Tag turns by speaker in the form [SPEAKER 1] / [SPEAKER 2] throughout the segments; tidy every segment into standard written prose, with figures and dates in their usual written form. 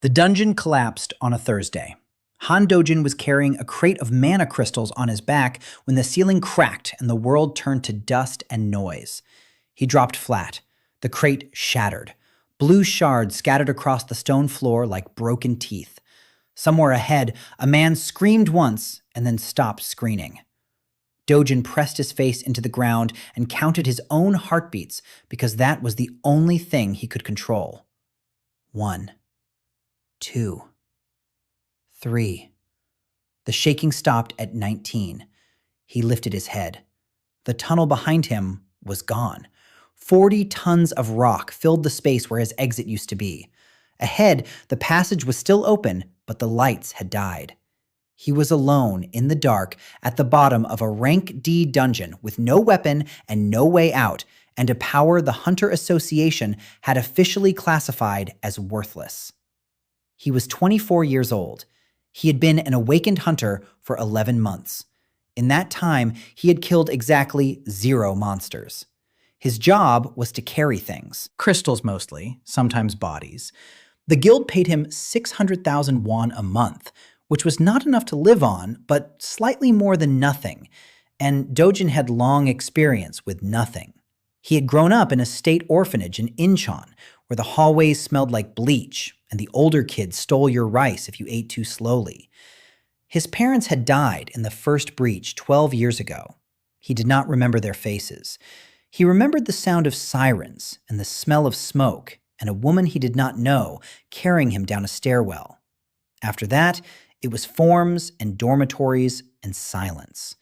[SPEAKER 1] The dungeon collapsed on a Thursday. Han Do-jin was carrying a crate of mana crystals on his back when the ceiling cracked and the world turned to dust and noise. He dropped flat. The crate shattered. Blue shards scattered across the stone floor like broken teeth. Somewhere ahead, a man screamed once and then stopped screaming. Dodjin pressed his face into the ground and counted his own heartbeats because that was the only thing he could control. 1, 2, 3. The shaking stopped at 19. He lifted his head. The tunnel behind him was gone. 40 tons of rock filled the space where his exit used to be. Ahead, the passage was still open, but the lights had died. He was alone in the dark at the bottom of a rank D dungeon with no weapon and no way out, and a power the Hunter Association had officially classified as worthless. He was 24 years old. He had been an awakened hunter for 11 months. In that time, he had killed exactly 0 monsters. His job was to carry things. Crystals mostly, sometimes bodies. The guild paid him 600,000 won a month, which was not enough to live on, but slightly more than nothing. And Dodjin had long experience with nothing. He had grown up in a state orphanage in Incheon, where the hallways smelled like bleach, and the older kids stole your rice if you ate too slowly. His parents had died in the first breach 12 years ago. He did not remember their faces. He remembered the sound of sirens and the smell of smoke and a woman he did not know carrying him down a stairwell. After that, it was forms and dormitories and silence.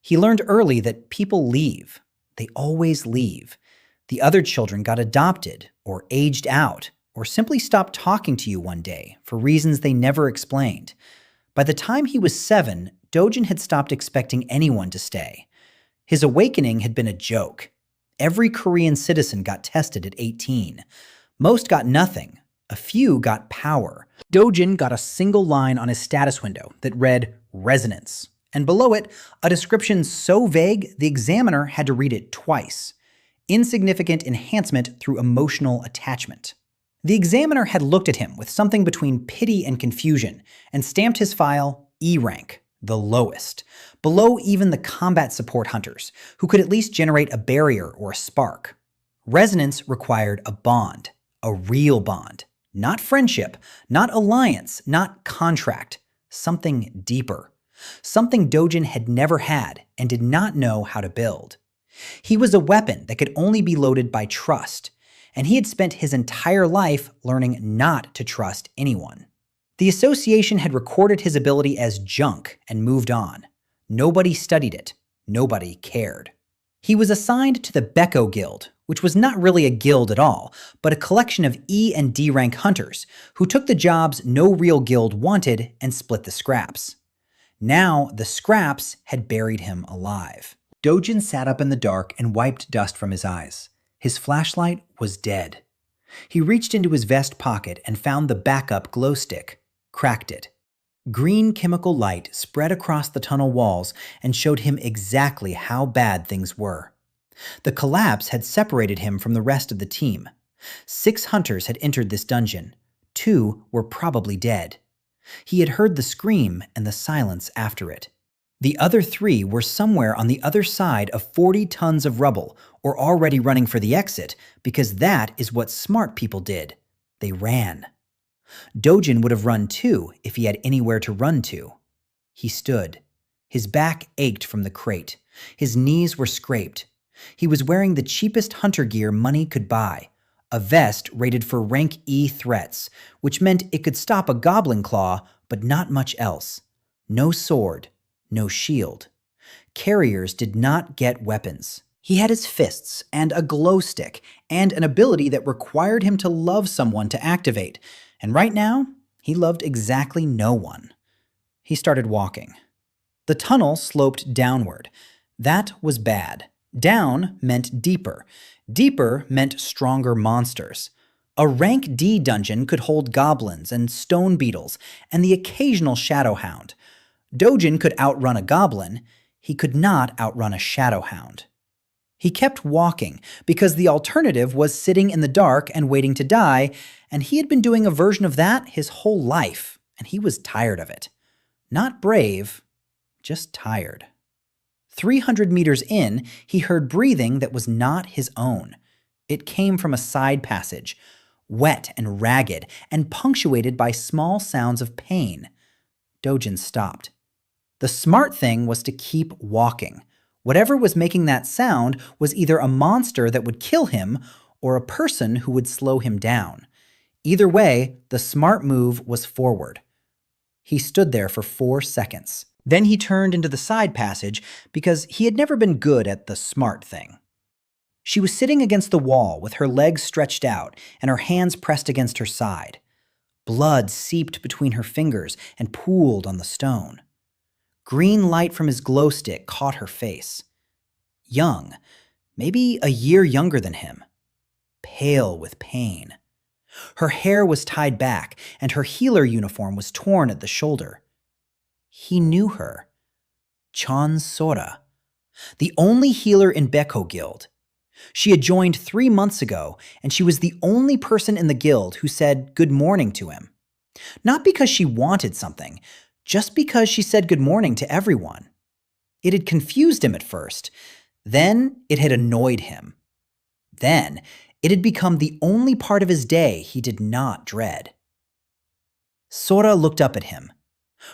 [SPEAKER 1] He learned early that people leave. They always leave. The other children got adopted or aged out or simply stopped talking to you one day for reasons they never explained. By the time he was 7, Dodjin had stopped expecting anyone to stay. His awakening had been a joke. Every Korean citizen got tested at 18. Most got nothing. A few got power. Dodjin got a single line on his status window that read, "Resonance," and below it, a description so vague the examiner had to read it twice. Insignificant enhancement through emotional attachment. The examiner had looked at him with something between pity and confusion and stamped his file E rank, the lowest, below even the combat support hunters, who could at least generate a barrier or a spark. Resonance required a bond, a real bond. Not friendship, not alliance, not contract. Something deeper. Something Dodjin had never had and did not know how to build. He was a weapon that could only be loaded by trust, and he had spent his entire life learning not to trust anyone. The association had recorded his ability as junk and moved on. Nobody studied it. Nobody cared. He was assigned to the Becco Guild, which was not really a guild at all, but a collection of E and D rank hunters who took the jobs no real guild wanted and split the scraps. Now, the scraps had buried him alive. Dodjin sat up in the dark and wiped dust from his eyes. His flashlight was dead. He reached into his vest pocket and found the backup glow stick, cracked it. Green chemical light spread across the tunnel walls and showed him exactly how bad things were. The collapse had separated him from the rest of the team. 6 hunters had entered this dungeon. 2 were probably dead. He had heard the scream and the silence after it. The other 3 were somewhere on the other side of 40 tons of rubble or already running for the exit because that is what smart people did. They ran. Dodjin would have run too if he had anywhere to run to. He stood. His back ached from the crate. His knees were scraped. He was wearing the cheapest hunter gear money could buy, a vest rated for rank E threats, which meant it could stop a goblin claw, but not much else. No sword, no shield. Carriers did not get weapons. He had his fists and a glow stick and an ability that required him to love someone to activate, and right now, he loved exactly no one. He started walking. The tunnel sloped downward. That was bad. Down meant deeper. Deeper meant stronger monsters. A rank D dungeon could hold goblins and stone beetles and the occasional shadow hound. Dodjin could outrun a goblin. He could not outrun a shadow hound. He kept walking because the alternative was sitting in the dark and waiting to die, And he had been doing a version of that his whole life, and he was tired of it. Not brave, just tired. 300 meters in, he heard breathing that was not his own. It came from a side passage, wet and ragged, and punctuated by small sounds of pain. Dodjin stopped. The smart thing was to keep walking. Whatever was making that sound was either a monster that would kill him or a person who would slow him down. Either way, the smart move was forward. He stood there for 4 seconds. Then he turned into the side passage because he had never been good at the smart thing. She was sitting against the wall with her legs stretched out and her hands pressed against her side. Blood seeped between her fingers and pooled on the stone. Green light from his glow stick caught her face. Young, maybe a year younger than him. Pale with pain. Her hair was tied back, and her healer uniform was torn at the shoulder. He knew her. Sora, the only healer in Beko Guild. She had joined 3 months ago, and she was the only person in the guild who said good morning to him. Not because she wanted something, just because she said good morning to everyone. It had confused him at first. Then it had annoyed him. Then it had become the only part of his day he did not dread. Sora looked up at him.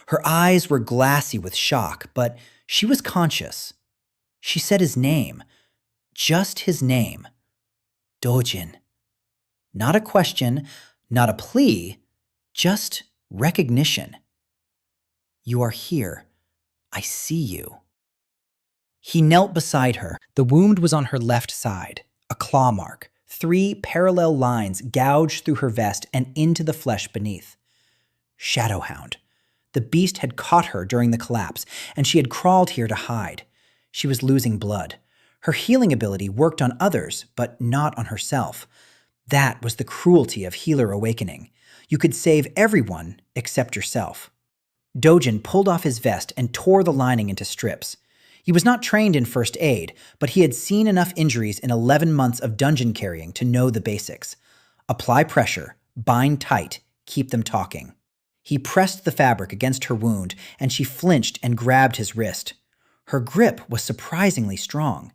[SPEAKER 1] Her eyes were glassy with shock, but she was conscious. She said his name. Just his name. Dodjin. Not a question, not a plea, just recognition. You are here. I see you. He knelt beside her. The wound was on her left side, a claw mark, 3 parallel lines gouged through her vest and into the flesh beneath. Shadowhound. The beast had caught her during the collapse, and she had crawled here to hide. She was losing blood. Her healing ability worked on others, but not on herself. That was the cruelty of healer awakening. You could save everyone except yourself. Dodjin pulled off his vest and tore the lining into strips. He was not trained in first aid, but he had seen enough injuries in 11 months of dungeon carrying to know the basics. Apply pressure, bind tight, keep them talking. He pressed the fabric against her wound, and she flinched and grabbed his wrist. Her grip was surprisingly strong.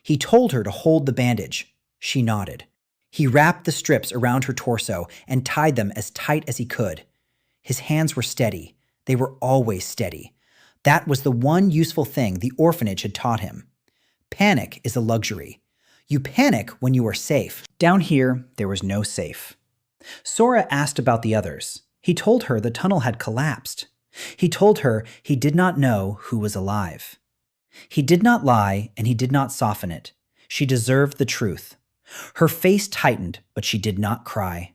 [SPEAKER 1] He told her to hold the bandage. She nodded. He wrapped the strips around her torso and tied them as tight as he could. His hands were steady. They were always steady. That was the one useful thing the orphanage had taught him. Panic is a luxury. You panic when you are safe. Down here, there was no safe. Sora asked about the others. He told her the tunnel had collapsed. He told her he did not know who was alive. He did not lie, and he did not soften it. She deserved the truth. Her face tightened, but she did not cry.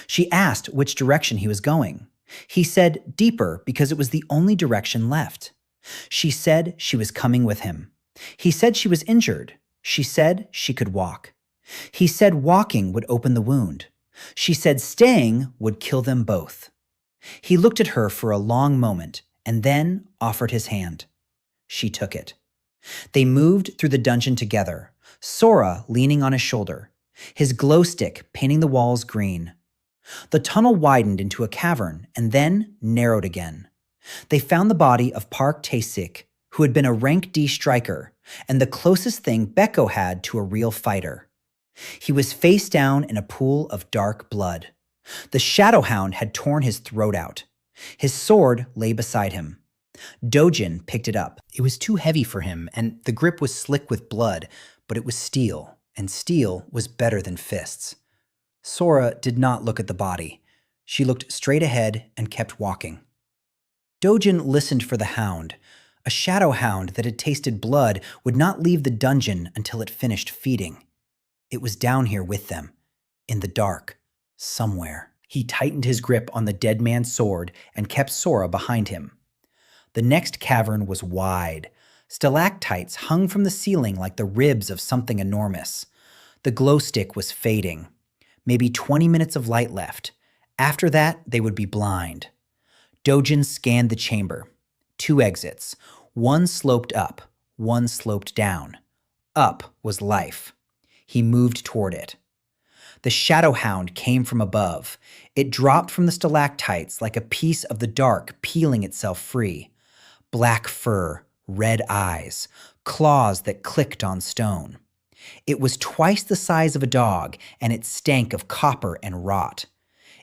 [SPEAKER 1] She asked which direction he was going. He said deeper because it was the only direction left. She said she was coming with him. He said she was injured. She said she could walk. He said walking would open the wound. She said staying would kill them both. He looked at her for a long moment and then offered his hand. She took it. They moved through the dungeon together, Sora leaning on his shoulder, his glow stick painting the walls green. The tunnel widened into a cavern and then narrowed again. They found the body of Park Tae-sik, who had been a rank D striker and the closest thing Beko had to a real fighter. He was face down in a pool of dark blood. The Shadowhound had torn his throat out. His sword lay beside him. Dodjin picked it up. It was too heavy for him, and the grip was slick with blood, but it was steel, and steel was better than fists. Sora did not look at the body. She looked straight ahead and kept walking. Dodjin listened for the hound. A shadow hound that had tasted blood would not leave the dungeon until it finished feeding. It was down here with them, in the dark, somewhere. He tightened his grip on the dead man's sword and kept Sora behind him. The next cavern was wide. Stalactites hung from the ceiling like the ribs of something enormous. The glow stick was fading. Maybe 20 minutes of light left. After that, they would be blind. Dodjin scanned the chamber. 2 exits. One sloped up, one sloped down. Up was life. He moved toward it. The shadow hound came from above. It dropped from the stalactites like a piece of the dark peeling itself free. Black fur, red eyes, claws that clicked on stone. It was twice the size of a dog, and it stank of copper and rot.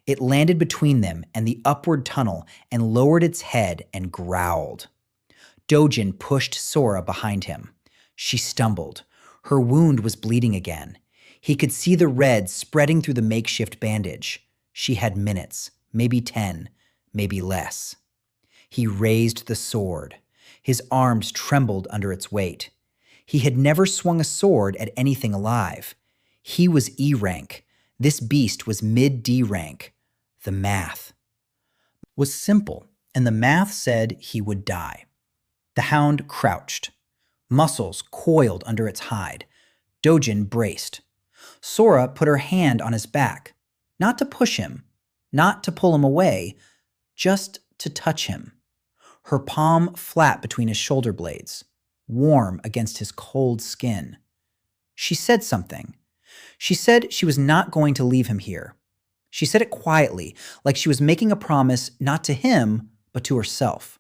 [SPEAKER 1] It landed between them and the upward tunnel and lowered its head and growled. Dodjin pushed Sora behind him. She stumbled. Her wound was bleeding again. He could see the red spreading through the makeshift bandage. She had minutes, maybe 10, maybe less. He raised the sword. His arms trembled under its weight. He had never swung a sword at anything alive. He was E rank. This beast was mid-D rank. The math was simple, and the math said he would die. The hound crouched. Muscles coiled under its hide. Dodjin braced. Sora put her hand on his back, not to push him, not to pull him away, just to touch him. Her palm flat between his shoulder blades, warm against his cold skin. She said something. She said she was not going to leave him here. She said it quietly, like she was making a promise not to him, but to herself.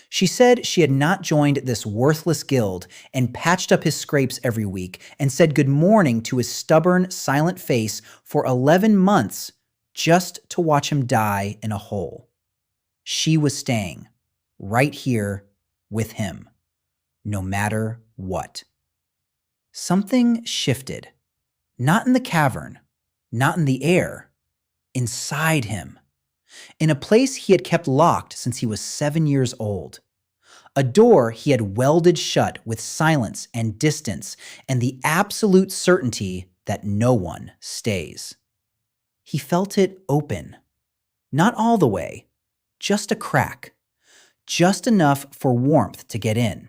[SPEAKER 1] She said she had not joined this worthless guild and patched up his scrapes every week and said good morning to his stubborn, silent face for 11 months just to watch him die in a hole. She was staying right here with him, no matter what. Something shifted, not in the cavern, not in the air, inside him, in a place he had kept locked since he was 7 years old. A door he had welded shut with silence and distance and the absolute certainty that no one stays. He felt it open. Not all the way, just a crack, just enough for warmth to get in.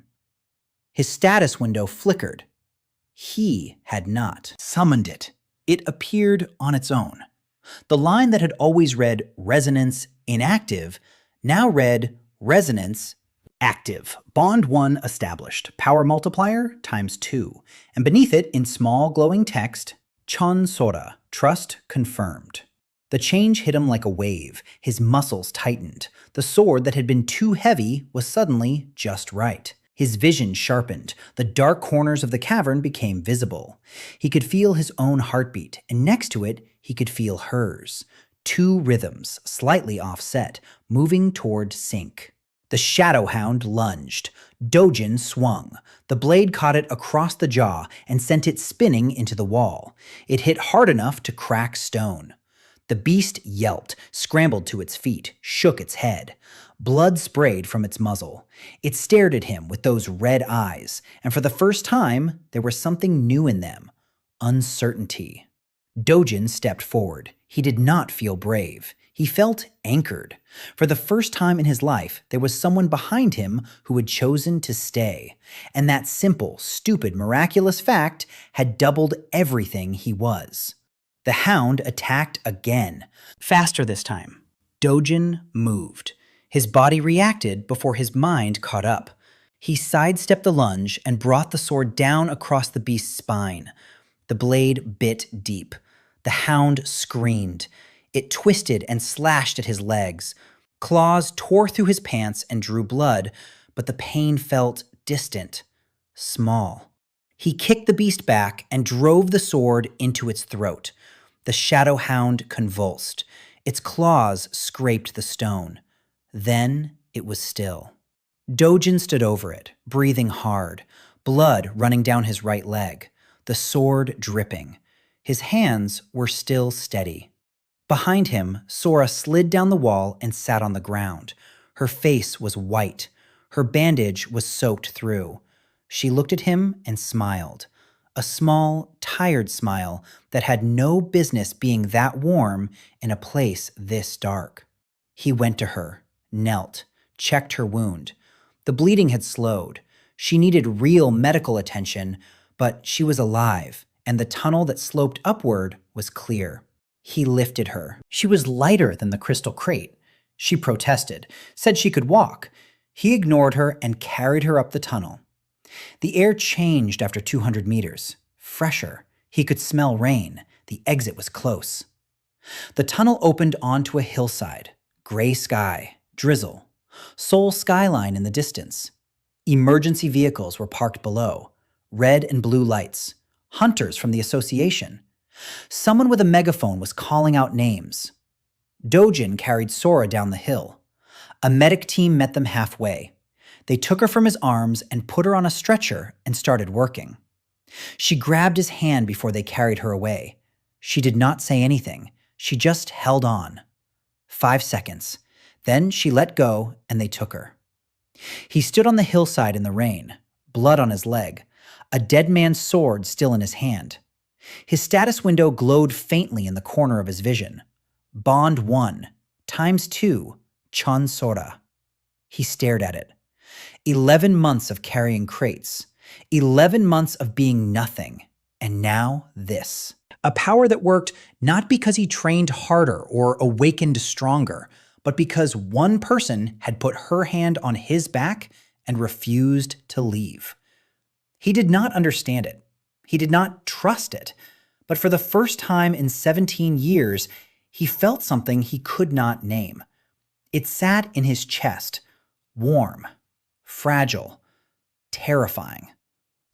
[SPEAKER 1] His status window flickered. He had not summoned it. It appeared on its own. The line that had always read resonance inactive now read resonance active. Bond 1 established. Power multiplier ×2. And beneath it, in small glowing text, Chon Sora, trust confirmed. The change hit him like a wave. His muscles tightened. The sword that had been too heavy was suddenly just right. His vision sharpened. The dark corners of the cavern became visible. He could feel his own heartbeat, and next to it, he could feel hers. 2 rhythms, slightly offset, moving toward sync. The shadow hound lunged. Dodjin swung. The blade caught it across the jaw and sent it spinning into the wall. It hit hard enough to crack stone. The beast yelped, scrambled to its feet, shook its head. Blood sprayed from its muzzle. It stared at him with those red eyes, and for the first time, there was something new in them. Uncertainty. Dodjin stepped forward. He did not feel brave. He felt anchored. For the first time in his life, there was someone behind him who had chosen to stay. And that simple, stupid, miraculous fact had doubled everything he was. The hound attacked again. Faster this time. Dodjin moved. His body reacted before his mind caught up. He sidestepped the lunge and brought the sword down across the beast's spine. The blade bit deep. The hound screamed. It twisted and slashed at his legs. Claws tore through his pants and drew blood, but the pain felt distant, small. He kicked the beast back and drove the sword into its throat. The shadow hound convulsed. Its claws scraped the stone. Then it was still. Dodjin stood over it, breathing hard, blood running down his right leg, the sword dripping. His hands were still steady. Behind him, Sora slid down the wall and sat on the ground. Her face was white. Her bandage was soaked through. She looked at him and smiled. A small, tired smile that had no business being that warm in a place this dark. He went to her, knelt, checked her wound. The bleeding had slowed. She needed real medical attention, but she was alive, and the tunnel that sloped upward was clear. He lifted her. She was lighter than the crystal crate. She protested, said she could walk. He ignored her and carried her up the tunnel. The air changed after 200 meters. Fresher. He could smell rain. The exit was close. The tunnel opened onto a hillside. Gray sky, drizzle, Seoul skyline in the distance. Emergency vehicles were parked below, red and blue lights, hunters from the association. Someone with a megaphone was calling out names. Dodjin carried Sora down the hill. A medic team met them halfway. They took her from his arms and put her on a stretcher and started working. She grabbed his hand before they carried her away. She did not say anything. She just held on. 5 seconds. Then she let go and they took her. He stood on the hillside in the rain, blood on his leg, a dead man's sword still in his hand. His status window glowed faintly in the corner of his vision. Bond 1, ×2, Chon Sora. He stared at it. 11 months of carrying crates. 11 months of being nothing. And now this. A power that worked not because he trained harder or awakened stronger, but because one person had put her hand on his back and refused to leave. He did not understand it. He did not trust it. But for the first time in 17 years, he felt something he could not name. It sat in his chest, warm, fragile, terrifying,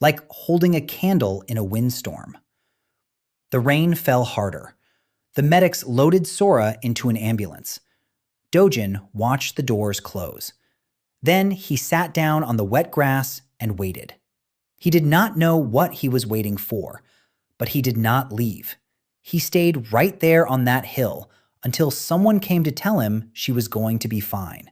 [SPEAKER 1] like holding a candle in a windstorm. The rain fell harder. The medics loaded Sora into an ambulance. Dodjin watched the doors close. Then he sat down on the wet grass and waited. He did not know what he was waiting for, but he did not leave. He stayed right there on that hill until someone came to tell him she was going to be fine.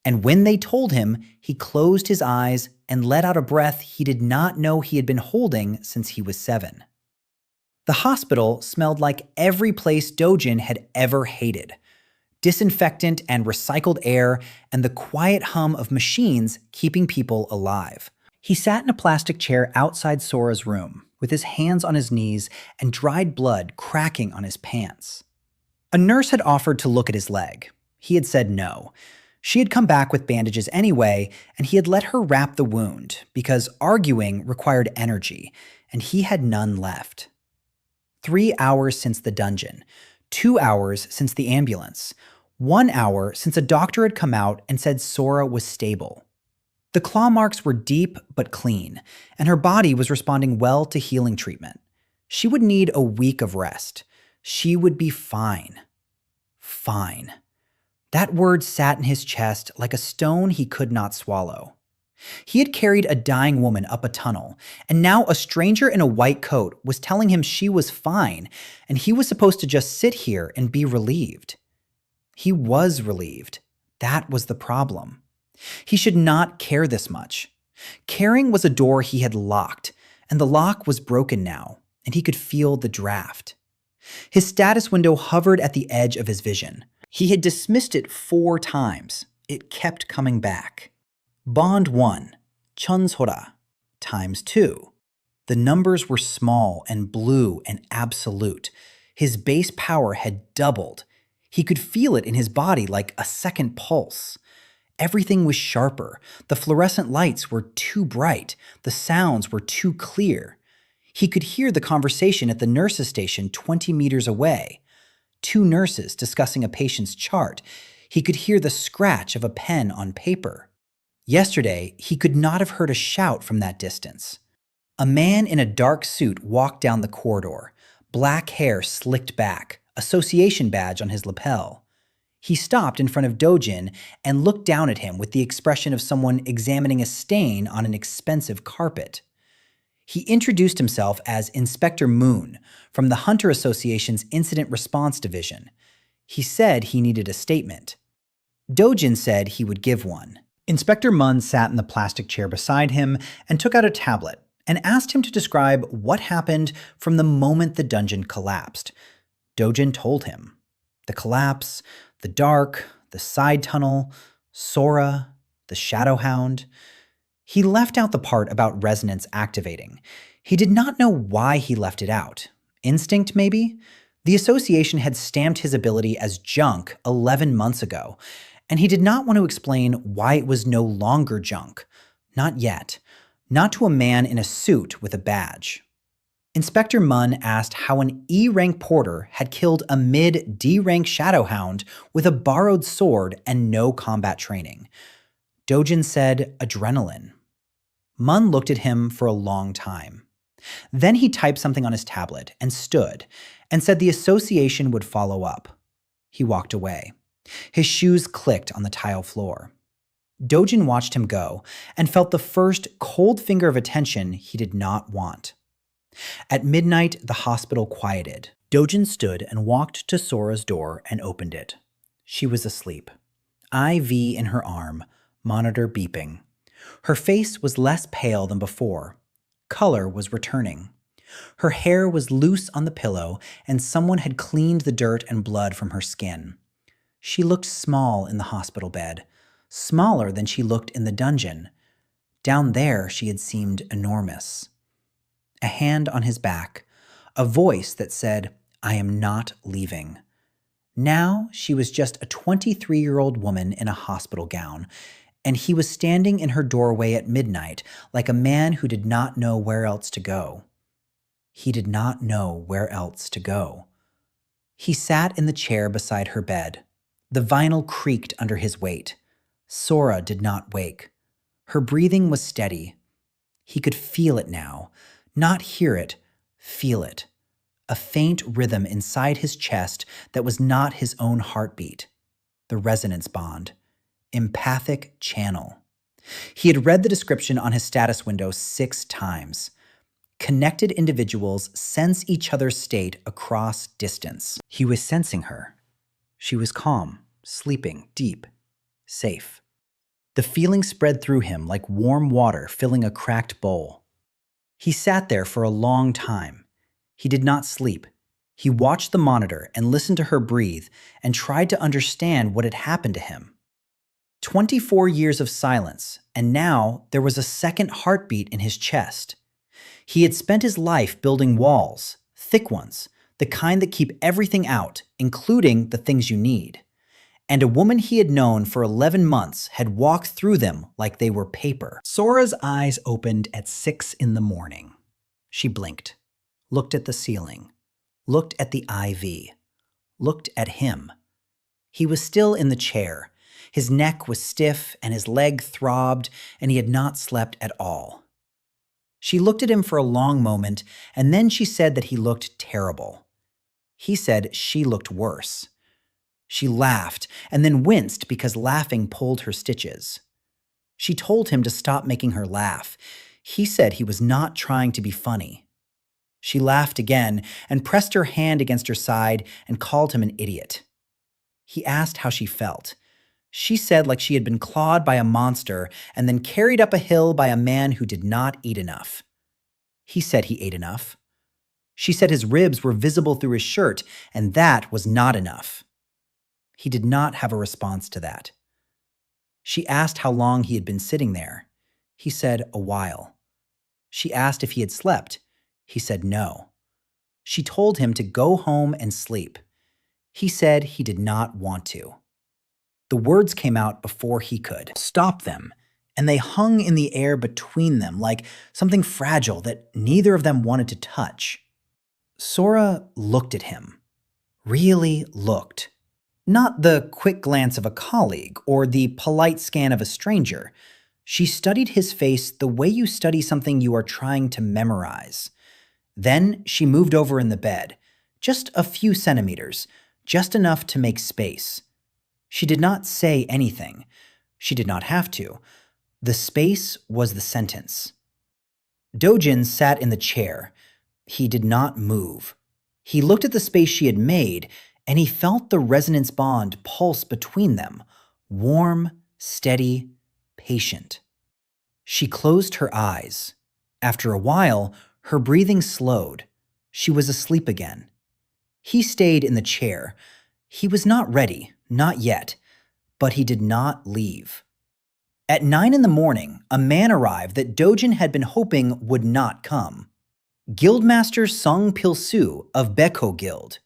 [SPEAKER 1] And when they told him, he closed his eyes and let out a breath he did not know he had been holding since he was 7. The hospital smelled like every place Dodjin had ever hated. Disinfectant and recycled air and the quiet hum of machines keeping people alive. He sat in a plastic chair outside Sora's room, with his hands on his knees and dried blood cracking on his pants. A nurse had offered to look at his leg. He had said no. She had come back with bandages anyway, and he had let her wrap the wound because arguing required energy, and he had none left. 3 hours since the dungeon, 2 hours since the ambulance, 1 hour since a doctor had come out and said Sora was stable. The claw marks were deep but clean, and her body was responding well to healing treatment. She would need a week of rest. She would be fine. Fine. That word sat in his chest like a stone he could not swallow. He had carried a dying woman up a tunnel, and now a stranger in a white coat was telling him she was fine, and he was supposed to just sit here and be relieved. He was relieved. That was the problem. He should not care this much. Caring was a door he had locked, and the lock was broken now, and he could feel the draft. His status window hovered at the edge of his vision. He had dismissed it 4 times. It kept coming back. Bond 1, Chon Sora, ×2. The numbers were small and blue and absolute. His base power had doubled. He could feel it in his body like a second pulse. Everything was sharper. The fluorescent lights were too bright. The sounds were too clear. He could hear the conversation at the nurse's station 20 meters away. 2 nurses discussing a patient's chart. He could hear the scratch of a pen on paper. Yesterday, he could not have heard a shout from that distance. A man in a dark suit walked down the corridor, black hair slicked back, association badge on his lapel. He stopped in front of Dodjin and looked down at him with the expression of someone examining a stain on an expensive carpet. He introduced himself as Inspector Moon from the Hunter Association's Incident Response Division. He said he needed a statement. Dodjin said he would give one. Inspector Moon sat in the plastic chair beside him and took out a tablet and asked him to describe what happened from the moment the dungeon collapsed. Dodjin told him. The collapse, the dark, the side tunnel, Sora, the shadow hound. He left out the part about resonance activating. He did not know why he left it out. Instinct, maybe? The association had stamped his ability as junk 11 months ago, and he did not want to explain why it was no longer junk. Not yet. Not to a man in a suit with a badge. Inspector Munn asked how an E-rank porter had killed a mid-D-rank shadowhound with a borrowed sword and no combat training. Dodjin said adrenaline. Munn looked at him for a long time. Then he typed something on his tablet and stood and said the association would follow up. He walked away. His shoes clicked on the tile floor. Dodjin watched him go and felt the first cold finger of attention he did not want. At midnight, the hospital quieted. Dodjin stood and walked to Sora's door and opened it. She was asleep. IV in her arm, monitor beeping. Her face was less pale than before. Color was returning. Her hair was loose on the pillow, and someone had cleaned the dirt and blood from her skin. She looked small in the hospital bed, smaller than she looked in the dungeon. Down there, she had seemed enormous. A hand on his back, a voice that said, "I am not leaving." Now she was just a 23-year-old woman in a hospital gown, and he was standing in her doorway at midnight like a man who did not know where else to go. He did not know where else to go. He sat in the chair beside her bed. The vinyl creaked under his weight. Sora did not wake. Her breathing was steady. He could feel it now, not hear it, feel it. A faint rhythm inside his chest that was not his own heartbeat. The resonance bond. Empathic channel. He had read the description on his status window 6 times. Connected individuals sense each other's state across distance. He was sensing her. She was calm, sleeping, deep, safe. The feeling spread through him like warm water filling a cracked bowl. He sat there for a long time. He did not sleep. He watched the monitor and listened to her breathe and tried to understand what had happened to him. 24 years of silence, and now there was a second heartbeat in his chest. He had spent his life building walls, thick ones, the kind that keep everything out, including the things you need. And a woman he had known for 11 months had walked through them like they were paper. Sora's eyes opened at 6 in the morning. She blinked, looked at the ceiling, looked at the IV, looked at him. He was still in the chair. His neck was stiff and his leg throbbed, and he had not slept at all. She looked at him for a long moment, and then she said that he looked terrible. He said she looked worse. She laughed and then winced because laughing pulled her stitches. She told him to stop making her laugh. He said he was not trying to be funny. She laughed again and pressed her hand against her side and called him an idiot. He asked how she felt. She said like she had been clawed by a monster and then carried up a hill by a man who did not eat enough. He said he ate enough. She said his ribs were visible through his shirt, and that was not enough. He did not have a response to that. She asked how long he had been sitting there. He said a while. She asked if he had slept. He said no. She told him to go home and sleep. He said he did not want to. The words came out before he could stop them, and they hung in the air between them like something fragile that neither of them wanted to touch. Sora looked at him. Really looked. Not the quick glance of a colleague or the polite scan of a stranger. She studied his face the way you study something you are trying to memorize. Then she moved over in the bed, just a few centimeters, just enough to make space. She did not say anything. She did not have to. The space was the sentence. Dodjin sat in the chair. He did not move. He looked at the space she had made, and he felt the resonance bond pulse between them, warm, steady, patient. She closed her eyes. After a while, her breathing slowed. She was asleep again. He stayed in the chair. He was not ready, not yet, but he did not leave. At 9 in the morning, a man arrived that Dodjin had been hoping would not come. Guildmaster Sung Pil-su of Beko Guild.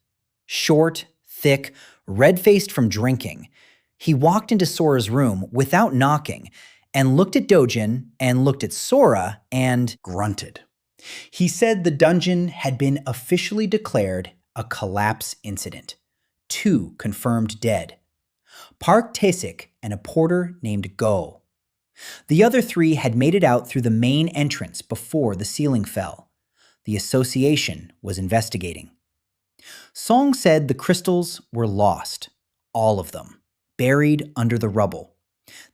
[SPEAKER 1] Short, thick, red-faced from drinking. He walked into Sora's room without knocking and looked at Dodjin and looked at Sora and grunted. He said the dungeon had been officially declared a collapse incident. 2 confirmed dead. Park Tae-sik and a porter named Go. The other 3 had made it out through the main entrance before the ceiling fell. The association was investigating. Song said the crystals were lost, all of them, buried under the rubble.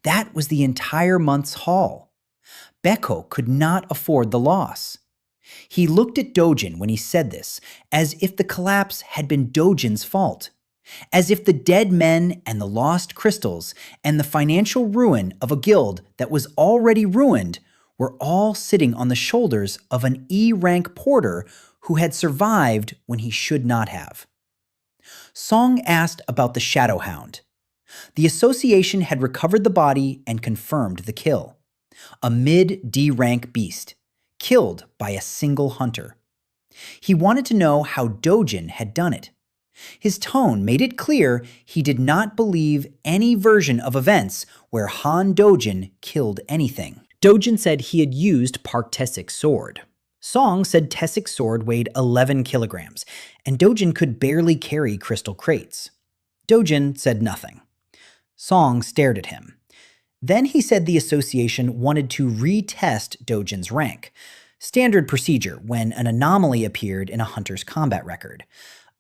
[SPEAKER 1] That was the entire month's haul. Beko could not afford the loss. He looked at Dodjin when he said this, as if the collapse had been Dojin's fault, as if the dead men and the lost crystals and the financial ruin of a guild that was already ruined were all sitting on the shoulders of an E-rank porter who had survived when he should not have. Song asked about the Shadow Hound. The association had recovered the body and confirmed the kill. A mid-D-rank beast, killed by a single hunter. He wanted to know how Dodjin had done it. His tone made it clear he did not believe any version of events where Han Do-jin killed anything. Dodjin said he had used Park Tae-sik's sword. Song said Tae-sik's sword weighed 11 kilograms, and Dodjin could barely carry crystal crates. Dodjin said nothing. Song stared at him. Then he said the association wanted to retest Dojin's rank, standard procedure when an anomaly appeared in a hunter's combat record.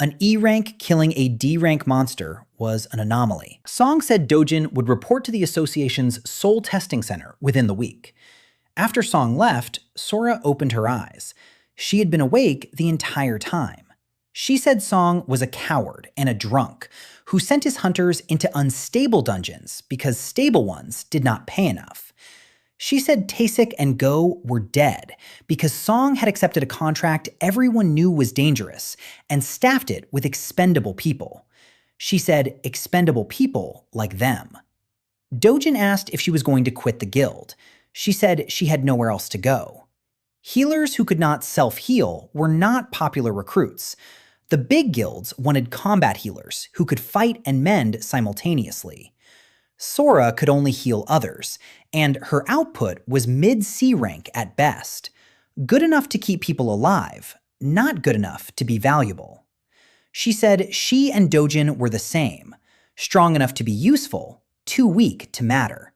[SPEAKER 1] An E-rank killing a D-rank monster was an anomaly. Song said Dodjin would report to the association's soul testing center within the week. After Song left, Sora opened her eyes. She had been awake the entire time. She said Song was a coward and a drunk who sent his hunters into unstable dungeons because stable ones did not pay enough. She said Tae-sik and Go were dead because Song had accepted a contract everyone knew was dangerous and staffed it with expendable people. She said expendable people like them. Dojin asked if she was going to quit the guild. She said she had nowhere else to go. Healers who could not self-heal were not popular recruits. The big guilds wanted combat healers who could fight and mend simultaneously. Sora could only heal others, and her output was mid-C rank at best. Good enough to keep people alive, not good enough to be valuable. She said she and Dojin were the same, strong enough to be useful, too weak to matter.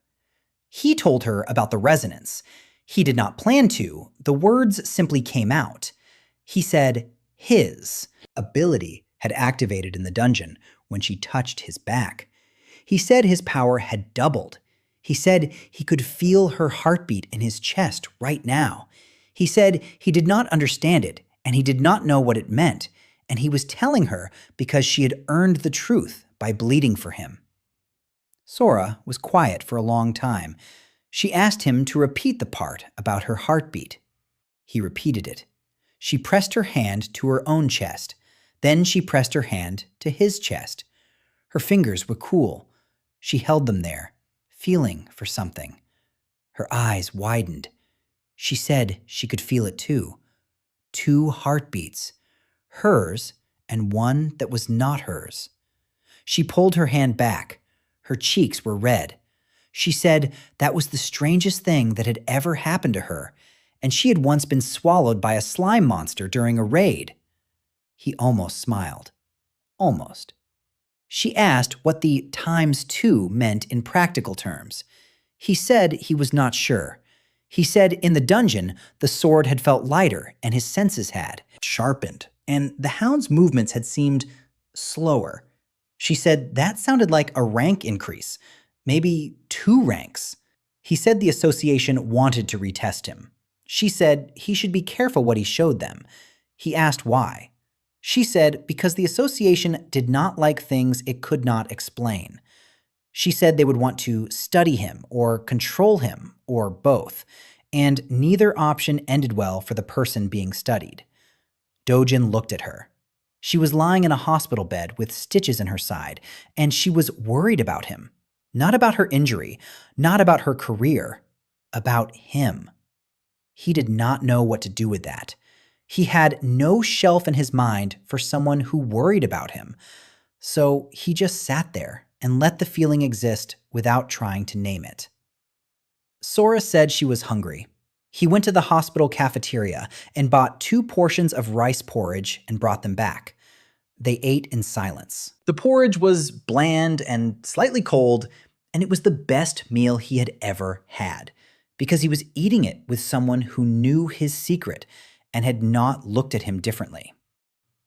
[SPEAKER 1] He told her about the resonance. He did not plan to, the words simply came out. He said his ability had activated in the dungeon when she touched his back. He said his power had doubled. He said he could feel her heartbeat in his chest right now. He said he did not understand it, and he did not know what it meant, and he was telling her because she had earned the truth by bleeding for him. Sora was quiet for a long time. She asked him to repeat the part about her heartbeat. He repeated it. She pressed her hand to her own chest. Then she pressed her hand to his chest. Her fingers were cool. She held them there, feeling for something. Her eyes widened. She said she could feel it too. 2 heartbeats. Hers and one that was not hers. She pulled her hand back. Her cheeks were red. She said that was the strangest thing that had ever happened to her, and she had once been swallowed by a slime monster during a raid. He almost smiled. Almost. She asked what the ×2 meant in practical terms. He said he was not sure. He said in the dungeon, the sword had felt lighter and his senses had sharpened, and the hound's movements had seemed slower. She said that sounded like a rank increase, maybe 2 ranks. He said the association wanted to retest him. She said he should be careful what he showed them. He asked why. She said because the association did not like things it could not explain. She said they would want to study him or control him or both, and neither option ended well for the person being studied. Dojin looked at her. She was lying in a hospital bed with stitches in her side, and she was worried about him. Not about her injury, not about her career, about him. He did not know what to do with that. He had no shelf in his mind for someone who worried about him. So he just sat there and let the feeling exist without trying to name it. Sora said she was hungry. He went to the hospital cafeteria and bought 2 portions of rice porridge and brought them back. They ate in silence. The porridge was bland and slightly cold, and it was the best meal he had ever had, because he was eating it with someone who knew his secret and had not looked at him differently.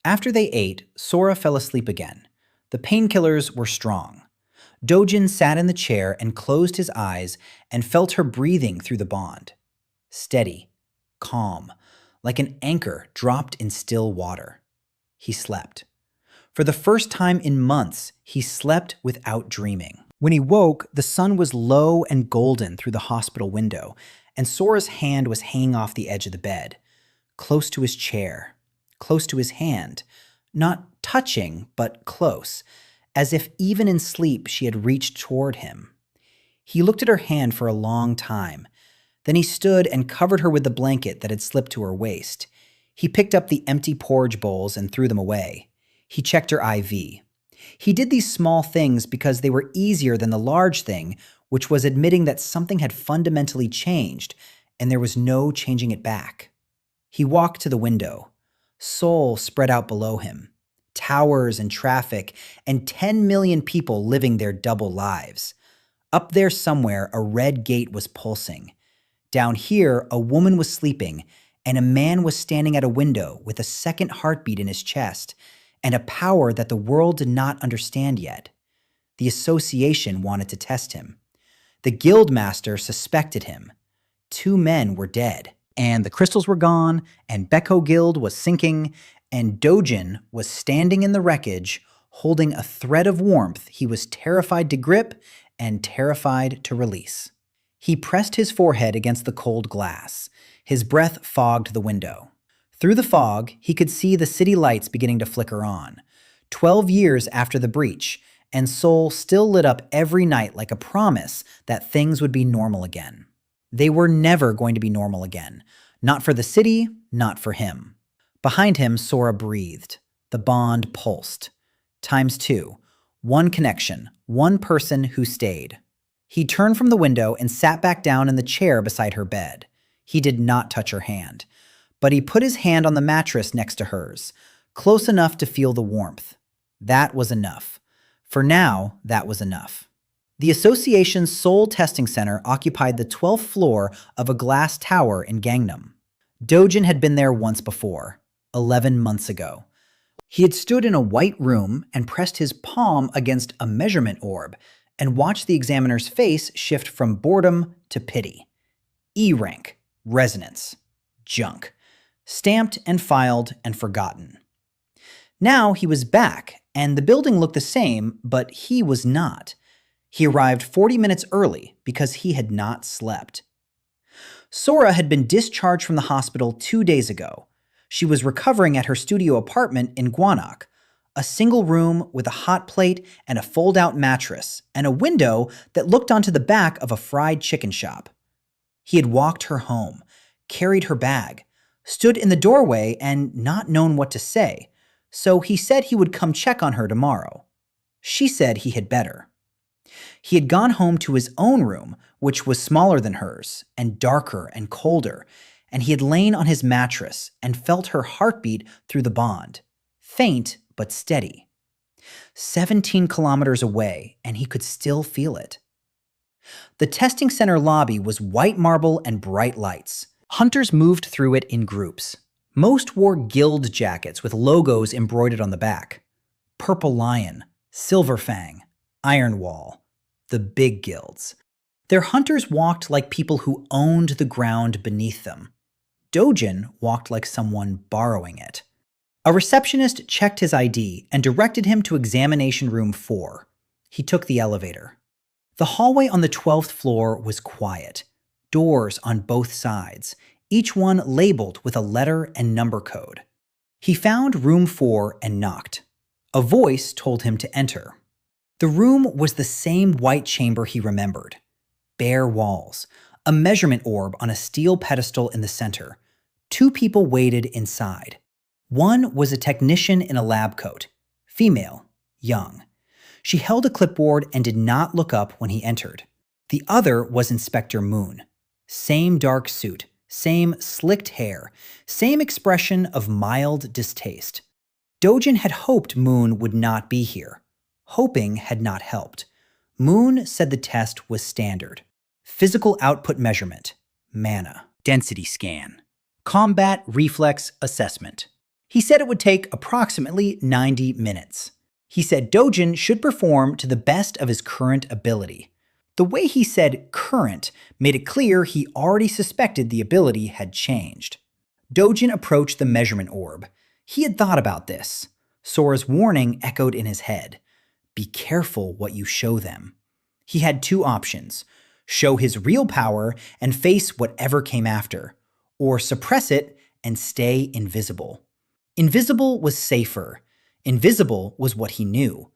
[SPEAKER 1] After they ate, Sora fell asleep again. The painkillers were strong. Dodjin sat in the chair and closed his eyes and felt her breathing through the bond. Steady, calm, like an anchor dropped in still water. He slept. For the first time in months, he slept without dreaming. When he woke, the sun was low and golden through the hospital window, and Sora's hand was hanging off the edge of the bed, close to his chair, close to his hand, not touching, but close, as if even in sleep she had reached toward him. He looked at her hand for a long time. Then he stood and covered her with the blanket that had slipped to her waist. He picked up the empty porridge bowls and threw them away. He checked her IV. He did these small things because they were easier than the large thing, which was admitting that something had fundamentally changed, and there was no changing it back. He walked to the window. Seoul spread out below him. Towers and traffic, and 10 million people living their double lives. Up there somewhere, a red gate was pulsing. Down here, a woman was sleeping, and a man was standing at a window with a second heartbeat in his chest, and a power that the world did not understand yet. The association wanted to test him. The guildmaster suspected him. 2 men were dead, and the crystals were gone, and Beko Guild was sinking, and Dodjin was standing in the wreckage, holding a thread of warmth he was terrified to grip and terrified to release. He pressed his forehead against the cold glass. His breath fogged the window. Through the fog, he could see the city lights beginning to flicker on. 12 years after the breach, and Seoul still lit up every night like a promise that things would be normal again. They were never going to be normal again. Not for the city, not for him. Behind him, Sora breathed. The bond pulsed. ×2. 1 connection, 1 person who stayed. He turned from the window and sat back down in the chair beside her bed. He did not touch her hand, but he put his hand on the mattress next to hers, close enough to feel the warmth. That was enough. For now, that was enough. The association's Seoul testing center occupied the 12th floor of a glass tower in Gangnam. Dodjin had been there once before, 11 months ago. He had stood in a white room and pressed his palm against a measurement orb and watched the examiner's face shift from boredom to pity. E rank, resonance, junk, stamped and filed and forgotten. Now he was back, and the building looked the same, but he was not. He arrived 40 minutes early because he had not slept. Sora had been discharged from the hospital 2 days ago. She was recovering at her studio apartment in Gwanak, a single room with a hot plate and a fold-out mattress, and a window that looked onto the back of a fried chicken shop. He had walked her home, carried her bag, stood in the doorway and not known what to say, so he said he would come check on her tomorrow. She said he had better. He had gone home to his own room, which was smaller than hers, and darker and colder, and he had lain on his mattress and felt her heartbeat through the bond, faint but steady. 17 kilometers away, and he could still feel it. The testing center lobby was white marble and bright lights. Hunters moved through it in groups. Most wore guild jackets with logos embroidered on the back. Purple Lion, Silver Fang, Iron Wall, the big guilds. Their hunters walked like people who owned the ground beneath them. Dodjin walked like someone borrowing it. A receptionist checked his ID and directed him to examination room 4. He took the elevator. The hallway on the 12th floor was quiet. Doors on both sides, each one labeled with a letter and number code. He found room 4 and knocked. A voice told him to enter. The room was the same white chamber he remembered. Bare walls, a measurement orb on a steel pedestal in the center. 2 people waited inside. One was a technician in a lab coat, female, young. She held a clipboard and did not look up when he entered. The other was Inspector Moon. Same dark suit, Same slicked hair, same expression of mild distaste. Dodjin had hoped Moon would not be here. Hoping had not helped. Moon said the test was standard. Physical output measurement, mana, density scan, combat reflex assessment. He said it would take approximately 90 minutes. He said Dodjin should perform to the best of his current ability. The way he said current made it clear he already suspected the ability had changed. Dodjin approached the measurement orb. He had thought about this. Sora's warning echoed in his head. Be careful what you show them. He had two options: show his real power and face whatever came after, or suppress it and stay invisible. Invisible was safer. Invisible was what he knew.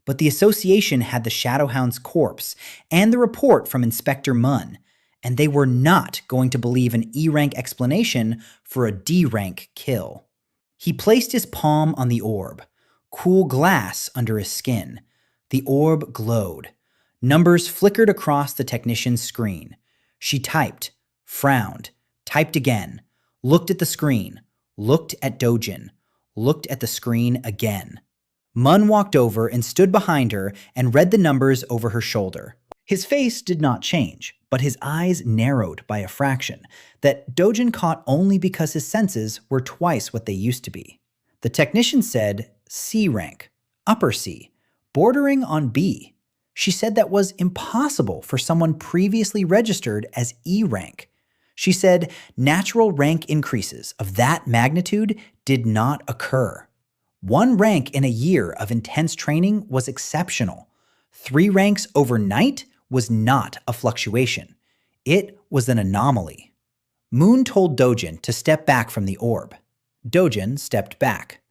[SPEAKER 1] But the association had the Shadowhound's corpse and the report from Inspector Munn, and they were not going to believe an E-rank explanation for a D-rank kill. He placed his palm on the orb. Cool glass under his skin. The orb glowed. Numbers flickered across the technician's screen. She typed, frowned, typed again, looked at the screen, looked at Dodjin, looked at the screen again. Munn walked over and stood behind her and read the numbers over her shoulder. His face did not change, but his eyes narrowed by a fraction that Dodjin caught only because his senses were twice what they used to be. The technician said C rank, upper C, bordering on B. She said that was impossible for someone previously registered as E rank. She said natural rank increases of that magnitude did not occur. 1 rank in a year of intense training was exceptional. 3 ranks overnight was not a fluctuation. It was an anomaly. Moon told Dodjin to step back from the orb. Dodjin stepped back.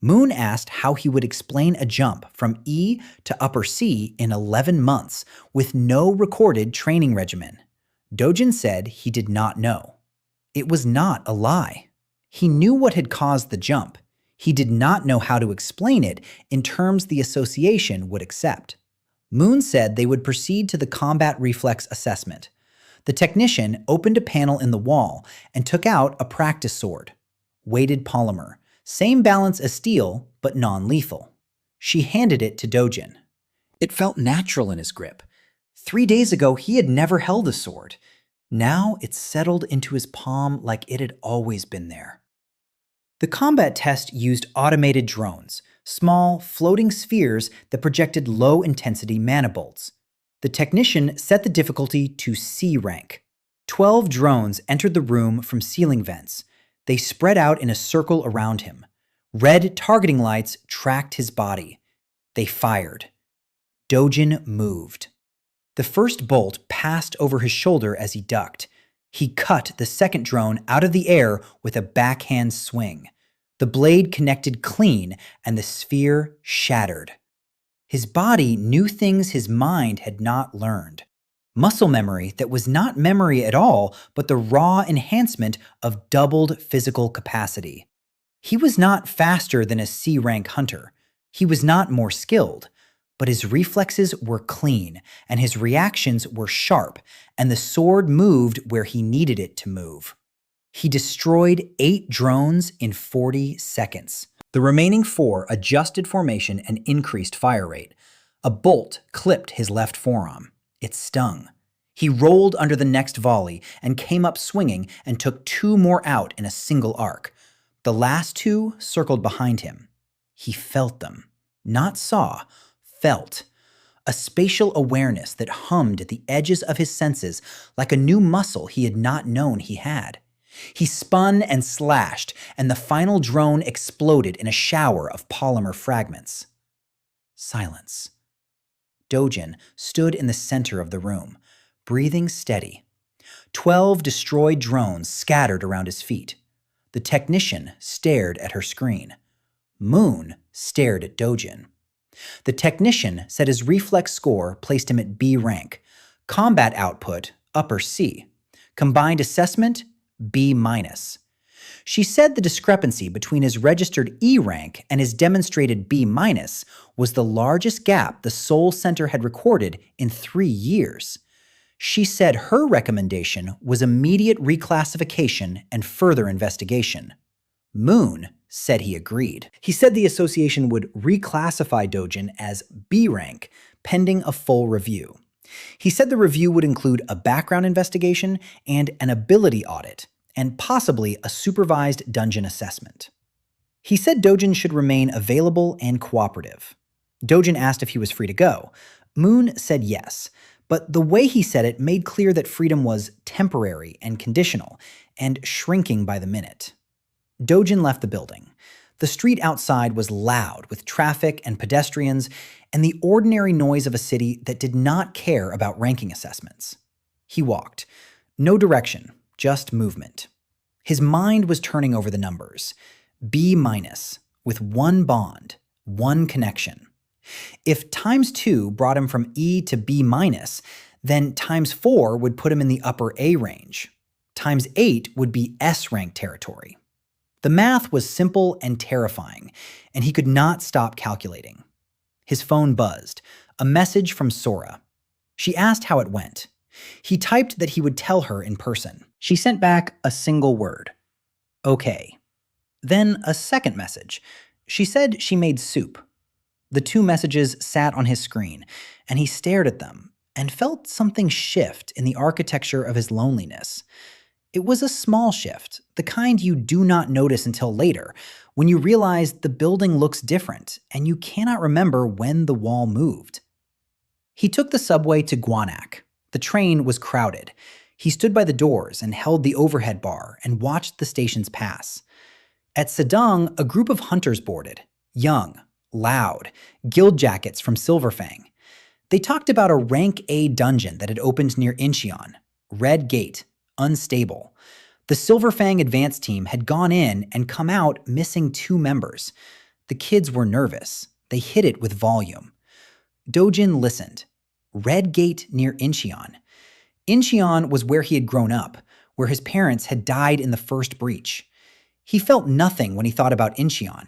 [SPEAKER 1] Moon asked how he would explain a jump from E to upper C in 11 months with no recorded training regimen. Dodjin said he did not know. It was not a lie. He knew what had caused the jump. He did not know how to explain it in terms the association would accept. Moon said they would proceed to the combat reflex assessment. The technician opened a panel in the wall and took out a practice sword. Weighted polymer. Same balance as steel, but non-lethal. She handed it to Dodjin. It felt natural in his grip. 3 days ago, he had never held a sword. Now it settled into his palm like it had always been there. The combat test used automated drones, small, floating spheres that projected low-intensity mana bolts. The technician set the difficulty to C rank. 12 drones entered the room from ceiling vents. They spread out in a circle around him. Red targeting lights tracked his body. They fired. Dodjin moved. The first bolt passed over his shoulder as he ducked. He cut the second drone out of the air with a backhand swing. The blade connected clean, and the sphere shattered. His body knew things his mind had not learned. Muscle memory that was not memory at all, but the raw enhancement of doubled physical capacity. He was not faster than a C-rank hunter. He was not more skilled. But his reflexes were clean, and his reactions were sharp, and the sword moved where he needed it to move. He destroyed 8 drones in 40 seconds. The remaining 4 adjusted formation and increased fire rate. A bolt clipped his left forearm. It stung. He rolled under the next volley and came up swinging and took 2 more out in a single arc. The last 2 circled behind him. He felt them. Not saw. Felt. A spatial awareness that hummed at the edges of his senses like a new muscle he had not known he had. He spun and slashed, and the final drone exploded in a shower of polymer fragments. Silence. Dodjin stood in the center of the room, breathing steady. 12 destroyed drones scattered around his feet. The technician stared at her screen. Moon stared at Dodjin. The technician said his reflex score placed him at B rank. Combat output, upper C. Combined assessment, B-. She said the discrepancy between his registered E rank and his demonstrated B- was the largest gap the Soul Center had recorded in 3 years. She said her recommendation was immediate reclassification and further investigation. Moon said he agreed. He said the association would reclassify Dodjin as B rank, pending a full review. He said the review would include a background investigation and an ability audit, and possibly a supervised dungeon assessment. He said Dodjin should remain available and cooperative. Dodjin asked if he was free to go. Moon said yes, but the way he said it made clear that freedom was temporary and conditional, and shrinking by the minute. Dodjin left the building. The street outside was loud with traffic and pedestrians and the ordinary noise of a city that did not care about ranking assessments. He walked. No direction, just movement. His mind was turning over the numbers. B-, with one bond, one connection. If ×2 brought him from E to B-, then ×4 would put him in the upper A range. ×8 would be S rank territory. The math was simple and terrifying, and he could not stop calculating. His phone buzzed, a message from Sora. She asked how it went. He typed that he would tell her in person. She sent back a single word. Okay. Then a second message. She said she made soup. The two messages sat on his screen, and he stared at them and felt something shift in the architecture of his loneliness. It was a small shift, the kind you do not notice until later, when you realize the building looks different and you cannot remember when the wall moved. He took the subway to Gwanak. The train was crowded. He stood by the doors and held the overhead bar and watched the stations pass. At Sedang, a group of hunters boarded, young, loud, guild jackets from Silverfang. They talked about a rank A dungeon that had opened near Incheon, Red Gate, unstable. The Silverfang advance team had gone in and come out missing 2 members. The kids were nervous. They hit it with volume. Dodjin listened. Red Gate near Incheon. Incheon was where he had grown up, where his parents had died in the first breach. He felt nothing when he thought about Incheon.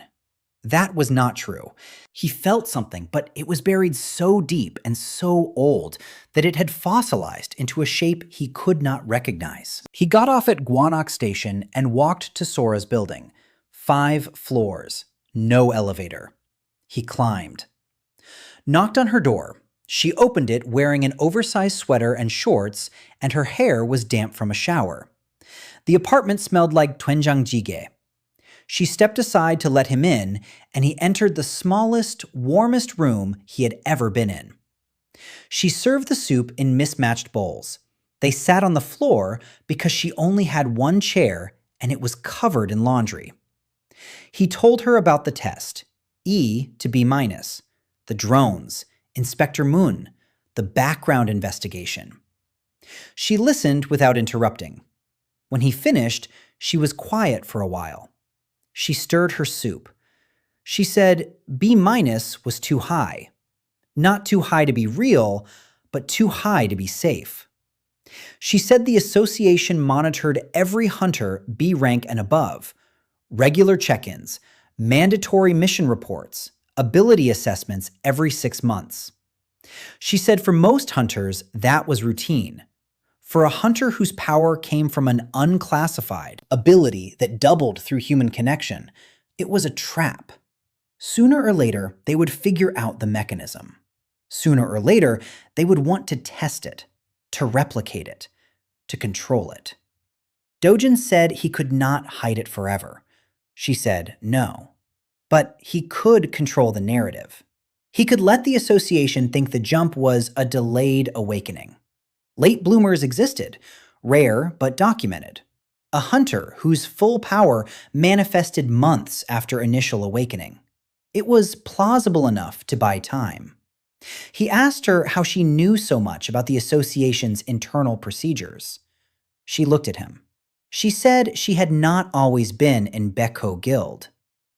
[SPEAKER 1] That was not true. He felt something, but it was buried so deep and so old that it had fossilized into a shape he could not recognize. He got off at Gwanak Station and walked to Sora's building. 5 floors, no elevator. He climbed. Knocked on her door. She opened it wearing an oversized sweater and shorts, and her hair was damp from a shower. The apartment smelled like doenjangjjigae. She stepped aside to let him in, and he entered the smallest, warmest room he had ever been in. She served the soup in mismatched bowls. They sat on the floor because she only had one chair, and it was covered in laundry. He told her about the test, E to B-, the drones, Inspector Moon, the background investigation. She listened without interrupting. When he finished, she was quiet for a while. She stirred her soup. She said B- was too high. Not too high to be real, but too high to be safe. She said the association monitored every hunter B rank and above, regular check-ins, mandatory mission reports, ability assessments every 6 months. She said for most hunters, that was routine. For a hunter whose power came from an unclassified ability that doubled through human connection, it was a trap. Sooner or later, they would figure out the mechanism. Sooner or later, they would want to test it, to replicate it, to control it. Dodjin said he could not hide it forever. She said no. But he could control the narrative. He could let the association think the jump was a delayed awakening. Late bloomers existed, rare but documented. A hunter whose full power manifested months after initial awakening. It was plausible enough to buy time. He asked her how she knew so much about the association's internal procedures. She looked at him. She said she had not always been in Beko Guild.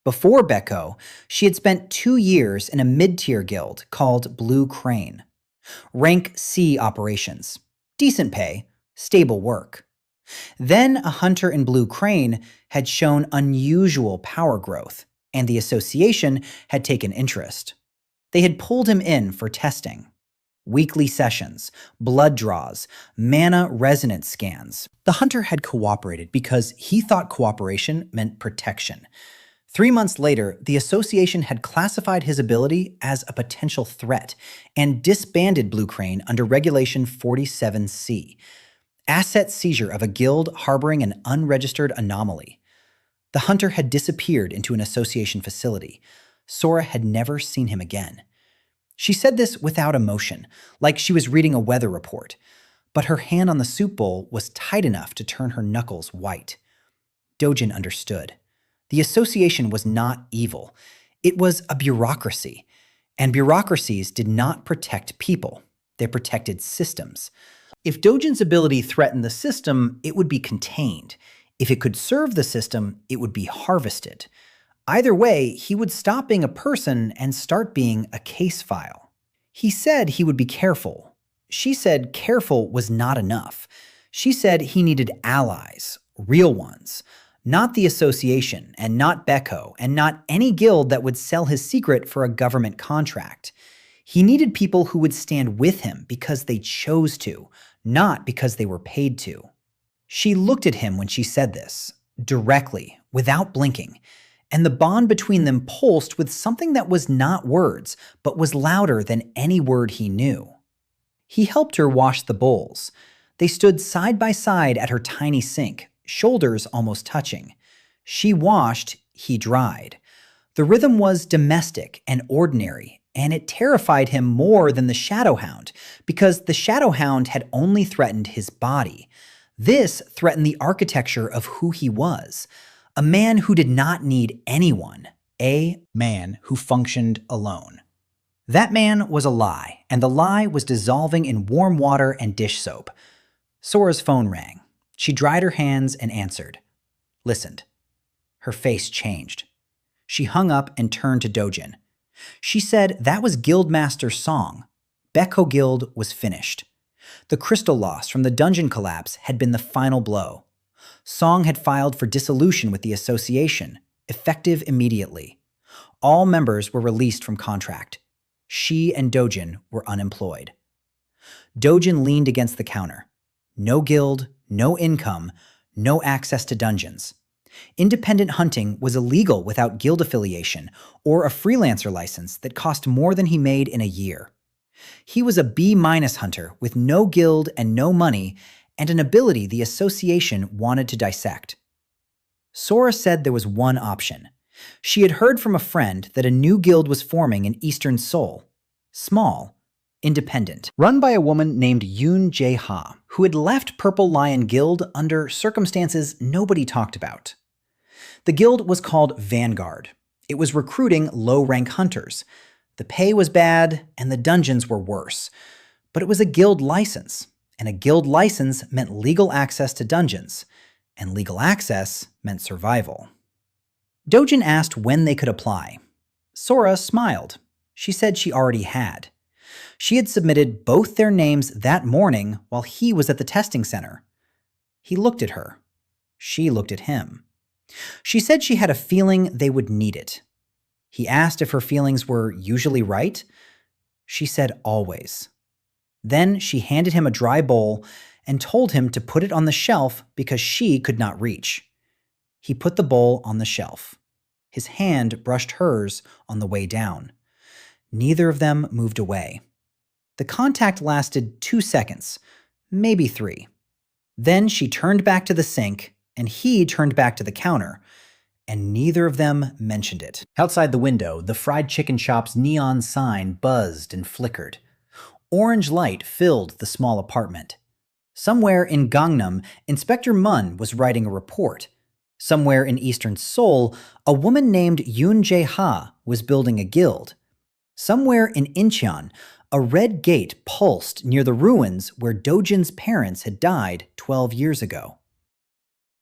[SPEAKER 1] Before Beko, she had spent 2 years in a mid-tier guild called Blue Crane. Rank C operations. Decent pay, stable work. Then a hunter in Blue Crane had shown unusual power growth, and the association had taken interest. They had pulled him in for testing. Weekly sessions, blood draws, mana resonance scans. The hunter had cooperated because he thought cooperation meant protection. 3 months later, the association had classified his ability as a potential threat and disbanded Blue Crane under Regulation 47C, asset seizure of a guild harboring an unregistered anomaly. The hunter had disappeared into an association facility. Sora had never seen him again. She said this without emotion, like she was reading a weather report, but her hand on the soup bowl was tight enough to turn her knuckles white. Dodjin understood. The association was not evil. It was a bureaucracy, and bureaucracies did not protect people. They protected systems. If Dojin's ability threatened the system, it would be contained. If it could serve the system, it would be harvested. Either way, he would stop being a person and start being a case file. He said he would be careful. She said careful was not enough. She said he needed allies, real ones, not the association and not Beko and not any guild that would sell his secret for a government contract. He needed people who would stand with him because they chose to, not because they were paid to. She looked at him when she said this, directly, without blinking, and the bond between them pulsed with something that was not words, but was louder than any word he knew. He helped her wash the bowls. They stood side by side at her tiny sink, shoulders almost touching. She washed, he dried. The rhythm was domestic and ordinary, and it terrified him more than the Shadowhound, because the Shadowhound had only threatened his body. This threatened the architecture of who he was. A man who did not need anyone. A man who functioned alone. That man was a lie, and the lie was dissolving in warm water and dish soap. Sora's phone rang. She dried her hands and answered. Listened. Her face changed. She hung up and turned to Dodjin. She said that was Guildmaster's song. Beko Guild was finished. The crystal loss from the dungeon collapse had been the final blow. Song had filed for dissolution with the association, effective immediately. All members were released from contract. She and Dodjin were unemployed. Dodjin leaned against the counter. No guild, no income, no access to dungeons. Independent hunting was illegal without guild affiliation or a freelancer license that cost more than he made in a year. He was a B- hunter with no guild and no money, and an ability the association wanted to dissect. Sora said there was one option. She had heard from a friend that a new guild was forming in Eastern Seoul. Small, independent, run by a woman named Yoon Jae-ha, who had left Purple Lion Guild under circumstances nobody talked about. The guild was called Vanguard. It was recruiting low-rank hunters. The pay was bad, and the dungeons were worse. But it was a guild license. And a guild license meant legal access to dungeons, and legal access meant survival. Dojin asked when they could apply. Sora smiled. She said she already had. She had submitted both their names that morning while he was at the testing center. He looked at her. She looked at him. She said she had a feeling they would need it. He asked if her feelings were usually right. She said always. Then she handed him a dry bowl and told him to put it on the shelf because she could not reach. He put the bowl on the shelf. His hand brushed hers on the way down. Neither of them moved away. The contact lasted 2 seconds, maybe 3. Then she turned back to the sink, and he turned back to the counter, and neither of them mentioned it. Outside the window, the fried chicken shop's neon sign buzzed and flickered. Orange light filled the small apartment. Somewhere in Gangnam, Inspector Mun was writing a report. Somewhere in Eastern Seoul, a woman named Yoon Jae-ha was building a guild. Somewhere in Incheon, a red gate pulsed near the ruins where Dojin's parents had died 12 years ago.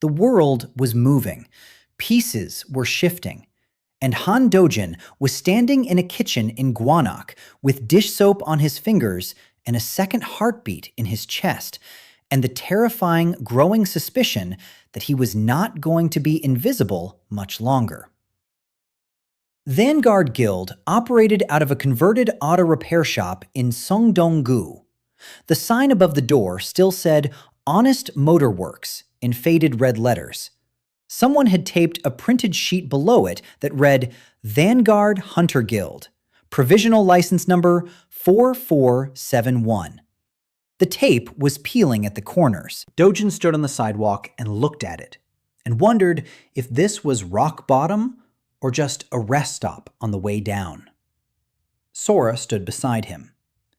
[SPEAKER 1] The world was moving. Pieces were shifting. And Han Do-jin was standing in a kitchen in Gwanak with dish soap on his fingers and a second heartbeat in his chest, and the terrifying, growing suspicion that he was not going to be invisible much longer. Vanguard Guild operated out of a converted auto repair shop in Songdong-gu. The sign above the door still said Honest Motor Works in faded red letters. Someone had taped a printed sheet below it that read Vanguard Hunter Guild, provisional license number 4471. The tape was peeling at the corners. Dodjin stood on the sidewalk and looked at it, and wondered if this was rock bottom or just a rest stop on the way down. Sora stood beside him.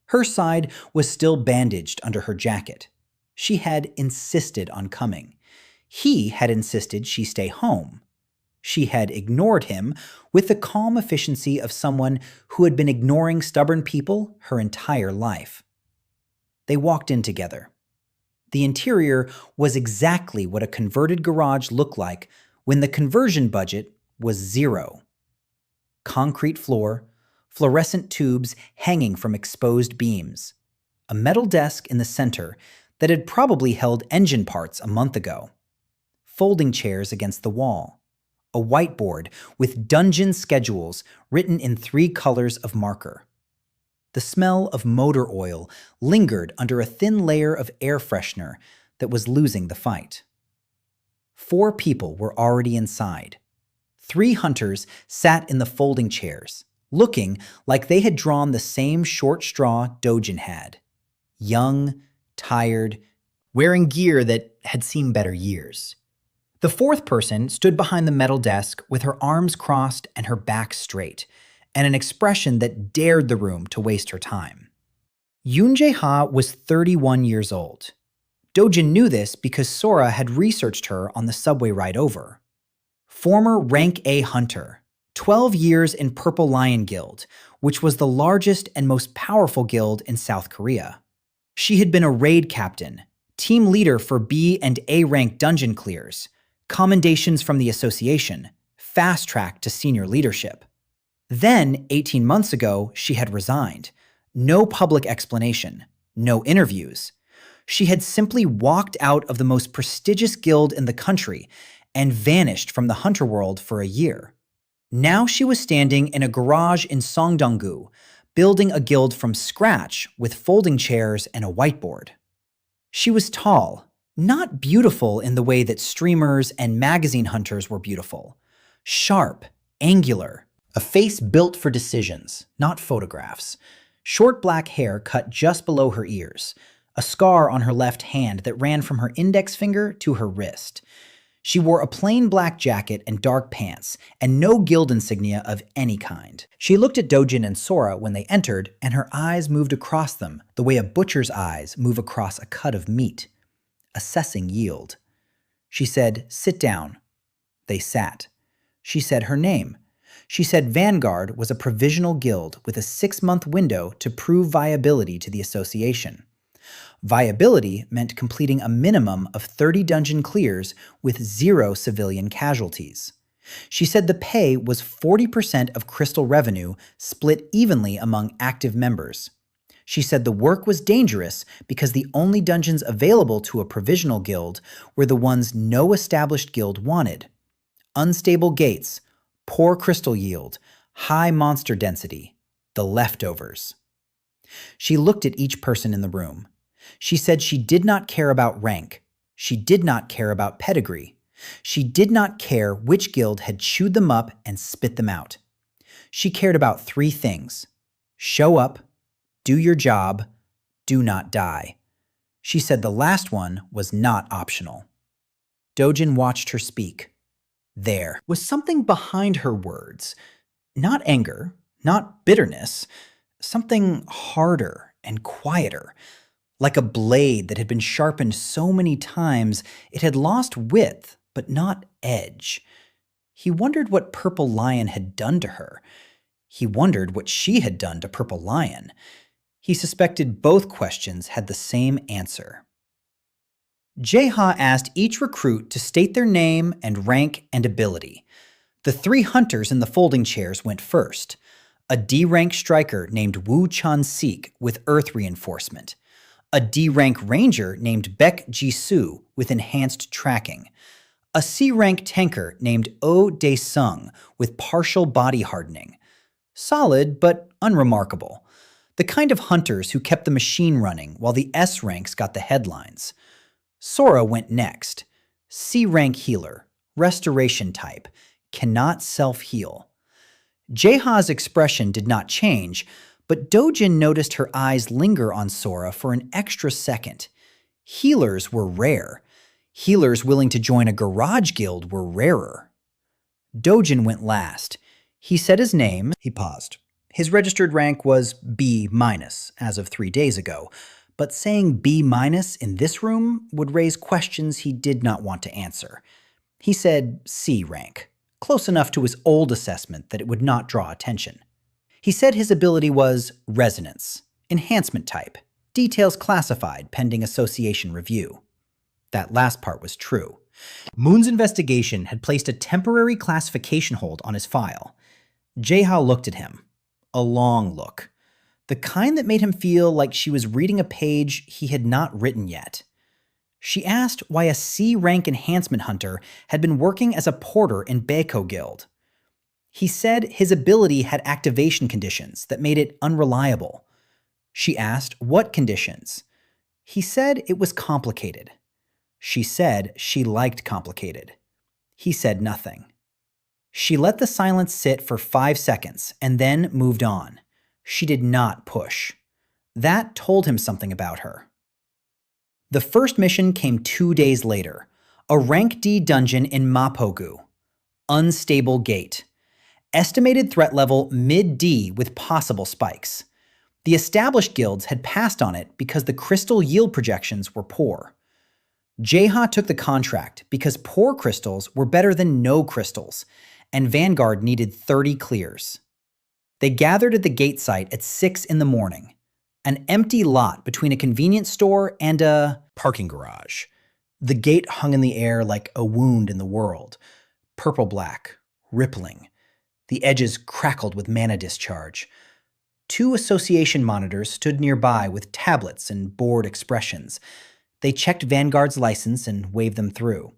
[SPEAKER 1] Her side was still bandaged under her jacket. She had insisted on coming. He had insisted she stay home. She had ignored him with the calm efficiency of someone who had been ignoring stubborn people her entire life. They walked in together. The interior was exactly what a converted garage looked like when the conversion budget was 0. Concrete floor, fluorescent tubes hanging from exposed beams, a metal desk in the center that had probably held engine parts a month ago, folding chairs against the wall, a whiteboard with Dodjin schedules written in 3 colors of marker. The smell of motor oil lingered under a thin layer of air freshener that was losing the fight. 4 people were already inside. 3 hunters sat in the folding chairs, looking like they had drawn the same short straw Dodjin had. Young, tired, wearing gear that had seen better years. The 4th person stood behind the metal desk with her arms crossed and her back straight, and an expression that dared the room to waste her time. Yoon-jae-ha was 31 years old. Dodjin knew this because Sora had researched her on the subway ride over. Former Rank A hunter, 12 years in Purple Lion Guild, which was the largest and most powerful guild in South Korea. She had been a raid captain, team leader for B and A rank dungeon clears, commendations from the association, fast track to senior leadership. Then, 18 months ago, she had resigned. No public explanation, no interviews. She had simply walked out of the most prestigious guild in the country and vanished from the hunter world for a year. Now she was standing in a garage in Songdong-gu, building a guild from scratch with folding chairs and a whiteboard. She was tall, not beautiful in the way that streamers and magazine hunters were beautiful. Sharp, angular, a face built for decisions, not photographs. Short black hair cut just below her ears, a scar on her left hand that ran from her index finger to her wrist. She wore a plain black jacket and dark pants, and no guild insignia of any kind. She looked at Dodjin and Sora when they entered, and her eyes moved across them the way a butcher's eyes move across a cut of meat, assessing yield. She said, "Sit down." They sat. She said her name. She said Vanguard was a provisional guild with a 6-month window to prove viability to the association. Viability meant completing a minimum of 30 dungeon clears with 0 civilian casualties. She said the pay was 40% of crystal revenue split evenly among active members. She said the work was dangerous because the only dungeons available to a provisional guild were the ones no established guild wanted. Unstable gates, poor crystal yield, high monster density, the leftovers. She looked at each person in the room. She said she did not care about rank. She did not care about pedigree. She did not care which guild had chewed them up and spit them out. She cared about 3 things: show up, do your job, do not die. She said the last one was not optional. Dodjin watched her speak. There was something behind her words. Not anger, not bitterness, something harder and quieter. Like a blade that had been sharpened so many times, it had lost width, but not edge. He wondered what Purple Lion had done to her. He wondered what she had done to Purple Lion. He suspected both questions had the same answer. Jae-ha asked each recruit to state their name and rank and ability. The 3 hunters in the folding chairs went first. A D-rank striker named Woo Chan-sik with earth reinforcement. A D-rank ranger named Baek Ji-soo with enhanced tracking. A C-rank tanker named Oh Dae-sung with partial body hardening. Solid, but unremarkable. The kind of hunters who kept the machine running while the S ranks got the headlines. Sora went next. C-rank healer, restoration type, cannot self-heal. Jaeha's expression did not change, but Dodjin noticed her eyes linger on Sora for an extra second. Healers were rare. Healers willing to join a garage guild were rarer. Dodjin went last. He said his name. He paused. His registered rank was B- as of 3 days ago, but saying B- in this room would raise questions he did not want to answer. He said C rank, close enough to his old assessment that it would not draw attention. He said his ability was resonance, enhancement type, details classified pending association review. That last part was true. Moon's investigation had placed a temporary classification hold on his file. Jaeha looked at him. A long look. The kind that made him feel like she was reading a page he had not written yet. She asked why a C-rank enhancement hunter had been working as a porter in Baeko Guild. He said his ability had activation conditions that made it unreliable. She asked what conditions. He said it was complicated. She said she liked complicated. He said nothing. She let the silence sit for 5 seconds and then moved on. She did not push. That told him something about her. The first mission came 2 days later. A rank D dungeon in Mapogu. Unstable gate. Estimated threat level mid-D with possible spikes. The established guilds had passed on it because the crystal yield projections were poor. Jaeha took the contract because poor crystals were better than no crystals, and Vanguard needed 30 clears. They gathered at the gate site at 6 in the morning, an empty lot between a convenience store and a parking garage. The gate hung in the air like a wound in the world, purple-black, rippling. The edges crackled with mana discharge. 2 association monitors stood nearby with tablets and bored expressions. They checked Vanguard's license and waved them through.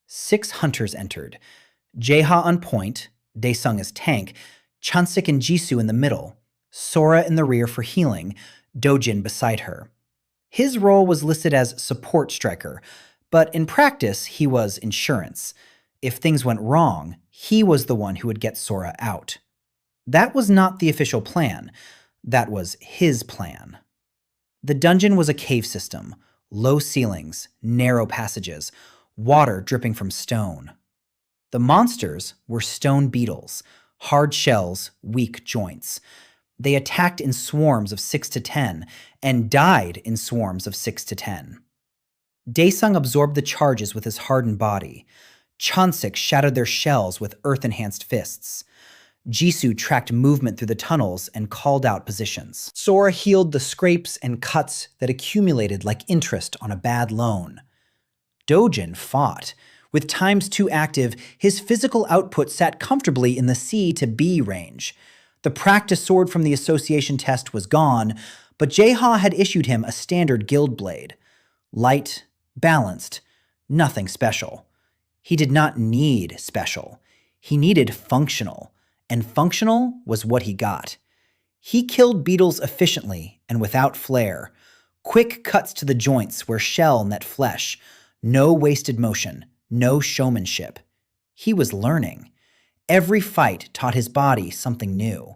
[SPEAKER 1] 6 hunters entered. Jaeha on point, Dae-sung as tank, Chansik and Jisoo in the middle, Sora in the rear for healing, Dodjin beside her. His role was listed as support striker, but in practice he was insurance. If things went wrong, he was the one who would get Sora out. That was not the official plan. That was his plan. The dungeon was a cave system. Low ceilings, narrow passages, water dripping from stone. The monsters were stone beetles, hard shells, weak joints. They attacked in swarms of 6 to 10 and died in swarms of 6 to 10. Dae-sung absorbed the charges with his hardened body. Chansik shattered their shells with earth-enhanced fists. Jisoo tracked movement through the tunnels and called out positions. Sora healed the scrapes and cuts that accumulated like interest on a bad loan. Dodjin fought. With ×2 active, his physical output sat comfortably in the C to B range. The practice sword from the association test was gone, but Jaeha had issued him a standard guild blade. Light, balanced, nothing special. He did not need special. He needed functional. And functional was what he got. He killed beetles efficiently and without flair. Quick cuts to the joints where shell met flesh. No wasted motion. No showmanship. He was learning. Every fight taught his body something new.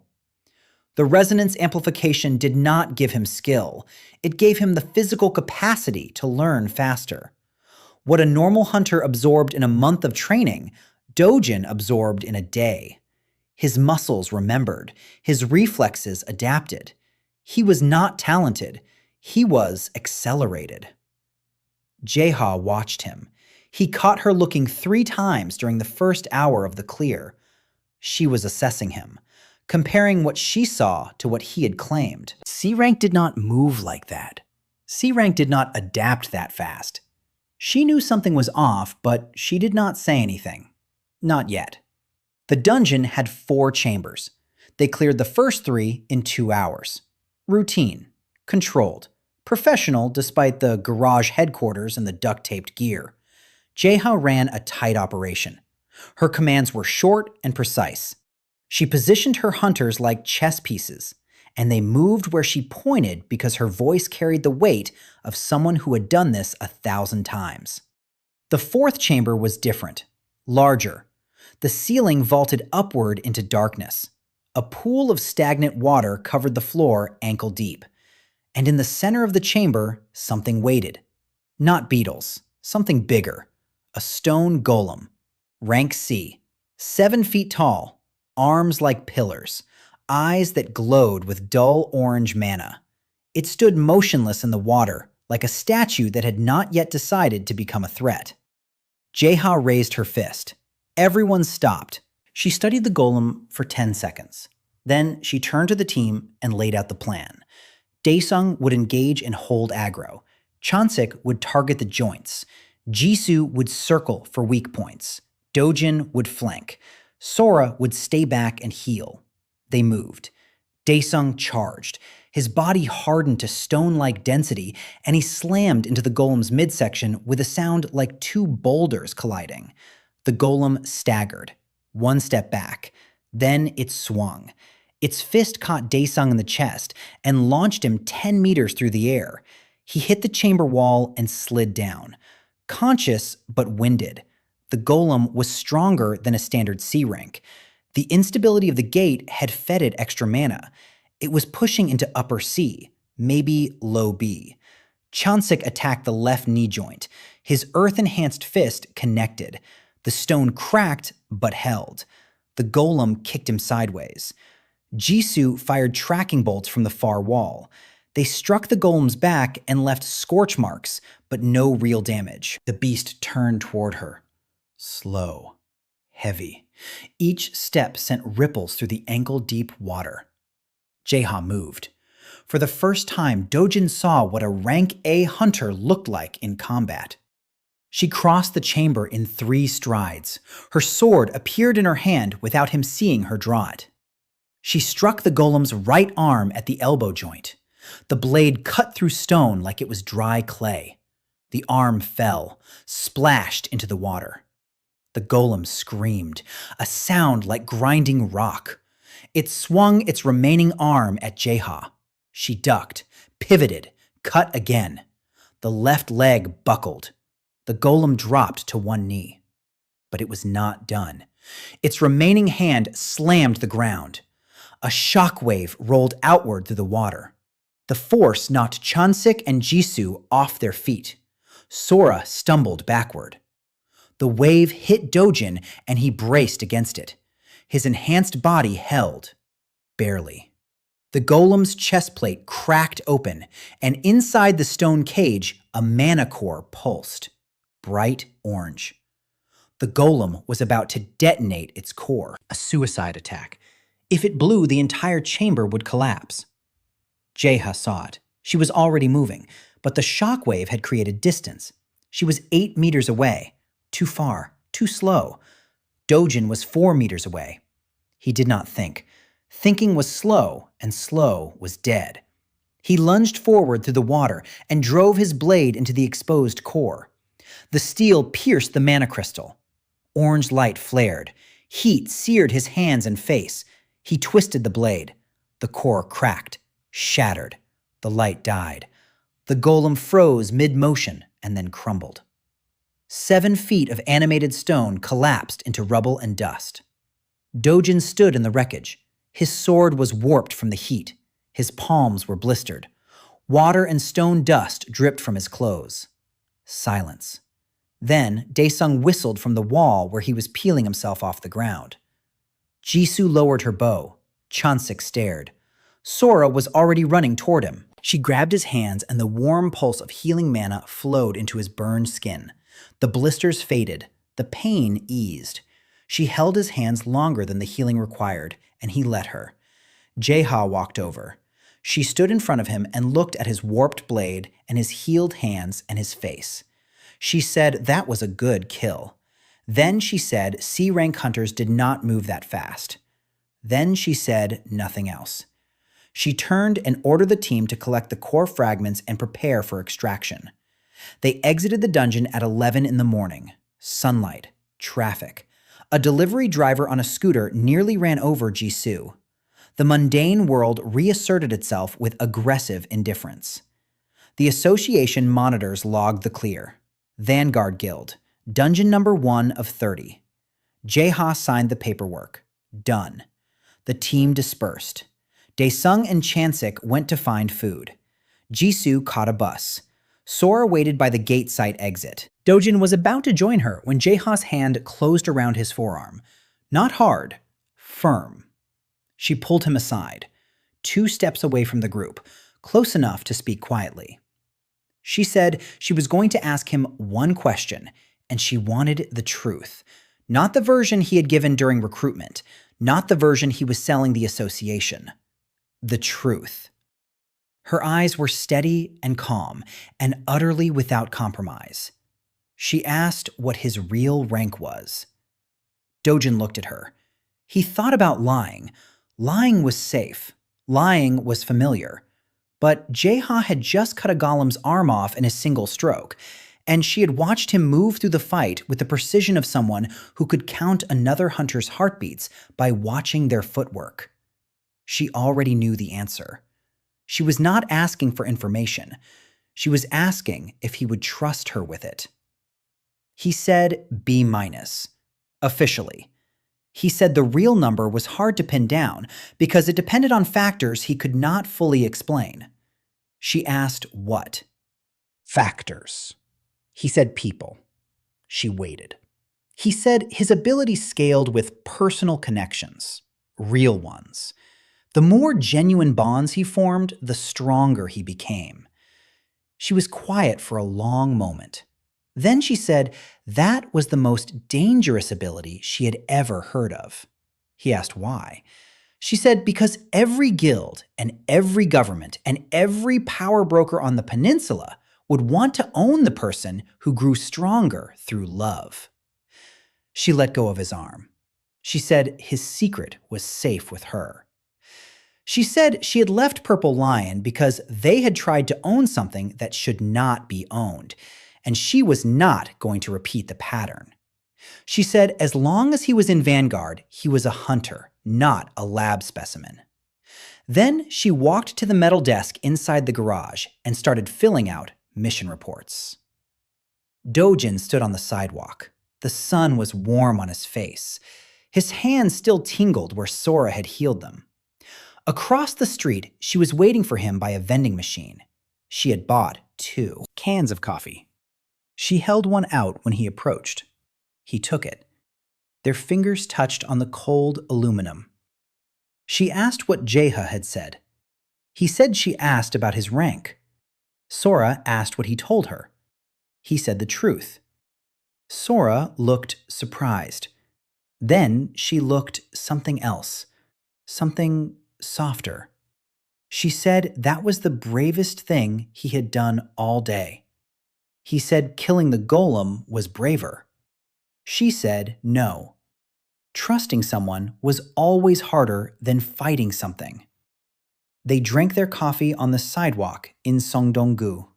[SPEAKER 1] The resonance amplification did not give him skill. It gave him the physical capacity to learn faster. What a normal hunter absorbed in a month of training, Dodjin absorbed in a day. His muscles remembered. His reflexes adapted. He was not talented. He was accelerated. Jaeha watched him. He caught her looking 3 times during the first hour of the clear. She was assessing him, comparing what she saw to what he had claimed. C-rank did not move like that. C-rank did not adapt that fast. She knew something was off, but she did not say anything. Not yet. The dungeon had 4 chambers. They cleared the first 3 in 2 hours. Routine, controlled, professional despite the garage headquarters and the duct-taped gear. Jeha ran a tight operation. Her commands were short and precise. She positioned her hunters like chess pieces, and they moved where she pointed because her voice carried the weight of someone who had done this 1,000 times. The fourth chamber was different, larger. The ceiling vaulted upward into darkness. A pool of stagnant water covered the floor ankle deep. And in the center of the chamber, something waited. Not beetles, something bigger. A stone golem. Rank C. 7 feet tall, arms like pillars, eyes that glowed with dull orange mana. It stood motionless in the water, like a statue that had not yet decided to become a threat. Jeha raised her fist. Everyone stopped. She studied the golem for 10 seconds. Then she turned to the team and laid out the plan. Daesung would engage and hold aggro. Chansik would target the joints. Jisoo would circle for weak points. Dodjin would flank. Sora would stay back and heal. They moved. Daesung charged. His body hardened to stone-like density, and he slammed into the golem's midsection with a sound like 2 boulders colliding. The golem staggered. 1 step back. Then it swung. Its fist caught Daesung in the chest and launched him 10 meters through the air. He hit the chamber wall and slid down. Conscious, but winded. The golem was stronger than a standard C rank. The instability of the gate had fed it extra mana. It was pushing into upper C, maybe low B. Chansik attacked the left knee joint. His earth-enhanced fist connected. The stone cracked, but held. The golem kicked him sideways. Jisoo fired tracking bolts from the far wall. They struck the golem's back and left scorch marks, but no real damage. The beast turned toward her. Slow. Heavy. Each step sent ripples through the ankle-deep water. Jeha moved. For the first time, Dodjin saw what a rank A hunter looked like in combat. She crossed the chamber in 3 strides. Her sword appeared in her hand without him seeing her draw it. She struck the golem's right arm at the elbow joint. The blade cut through stone like it was dry clay. The arm fell, splashed into the water. The golem screamed, a sound like grinding rock. It swung its remaining arm at Jeha. She ducked, pivoted, cut again. The left leg buckled. The golem dropped to 1 knee. But it was not done. Its remaining hand slammed the ground. A shockwave rolled outward through the water. The force knocked Chansik and Jisoo off their feet. Sora stumbled backward. The wave hit Dodjin and he braced against it. His enhanced body held. Barely. The golem's chest plate cracked open, and inside the stone cage, a mana core pulsed. Bright orange. The golem was about to detonate its core. A suicide attack. If it blew, the entire chamber would collapse. Jeha saw it. She was already moving, but the shockwave had created distance. She was 8 meters away. Too far, too slow. Dodjin was 4 meters away. He did not think. Thinking was slow, and slow was dead. He lunged forward through the water and drove his blade into the exposed core. The steel pierced the mana crystal. Orange light flared. Heat seared his hands and face. He twisted the blade. The core cracked, shattered. The light died. The golem froze mid-motion and then crumbled. 7 feet of animated stone collapsed into rubble and dust. Dodjin stood in the wreckage. His sword was warped from the heat. His palms were blistered. Water and stone dust dripped from his clothes. Silence. Then Daesung whistled from the wall where he was peeling himself off the ground. Jisoo lowered her bow. Chansik stared. Sora was already running toward him. She grabbed his hands and the warm pulse of healing mana flowed into his burned skin. The blisters faded. The pain eased. She held his hands longer than the healing required, and he let her. Jeha walked over. She stood in front of him and looked at his warped blade and his healed hands and his face. She said that was a good kill. Then she said C-rank hunters did not move that fast. Then she said nothing else. She turned and ordered the team to collect the core fragments and prepare for extraction. They exited the dungeon at 11 in the morning. sunlight, traffic. A delivery driver on a scooter nearly ran over Jisoo. The mundane world reasserted itself with aggressive indifference. The association monitors logged the clear. Vanguard Guild, Dungeon number 1 of 30. Jae-ha signed the paperwork. Done. The team dispersed. Daesung and Chansik went to find food. Jisoo caught a bus. Sora waited by the gate site exit. Dodjin was about to join her when Jae-ha's hand closed around his forearm. Not hard, firm. She pulled him aside, 2 steps away from the group, close enough to speak quietly. She said she was going to ask him one question, and she wanted the truth. Not the version he had given during recruitment, not the version he was selling the association. The truth. Her eyes were steady and calm, and utterly without compromise. She asked what his real rank was. Dodjin looked at her. He thought about lying. Lying was safe. Lying was familiar. But Jae-ha had just cut a golem's arm off in a single stroke, and she had watched him move through the fight with the precision of someone who could count another hunter's heartbeats by watching their footwork. She already knew the answer. She was not asking for information. She was asking if he would trust her with it. He said B-, officially. He said the real number was hard to pin down because it depended on factors he could not fully explain. She asked what? Factors. He said people. She waited. He said his ability scaled with personal connections, real ones. The more genuine bonds he formed, the stronger he became. She was quiet for a long moment. Then she said that was the most dangerous ability she had ever heard of. He asked why. She said because every guild and every government and every power broker on the peninsula would want to own the person who grew stronger through love. She let go of his arm. She said his secret was safe with her. She said she had left Purple Lion because they had tried to own something that should not be owned, and she was not going to repeat the pattern. She said as long as he was in Vanguard, he was a hunter, not a lab specimen. Then she walked to the metal desk inside the garage and started filling out mission reports. Dodjin stood on the sidewalk. The sun was warm on his face. His hands still tingled where Sora had healed them. Across the street, she was waiting for him by a vending machine. She had bought 2 cans of coffee. She held one out when he approached. He took it. Their fingers touched on the cold aluminum. She asked what Jae-ha had said. He said she asked about his rank. Sora asked what he told her. He said the truth. Sora looked surprised. Then she looked something else. Something softer. She said that was the bravest thing he had done all day. He said killing the golem was braver. She said no. Trusting someone was always harder than fighting something. They drank their coffee on the sidewalk in Songdong-gu.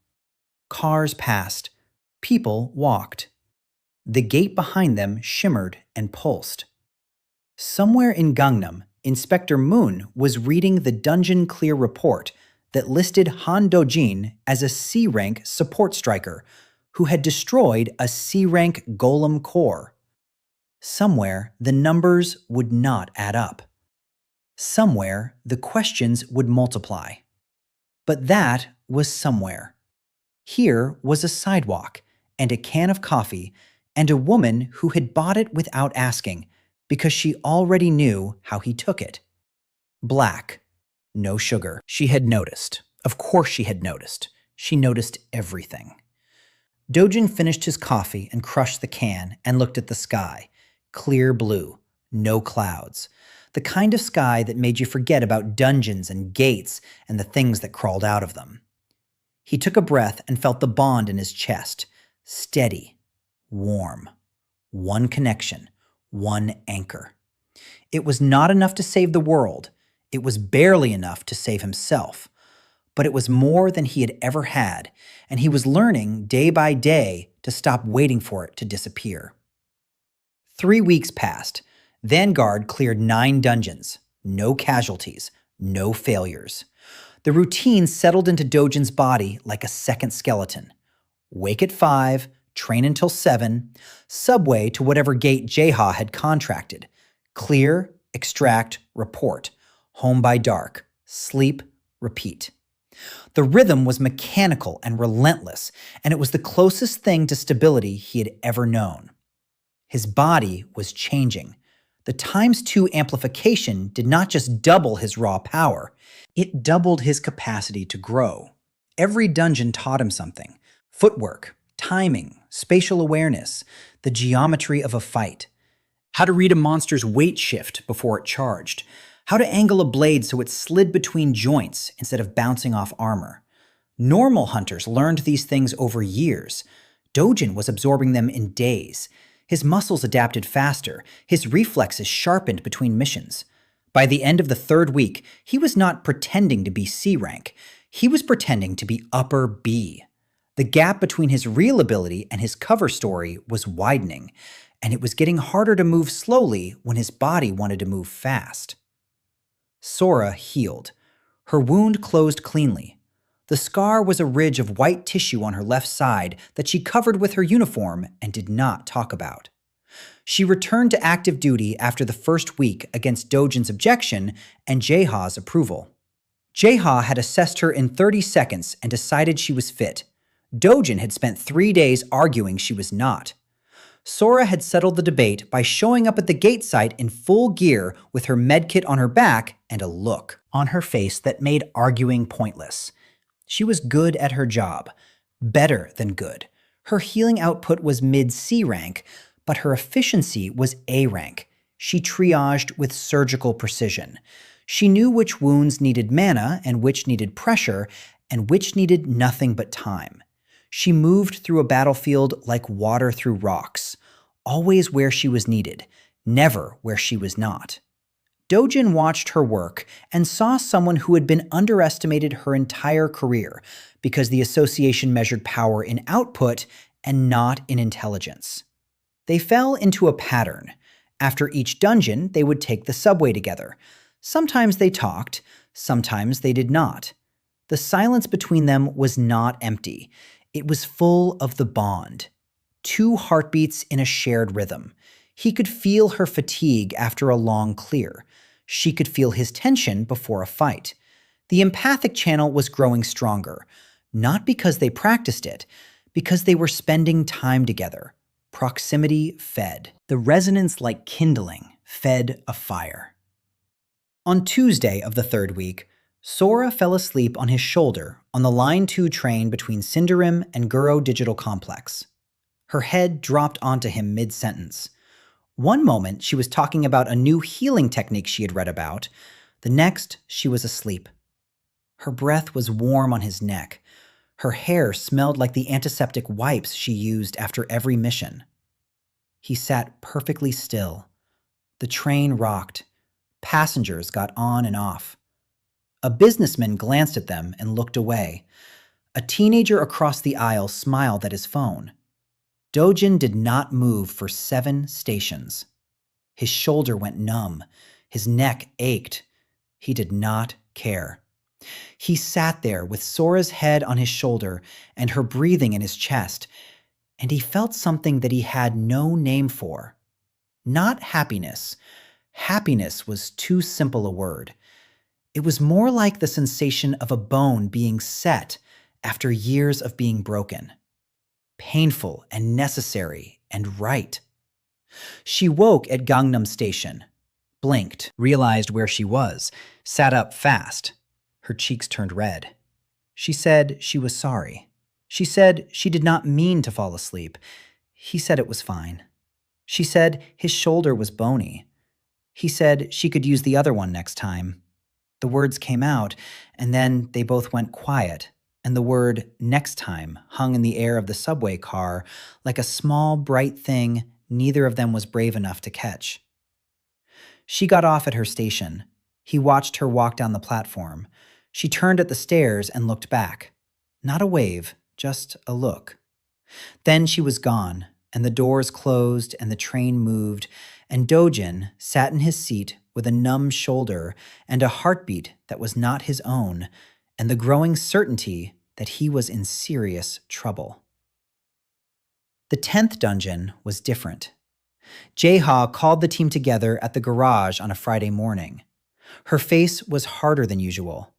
[SPEAKER 1] Cars passed. People walked. The gate behind them shimmered and pulsed. Somewhere in Gangnam, Inspector Moon was reading the Dungeon Clear report that listed Han Do-jin as a C-rank support striker who had destroyed a C-rank golem core. Somewhere, the numbers would not add up. Somewhere, the questions would multiply. But that was somewhere. Here was a sidewalk and a can of coffee and a woman who had bought it without asking because she already knew how he took it. Black. No sugar. She had noticed. Of course she had noticed. She noticed everything. Dodjin finished his coffee and crushed the can and looked at the sky. Clear blue. No clouds. The kind of sky that made you forget about dungeons and gates and the things that crawled out of them. He took a breath and felt the bond in his chest. Steady. Warm. One connection. One anchor. It was not enough to save the world. It was barely enough to save himself. But it was more than he had ever had, and he was learning day by day to stop waiting for it to disappear. 3 weeks passed. Vanguard cleared 9 dungeons. No casualties, no failures. The routine settled into Dojin's body like a second skeleton. Wake at 5, train until 7, subway to whatever gate Jaeha had contracted. Clear, extract, report. Home by dark. Sleep, repeat. The rhythm was mechanical and relentless, and it was the closest thing to stability he had ever known. His body was changing. The ×2 amplification did not just double his raw power, it doubled his capacity to grow. Every dungeon taught him something: footwork, timing, spatial awareness, the geometry of a fight, how to read a monster's weight shift before it charged, how to angle a blade so it slid between joints instead of bouncing off armor. Normal hunters learned these things over years. Dodjin was absorbing them in days. His muscles adapted faster, his reflexes sharpened between missions. By the end of the 3rd week, he was not pretending to be C rank. He was pretending to be upper B. The gap between his real ability and his cover story was widening, and it was getting harder to move slowly when his body wanted to move fast. Sora healed. Her wound closed cleanly. The scar was a ridge of white tissue on her left side that she covered with her uniform and did not talk about. She returned to active duty after the 1st week against Dojin's objection and Jaeha's approval. Jaeha had assessed her in 30 seconds and decided she was fit. Dodjin had spent 3 days arguing she was not. Sora had settled the debate by showing up at the gate site in full gear with her medkit on her back and a look on her face that made arguing pointless. She was good at her job. Better than good. Her healing output was mid-C rank, but her efficiency was A rank. She triaged with surgical precision. She knew which wounds needed mana and which needed pressure and which needed nothing but time. She moved through a battlefield like water through rocks, always where she was needed, never where she was not. Dodjin watched her work and saw someone who had been underestimated her entire career because the association measured power in output and not in intelligence. They fell into a pattern. After each dungeon, they would take the subway together. Sometimes they talked, sometimes they did not. The silence between them was not empty. It was full of the bond. 2 heartbeats in a shared rhythm. He could feel her fatigue after a long clear. She could feel his tension before a fight. The empathic channel was growing stronger, not because they practiced it, because they were spending time together. Proximity fed. The resonance like kindling fed a fire. On Tuesday of the 3rd week, Sora fell asleep on his shoulder on the Line 2 train between Cinderim and Guro Digital Complex. Her head dropped onto him mid-sentence. One moment, she was talking about a new healing technique she had read about. The next, she was asleep. Her breath was warm on his neck. Her hair smelled like the antiseptic wipes she used after every mission. He sat perfectly still. The train rocked. Passengers got on and off. A businessman glanced at them and looked away. A teenager across the aisle smiled at his phone. Dodjin did not move for 7 stations. His shoulder went numb. His neck ached. He did not care. He sat there with Sora's head on his shoulder and her breathing in his chest, and he felt something that he had no name for. Not happiness. Happiness was too simple a word. It was more like the sensation of a bone being set after years of being broken. Painful and necessary and right. She woke at Gangnam Station, blinked, realized where she was, sat up fast. Her cheeks turned red. She said she was sorry. She said she did not mean to fall asleep. He said it was fine. She said his shoulder was bony. He said she could use the other one next time. The words came out, and then they both went quiet, and the word next time hung in the air of the subway car like a small, bright thing neither of them was brave enough to catch. She got off at her station. He watched her walk down the platform. She turned at the stairs and looked back. Not a wave, just a look. Then she was gone, and the doors closed and the train moved, and Dodjin sat in his seat with a numb shoulder and a heartbeat that was not his own, and the growing certainty that he was in serious trouble. The 10th dungeon was different. Jae-ha called the team together at the garage on a Friday morning. Her face was harder than usual.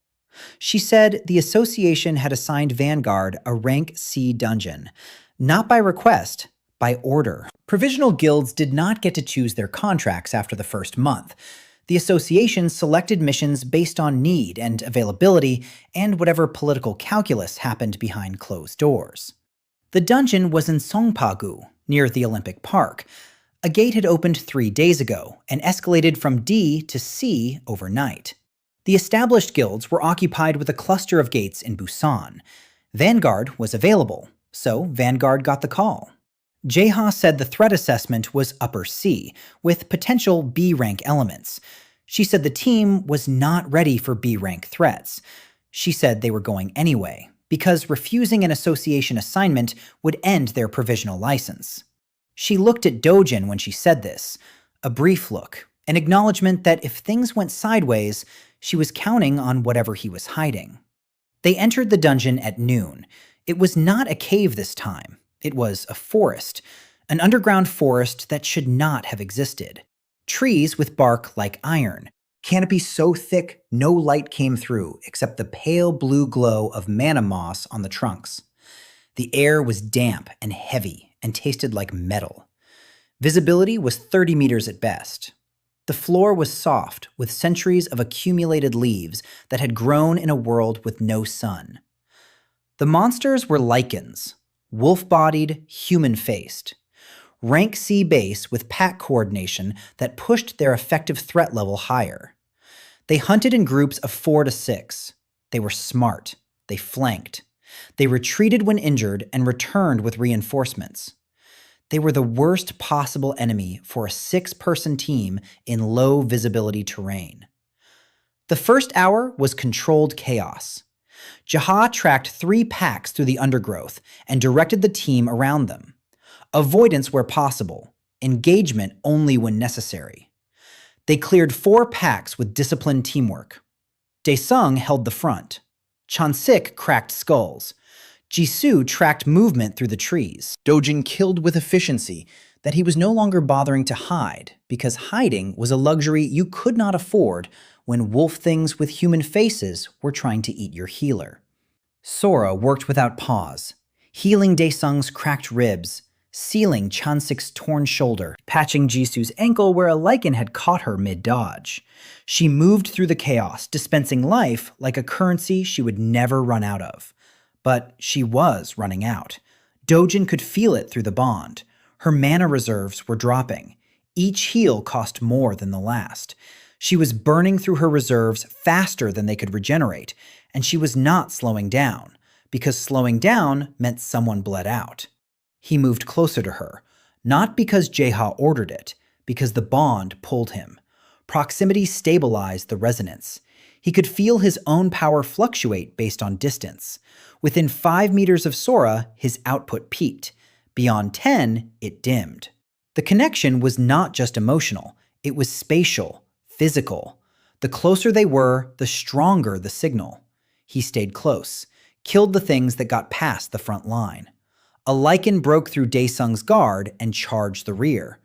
[SPEAKER 1] She said the association had assigned Vanguard a rank C dungeon, not by request, by order. Provisional guilds did not get to choose their contracts after the first month. The association selected missions based on need and availability and whatever political calculus happened behind closed doors. The dungeon was in Songpa-gu, near the Olympic Park. A gate had opened 3 days ago and escalated from D to C overnight. The established guilds were occupied with a cluster of gates in Busan. Vanguard was available, so Vanguard got the call. Jae-ha said the threat assessment was upper C, with potential B-rank elements. She said the team was not ready for B-rank threats. She said they were going anyway, because refusing an association assignment would end their provisional license. She looked at Dodjin when she said this, a brief look, an acknowledgement that if things went sideways, she was counting on whatever he was hiding. They entered the dungeon at noon. It was not a cave this time. It was a forest, an underground forest that should not have existed. Trees with bark like iron, canopy so thick no light came through except the pale blue glow of manna moss on the trunks. The air was damp and heavy and tasted like metal. Visibility was 30 meters at best. The floor was soft with centuries of accumulated leaves that had grown in a world with no sun. The monsters were lichens, wolf-bodied, human-faced. Rank C base with pack coordination that pushed their effective threat level higher. They hunted in groups of 4 to 6. They were smart. They flanked. They retreated when injured and returned with reinforcements. They were the worst possible enemy for a 6-person team in low visibility terrain. The first hour was controlled chaos. Jae-ha tracked 3 packs through the undergrowth and directed the team around them. Avoidance where possible, engagement only when necessary. They cleared 4 packs with disciplined teamwork. Daesung held the front. Chansik cracked skulls. Jisoo tracked movement through the trees. Dojin killed with efficiency that he was no longer bothering to hide, because hiding was a luxury you could not afford when wolf things with human faces were trying to eat your healer. Sora worked without pause, healing Daesung's cracked ribs, sealing Chansik's torn shoulder, patching Jisoo's ankle where a lichen had caught her mid-dodge. She moved through the chaos, dispensing life like a currency she would never run out of. But she was running out. Dojin could feel it through the bond. Her mana reserves were dropping. Each heal cost more than the last. She was burning through her reserves faster than they could regenerate, and she was not slowing down, because slowing down meant someone bled out. He moved closer to her, not because Jae-ha ordered it, because the bond pulled him. Proximity stabilized the resonance. He could feel his own power fluctuate based on distance. Within 5 meters of Sora, his output peaked. Beyond 10, it dimmed. The connection was not just emotional, it was spatial, physical. The closer they were, the stronger the signal. He stayed close, killed the things that got past the front line. A lichen broke through Daesung's guard and charged the rear.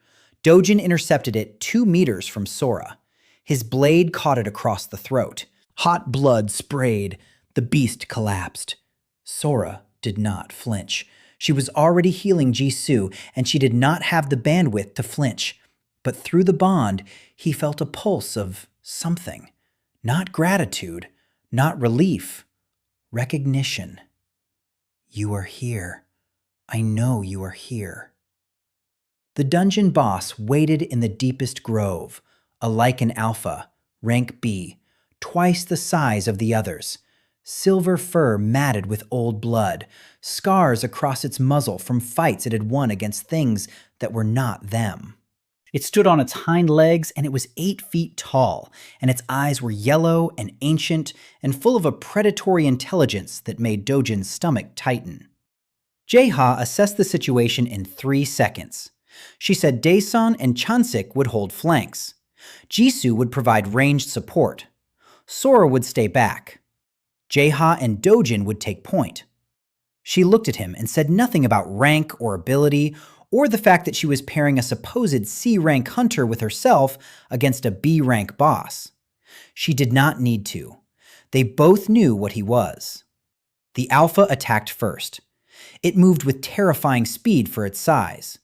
[SPEAKER 1] Dojin intercepted it 2 meters from Sora. His blade caught it across the throat. Hot blood sprayed. The beast collapsed. Sora did not flinch. She was already healing Jisoo, and she did not have the bandwidth to flinch. But through the bond, he felt a pulse of something. Not gratitude, not relief. Recognition. You are here. I know you are here. The dungeon boss waited in the deepest grove, a lichen alpha, rank B, twice the size of the others. Silver fur matted with old blood, scars across its muzzle from fights it had won against things that were not them. It stood on its hind legs, and it was 8 feet tall, and its eyes were yellow and ancient and full of a predatory intelligence that made Dojin's stomach tighten. Jae-ha assessed the situation in 3 seconds. She said Daesun and Chansik would hold flanks. Jisoo would provide ranged support. Sora would stay back. Jae-ha and Dojin would take point. She looked at him and said nothing about rank or ability, or the fact that she was pairing a supposed C-rank hunter with herself against a B-rank boss. She did not need to. They both knew what he was. The Alpha attacked first. It moved with terrifying speed for its size.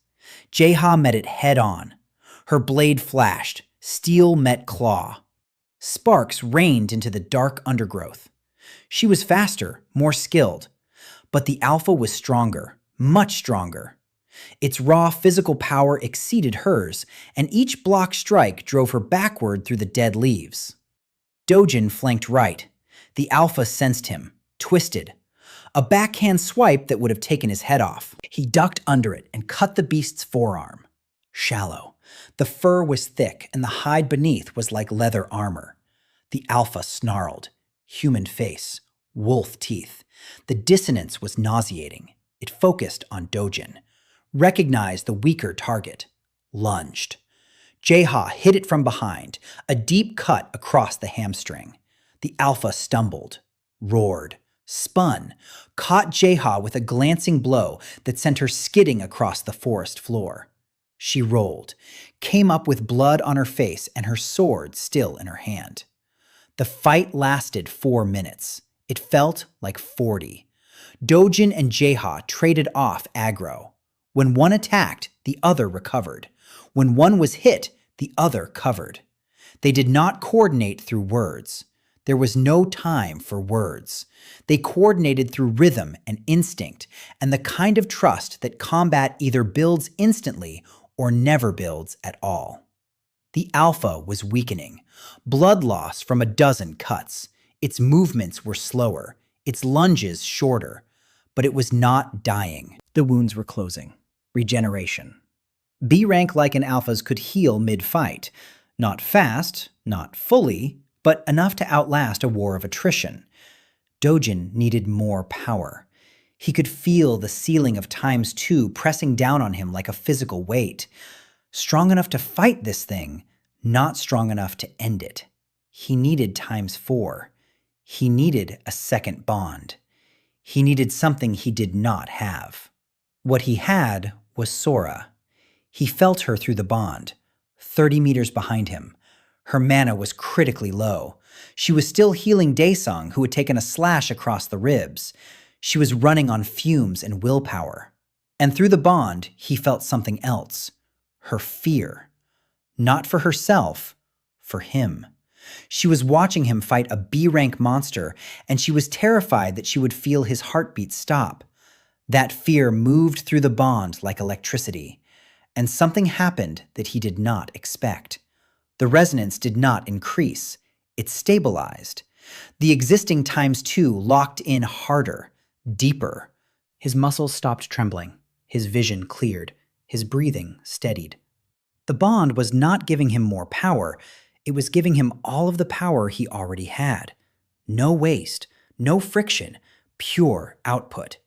[SPEAKER 1] Jae-ha met it head-on. Her blade flashed. Steel met claw. Sparks rained into the dark undergrowth. She was faster, more skilled. But the Alpha was stronger, much stronger. Its raw physical power exceeded hers, and each block strike drove her backward through the dead leaves. Dojin flanked right. The Alpha sensed him, twisted. A backhand swipe that would have taken his head off. He ducked under it and cut the beast's forearm. Shallow. The fur was thick, and the hide beneath was like leather armor. The Alpha snarled. Human face. Wolf teeth. The dissonance was nauseating. It focused on Dojin. Recognized the weaker target. Lunged. Jae-ha hit it from behind, a deep cut across the hamstring. The Alpha stumbled, roared, spun, caught Jae-ha with a glancing blow that sent her skidding across the forest floor. She rolled, came up with blood on her face and her sword still in her hand. The fight lasted 4 minutes. It felt like 40. Dojin and Jae-ha traded off aggro. When one attacked, the other recovered. When one was hit, the other covered. They did not coordinate through words. There was no time for words. They coordinated through rhythm and instinct, and the kind of trust that combat either builds instantly or never builds at all. The Alpha was weakening. Blood loss from a dozen cuts. Its movements were slower, its lunges shorter, but it was not dying. The wounds were closing. Regeneration. B-rank like an Alpha's could heal mid-fight. Not fast, not fully, but enough to outlast a war of attrition. Dojin needed more power. He could feel the ceiling of ×2 pressing down on him like a physical weight. Strong enough to fight this thing, not strong enough to end it. He needed ×4. He needed a second bond. He needed something he did not have. What he had was Sora. He felt her through the bond, 30 meters behind him. Her mana was critically low. She was still healing Daesung, who had taken a slash across the ribs. She was running on fumes and willpower. And through the bond, he felt something else. Her fear. Not for herself, for him. She was watching him fight a B-rank monster, and she was terrified that she would feel his heartbeat stop. That fear moved through the bond like electricity, and something happened that he did not expect. The resonance did not increase. It stabilized. The existing ×2 locked in harder, deeper. His muscles stopped trembling. His vision cleared. His breathing steadied. The bond was not giving him more power. It was giving him all of the power he already had. No waste, no friction, pure output.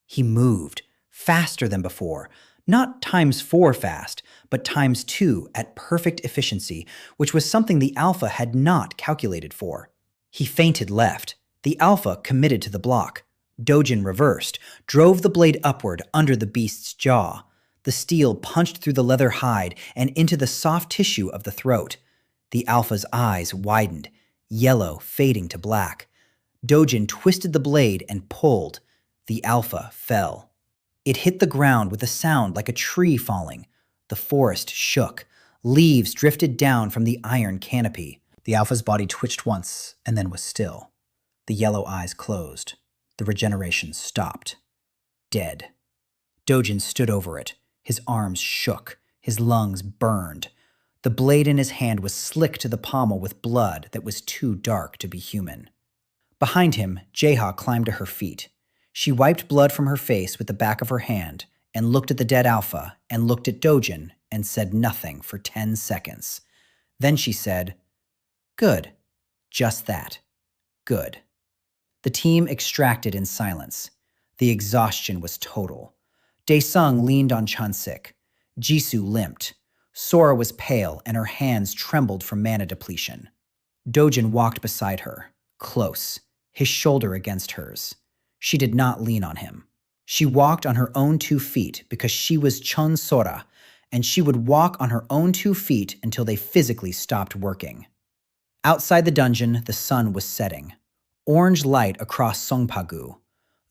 [SPEAKER 1] He moved, faster than before, not ×4 fast, but ×2 at perfect efficiency, which was something the Alpha had not calculated for. He feinted left. The Alpha committed to the block. Dojin reversed, drove the blade upward under the beast's jaw. The steel punched through the leather hide and into the soft tissue of the throat. The Alpha's eyes widened, yellow fading to black. Dojin twisted the blade and pulled. The Alpha fell. It hit the ground with a sound like a tree falling. The forest shook. Leaves drifted down from the iron canopy. The Alpha's body twitched once and then was still. The yellow eyes closed. The regeneration stopped. Dead. Dojin stood over it. His arms shook. His lungs burned. The blade in his hand was slick to the pommel with blood that was too dark to be human. Behind him, Jae-ha climbed to her feet. She wiped blood from her face with the back of her hand and looked at the dead alpha and looked at Dodjin and said nothing for 10 seconds. Then she said, "Good. Just that. Good." The team extracted in silence. The exhaustion was total. Daesung leaned on Chansik. Jisoo limped. Sora was pale and her hands trembled from mana depletion. Dojin walked beside her, close, his shoulder against hers. She did not lean on him. She walked on her own 2 feet because she was Chun Sora, and she would walk on her own 2 feet until they physically stopped working. Outside the dungeon, the sun was setting. Orange light across Songpagu.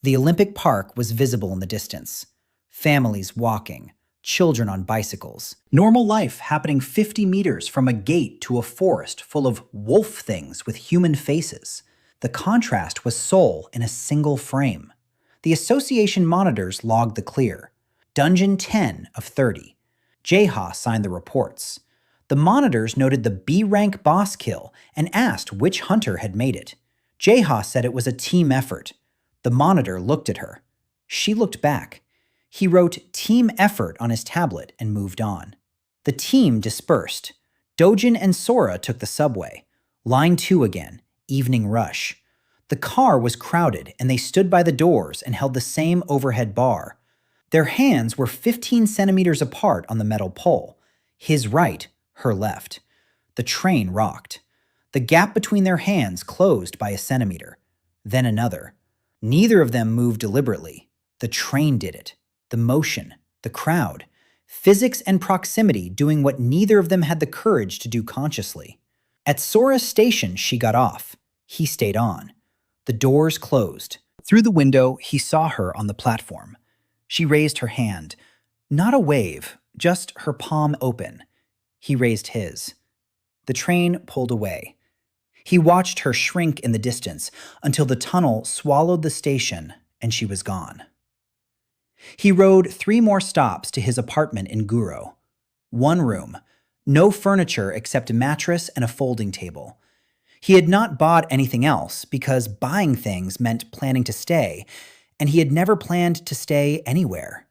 [SPEAKER 1] The Olympic Park was visible in the distance. Families walking, children on bicycles. Normal life happening 50 meters from a gate to a forest full of wolf things with human faces. The contrast was Seoul in a single frame. The association monitors logged the clear. Dungeon 10 of 30. Jaeha signed the reports. The monitors noted the B-rank boss kill and asked which hunter had made it. Jaeha said it was a team effort. The monitor looked at her. She looked back. He wrote team effort on his tablet and moved on. The team dispersed. Dojin and Sora took the subway. Line 2 again, evening rush. The car was crowded and they stood by the doors and held the same overhead bar. Their hands were 15 centimeters apart on the metal pole. His right, her left. The train rocked. The gap between their hands closed by a centimeter. Then another. Neither of them moved deliberately. The train did it. The motion. The crowd. Physics and proximity doing what neither of them had the courage to do consciously. At Sora's station, she got off. He stayed on. The doors closed. Through the window, he saw her on the platform. She raised her hand. Not a wave, just her palm open. He raised his. The train pulled away. He watched her shrink in the distance until the tunnel swallowed the station and she was gone. He rode 3 more stops to his apartment in Guro. 1 room, no furniture except a mattress and a folding table. He had not bought anything else because buying things meant planning to stay, and he had never planned to stay anywhere.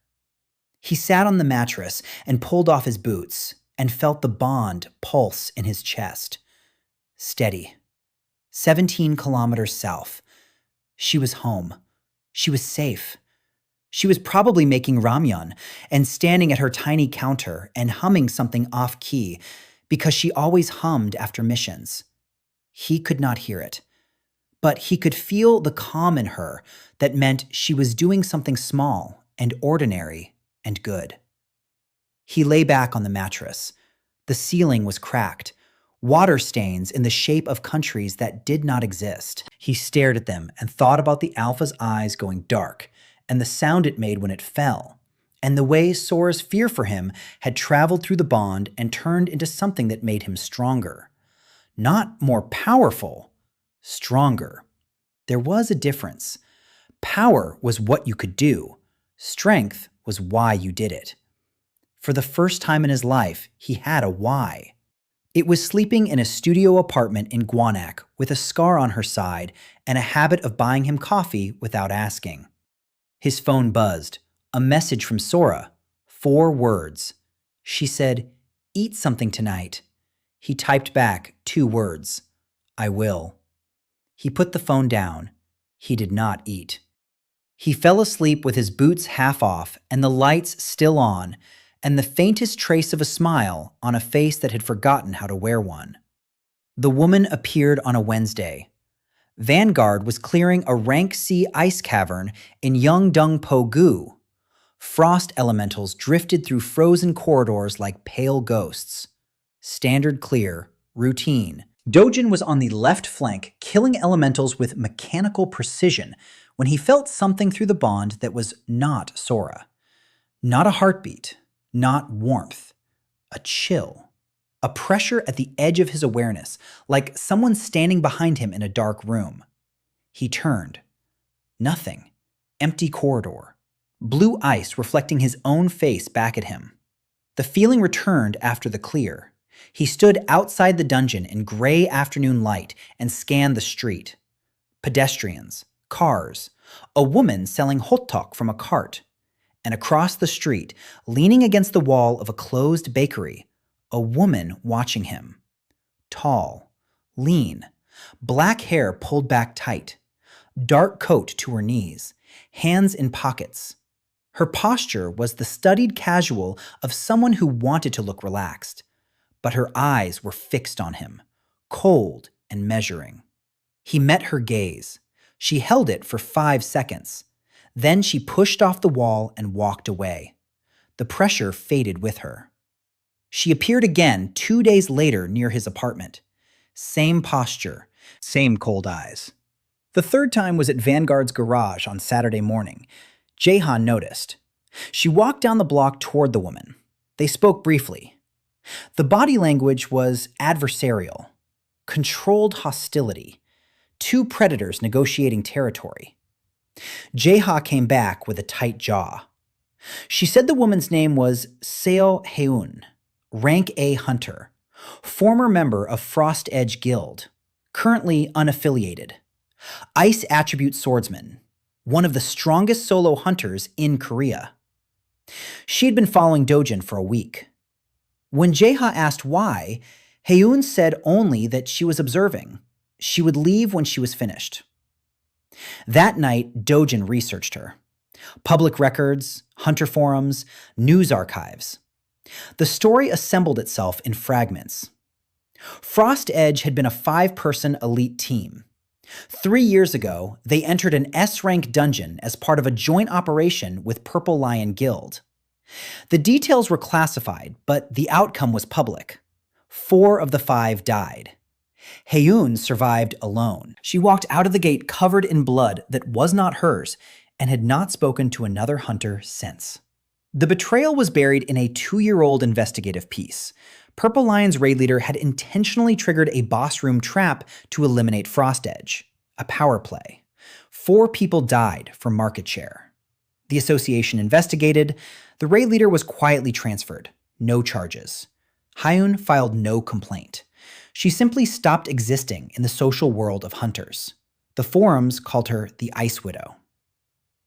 [SPEAKER 1] He sat on the mattress and pulled off his boots and felt the bond pulse in his chest. Steady. 17 kilometers south. She was home. She was safe. She was probably making ramyun and standing at her tiny counter and humming something off-key because she always hummed after missions. He could not hear it, but he could feel the calm in her that meant she was doing something small and ordinary and good. He lay back on the mattress. The ceiling was cracked, water stains in the shape of countries that did not exist. He stared at them and thought about the alpha's eyes going dark and the sound it made when it fell, and the way Sora's fear for him had traveled through the bond and turned into something that made him stronger. Not more powerful, stronger. There was a difference. Power was what you could do. Strength was why you did it. For the first time in his life, he had a why. It was sleeping in a studio apartment in Gwanak with a scar on her side and a habit of buying him coffee without asking. His phone buzzed. A message from Sora. 4 words. She said, "Eat something tonight." He typed back 2 words. "I will." He put the phone down. He did not eat. He fell asleep with his boots half off and the lights still on, and the faintest trace of a smile on a face that had forgotten how to wear one. The woman appeared on a Wednesday. Vanguard was clearing a rank C ice cavern in Yeongdeung-po-gu. Frost elementals drifted through frozen corridors like pale ghosts. Standard clear, routine. Dojin was on the left flank, killing elementals with mechanical precision when he felt something through the bond that was not Sora. Not a heartbeat, not warmth. A chill. A pressure at the edge of his awareness, like someone standing behind him in a dark room. He turned. Nothing. Empty corridor. Blue ice reflecting his own face back at him. The feeling returned after the clear. He stood outside the dungeon in gray afternoon light and scanned the street. Pedestrians. Cars. A woman selling hotteok from a cart. And across the street, leaning against the wall of a closed bakery, a woman watching him. Tall, lean, black hair pulled back tight, dark coat to her knees, hands in pockets. Her posture was the studied casual of someone who wanted to look relaxed, but her eyes were fixed on him, cold and measuring. He met her gaze. She held it for 5 seconds. Then she pushed off the wall and walked away. The pressure faded with her. She appeared again 2 days later near his apartment. Same posture, same cold eyes. The third time was at Vanguard's garage on Saturday morning. Jae-han noticed. She walked down the block toward the woman. They spoke briefly. The body language was adversarial, controlled hostility, two predators negotiating territory. Jae-ha came back with a tight jaw. She said the woman's name was Seo Heun, rank A hunter, former member of Frost Edge Guild, currently unaffiliated, ice attribute swordsman, one of the strongest solo hunters in Korea. She had been following Dodjin for a week. When Jae-ha asked why, Heun said only that she was observing. She would leave when she was finished. That night, Dodjin researched her. Public records, hunter forums, news archives. The story assembled itself in fragments. Frost Edge had been a 5-person elite team. 3 years ago, they entered an S-rank dungeon as part of a joint operation with Purple Lion Guild. The details were classified, but the outcome was public. 4 of the 5 died. Heun survived alone. She walked out of the gate covered in blood that was not hers and had not spoken to another hunter since. The betrayal was buried in a 2-year-old investigative piece. Purple Lion's raid leader had intentionally triggered a boss room trap to eliminate Frost Edge, a power play. 4 people died for market share. The association investigated. The raid leader was quietly transferred. No charges. Heun filed no complaint. She simply stopped existing in the social world of hunters. The forums called her the Ice Widow.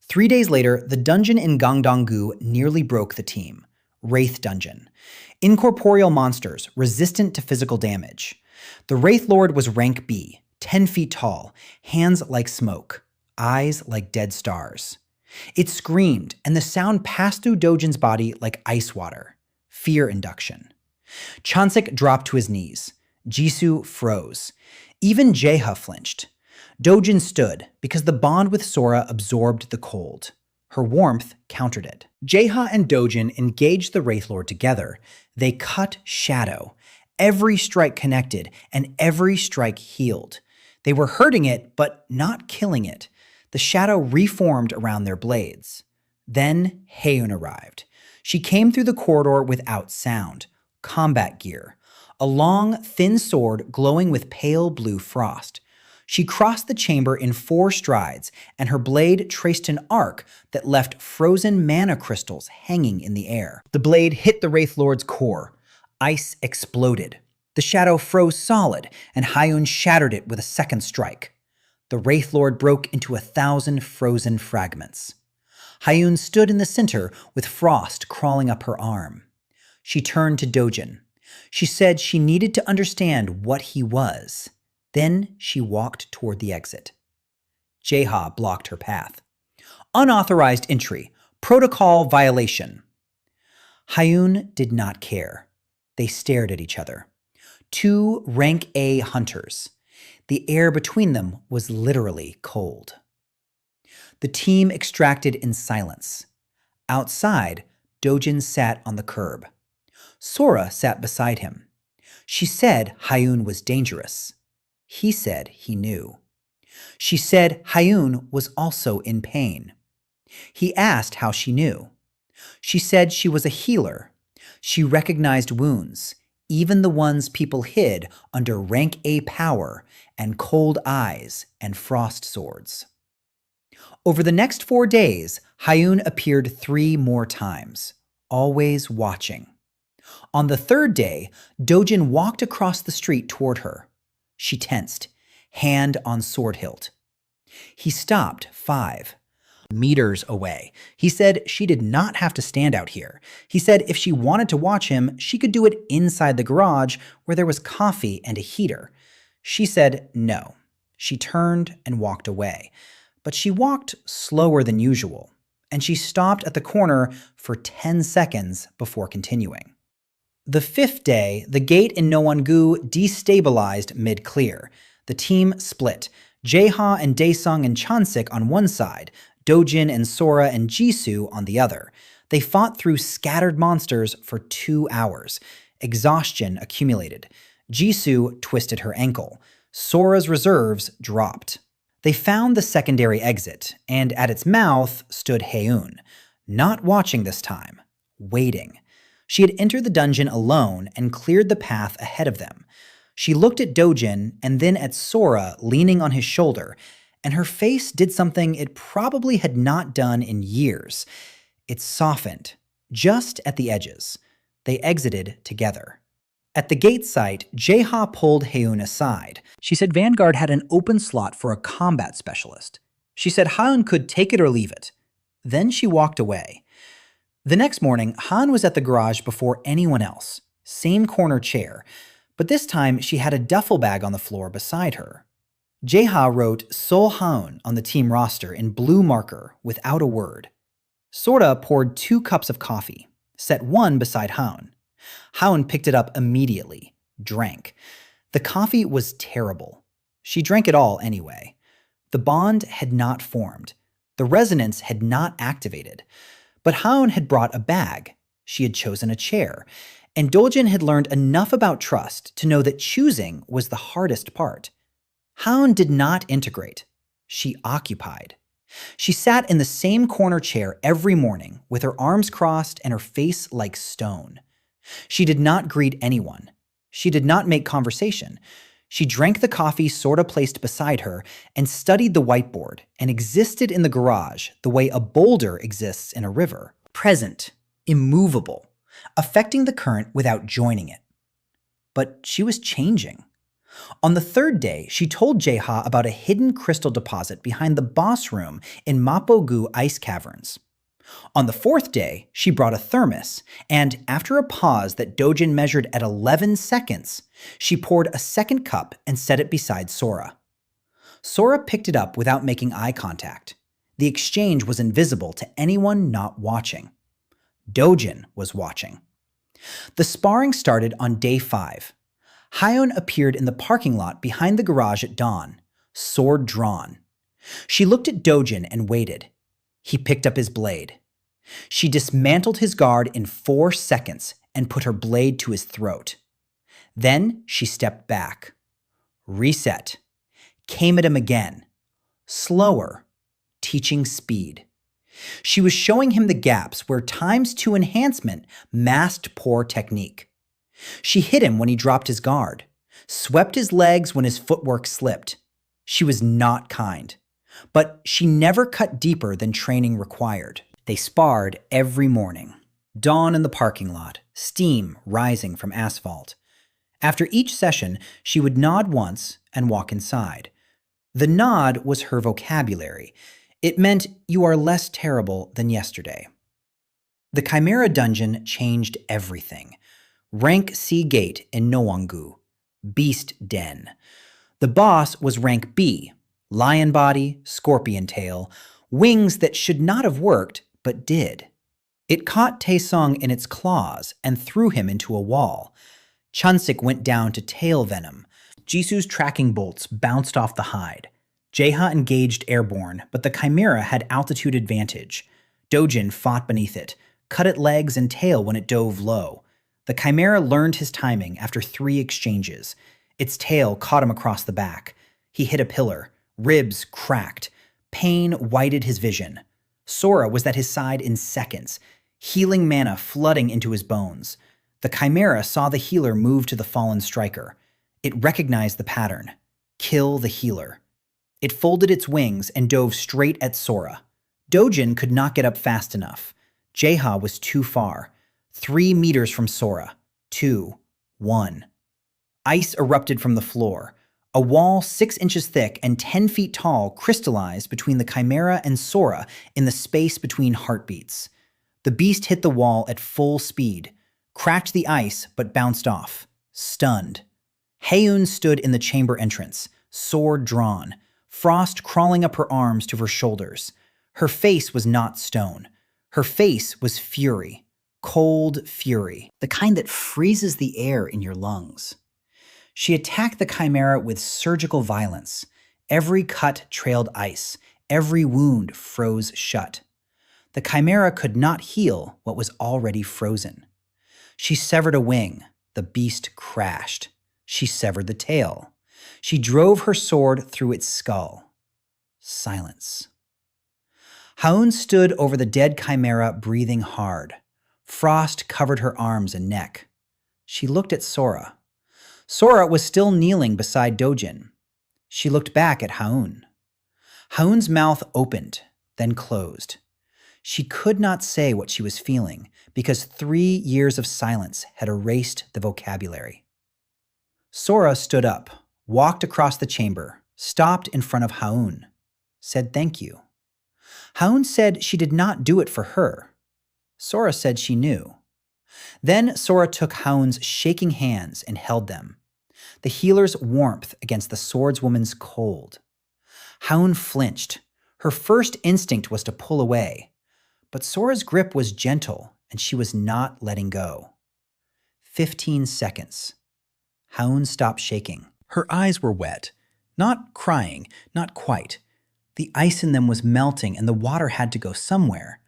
[SPEAKER 1] 3 days later, the dungeon in Gangdong-gu nearly broke the team. Wraith Dungeon. Incorporeal monsters, resistant to physical damage. The Wraith Lord was rank B, 10 feet tall, hands like smoke, eyes like dead stars. It screamed, and the sound passed through Dojin's body like ice water. Fear induction. Chansik dropped to his knees. Jisoo froze. Even Jae-ha flinched. Dojin stood because the bond with Sora absorbed the cold. Her warmth countered it. Jae-ha and Dojin engaged the Wraith Lord together. They cut shadow. Every strike connected, and every strike healed. They were hurting it, but not killing it. The shadow reformed around their blades. Then Heun arrived. She came through the corridor without sound. Combat gear. A long, thin sword glowing with pale blue frost. She crossed the chamber in 4 strides, and her blade traced an arc that left frozen mana crystals hanging in the air. The blade hit the Wraith Lord's core. Ice exploded. The shadow froze solid, and Heun shattered it with a second strike. The Wraith Lord broke into 1,000 frozen fragments. Heun stood in the center with frost crawling up her arm. She turned to Dojin. She said she needed to understand what he was. Then she walked toward the exit. Jae-ha blocked her path. Unauthorized entry. Protocol violation. Heun did not care. They stared at each other. 2 rank A hunters. The air between them was literally cold. The team extracted in silence. Outside, Dojin sat on the curb. Sora sat beside him. She said Heun was dangerous. He said he knew. She said Heun was also in pain. He asked how she knew. She said she was a healer. She recognized wounds, even the ones people hid under rank A power and cold eyes and frost swords. Over the next 4 days, Heun appeared 3 more times, always watching. On the 3rd day, Dojin walked across the street toward her. She tensed, hand on sword hilt. He stopped 5. meters away. He said she did not have to stand out here. He said if she wanted to watch him, she could do it inside the garage where there was coffee and a heater. She said no. She turned and walked away. But she walked slower than usual, and she stopped at the corner for 10 seconds before continuing. The fifth day, the gate in Nowon-gu destabilized mid-clear. The team split. Jae-ha and Daesung and Chansik on one side, Dodjin and Sora and Jisoo on the other. They fought through scattered monsters for 2 hours. Exhaustion accumulated. Jisoo twisted her ankle. Sora's reserves dropped. They found the secondary exit, and at its mouth stood Haeun. Not watching this time. Waiting. She had entered the dungeon alone and cleared the path ahead of them. She looked at Dodjin and then at Sora leaning on his shoulder, and her face did something it probably had not done in years. It softened, just at the edges. They exited together. At the gate site, Jae-ha pulled Haeun aside. She said Vanguard had an open slot for a combat specialist. She said Han could take it or leave it. Then she walked away. The next morning, Han was at the garage before anyone else. Same corner chair. But this time, she had a duffel bag on the floor beside her. Jae-ha wrote Sol Haun on the team roster in blue marker without a word. Sora poured 2 cups of coffee, set one beside Haun. Haun picked it up immediately, drank. The coffee was terrible. She drank it all anyway. The bond had not formed. The resonance had not activated. But Haun had brought a bag. She had chosen a chair. And Dodjin had learned enough about trust to know that choosing was the hardest part. Haun did not integrate. She occupied. She sat in the same corner chair every morning with her arms crossed and her face like stone. She did not greet anyone. She did not make conversation. She drank the coffee Sora placed beside her and studied the whiteboard and existed in the garage the way a boulder exists in a river. Present, immovable, affecting the current without joining it. But she was changing. On the 3rd day, she told Jae-ha about a hidden crystal deposit behind the boss room in Mapo-gu Ice Caverns. On the 4th day, she brought a thermos, and after a pause that Dodjin measured at 11 seconds, she poured a second cup and set it beside Sora. Sora picked it up without making eye contact. The exchange was invisible to anyone not watching. Dodjin was watching. The sparring started on day 5. Haeun appeared in the parking lot behind the garage at dawn, sword drawn. She looked at Dodjin and waited. He picked up his blade. She dismantled his guard in 4 seconds and put her blade to his throat. Then she stepped back. Reset. Came at him again. Slower. Teaching speed. She was showing him the gaps where ×2 enhancement masked poor technique. She hit him when he dropped his guard, swept his legs when his footwork slipped. She was not kind, but she never cut deeper than training required. They sparred every morning. Dawn in the parking lot, steam rising from asphalt. After each session, she would nod once and walk inside. The nod was her vocabulary. It meant you are less terrible than yesterday. The Chimera dungeon changed everything. Rank C gate in Nowon-gu. Beast den. The boss was rank B. Lion body, scorpion tail, wings that should not have worked, but did. It caught Taesung in its claws and threw him into a wall. Chansik went down to tail venom. Jisoo's tracking bolts bounced off the hide. Jae-ha engaged airborne, but the Chimera had altitude advantage. Dodjin fought beneath it, cut at legs and tail when it dove low. The Chimera learned his timing after 3 exchanges. Its tail caught him across the back. He hit a pillar. Ribs cracked. Pain whited his vision. Sora was at his side in seconds, healing mana flooding into his bones. The Chimera saw the healer move to the fallen striker. It recognized the pattern. Kill the healer. It folded its wings and dove straight at Sora. Dodjin could not get up fast enough. Jae-ha was too far. 3 meters from Sora. 2, 1. Ice erupted from the floor. A wall 6 inches thick and 10 feet tall crystallized between the Chimera and Sora in the space between heartbeats. The beast hit the wall at full speed, cracked the ice but bounced off, stunned. Haeun stood in the chamber entrance, sword drawn, frost crawling up her arms to her shoulders. Her face was not stone. Her face was fury, cold fury, the kind that freezes the air in your lungs. She attacked the Chimera with surgical violence. Every cut trailed ice. Every wound froze shut. The Chimera could not heal what was already frozen. She severed a wing. The beast crashed. She severed the tail. She drove her sword through its skull. Silence. Haeun stood over the dead Chimera, breathing hard. Frost covered her arms and neck. She looked at Sora. Sora was still kneeling beside Dodjin. She looked back at Haeun. Haeun's mouth opened, then closed. She could not say what she was feeling because 3 years of silence had erased the vocabulary. Sora stood up, walked across the chamber, stopped in front of Haeun, said thank you. Haeun said she did not do it for her. Sora said she knew. Then Sora took Haeun's shaking hands and held them, the healer's warmth against the swordswoman's cold. Haeun flinched. Her first instinct was to pull away, but Sora's grip was gentle and she was not letting go. 15 seconds. Haeun stopped shaking. Her eyes were wet. Not crying, not quite. The ice in them was melting and the water had to go somewhere.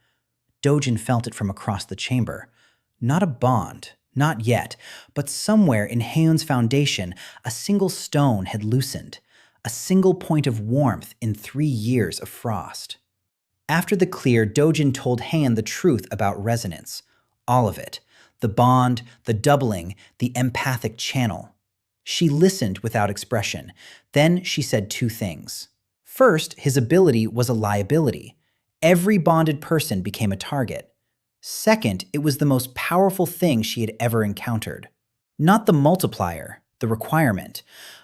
[SPEAKER 1] Dodjin felt it from across the chamber. Not a bond, not yet, but somewhere in Haeun's foundation, a single stone had loosened, a single point of warmth in 3 years of frost. After the clear, Dodjin told Haeun the truth about resonance. All of it. The bond, the doubling, the empathic channel. She listened without expression. Then she said 2 things. First, his ability was a liability. Every bonded person became a target. Second, it was the most powerful thing she had ever encountered. Not the multiplier, the requirement.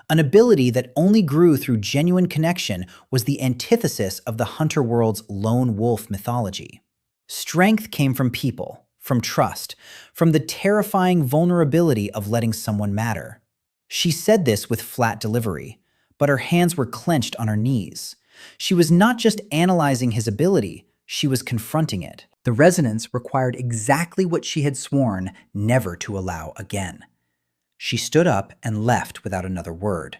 [SPEAKER 1] An ability that only grew through genuine connection was the antithesis of the hunter world's lone wolf mythology. Strength came from people, from trust, from the terrifying vulnerability of letting someone matter. She said this with flat delivery, but her hands were clenched on her knees. She was not just analyzing his ability, she was confronting it. The resonance required exactly what she had sworn never to allow again. She stood up and left without another word.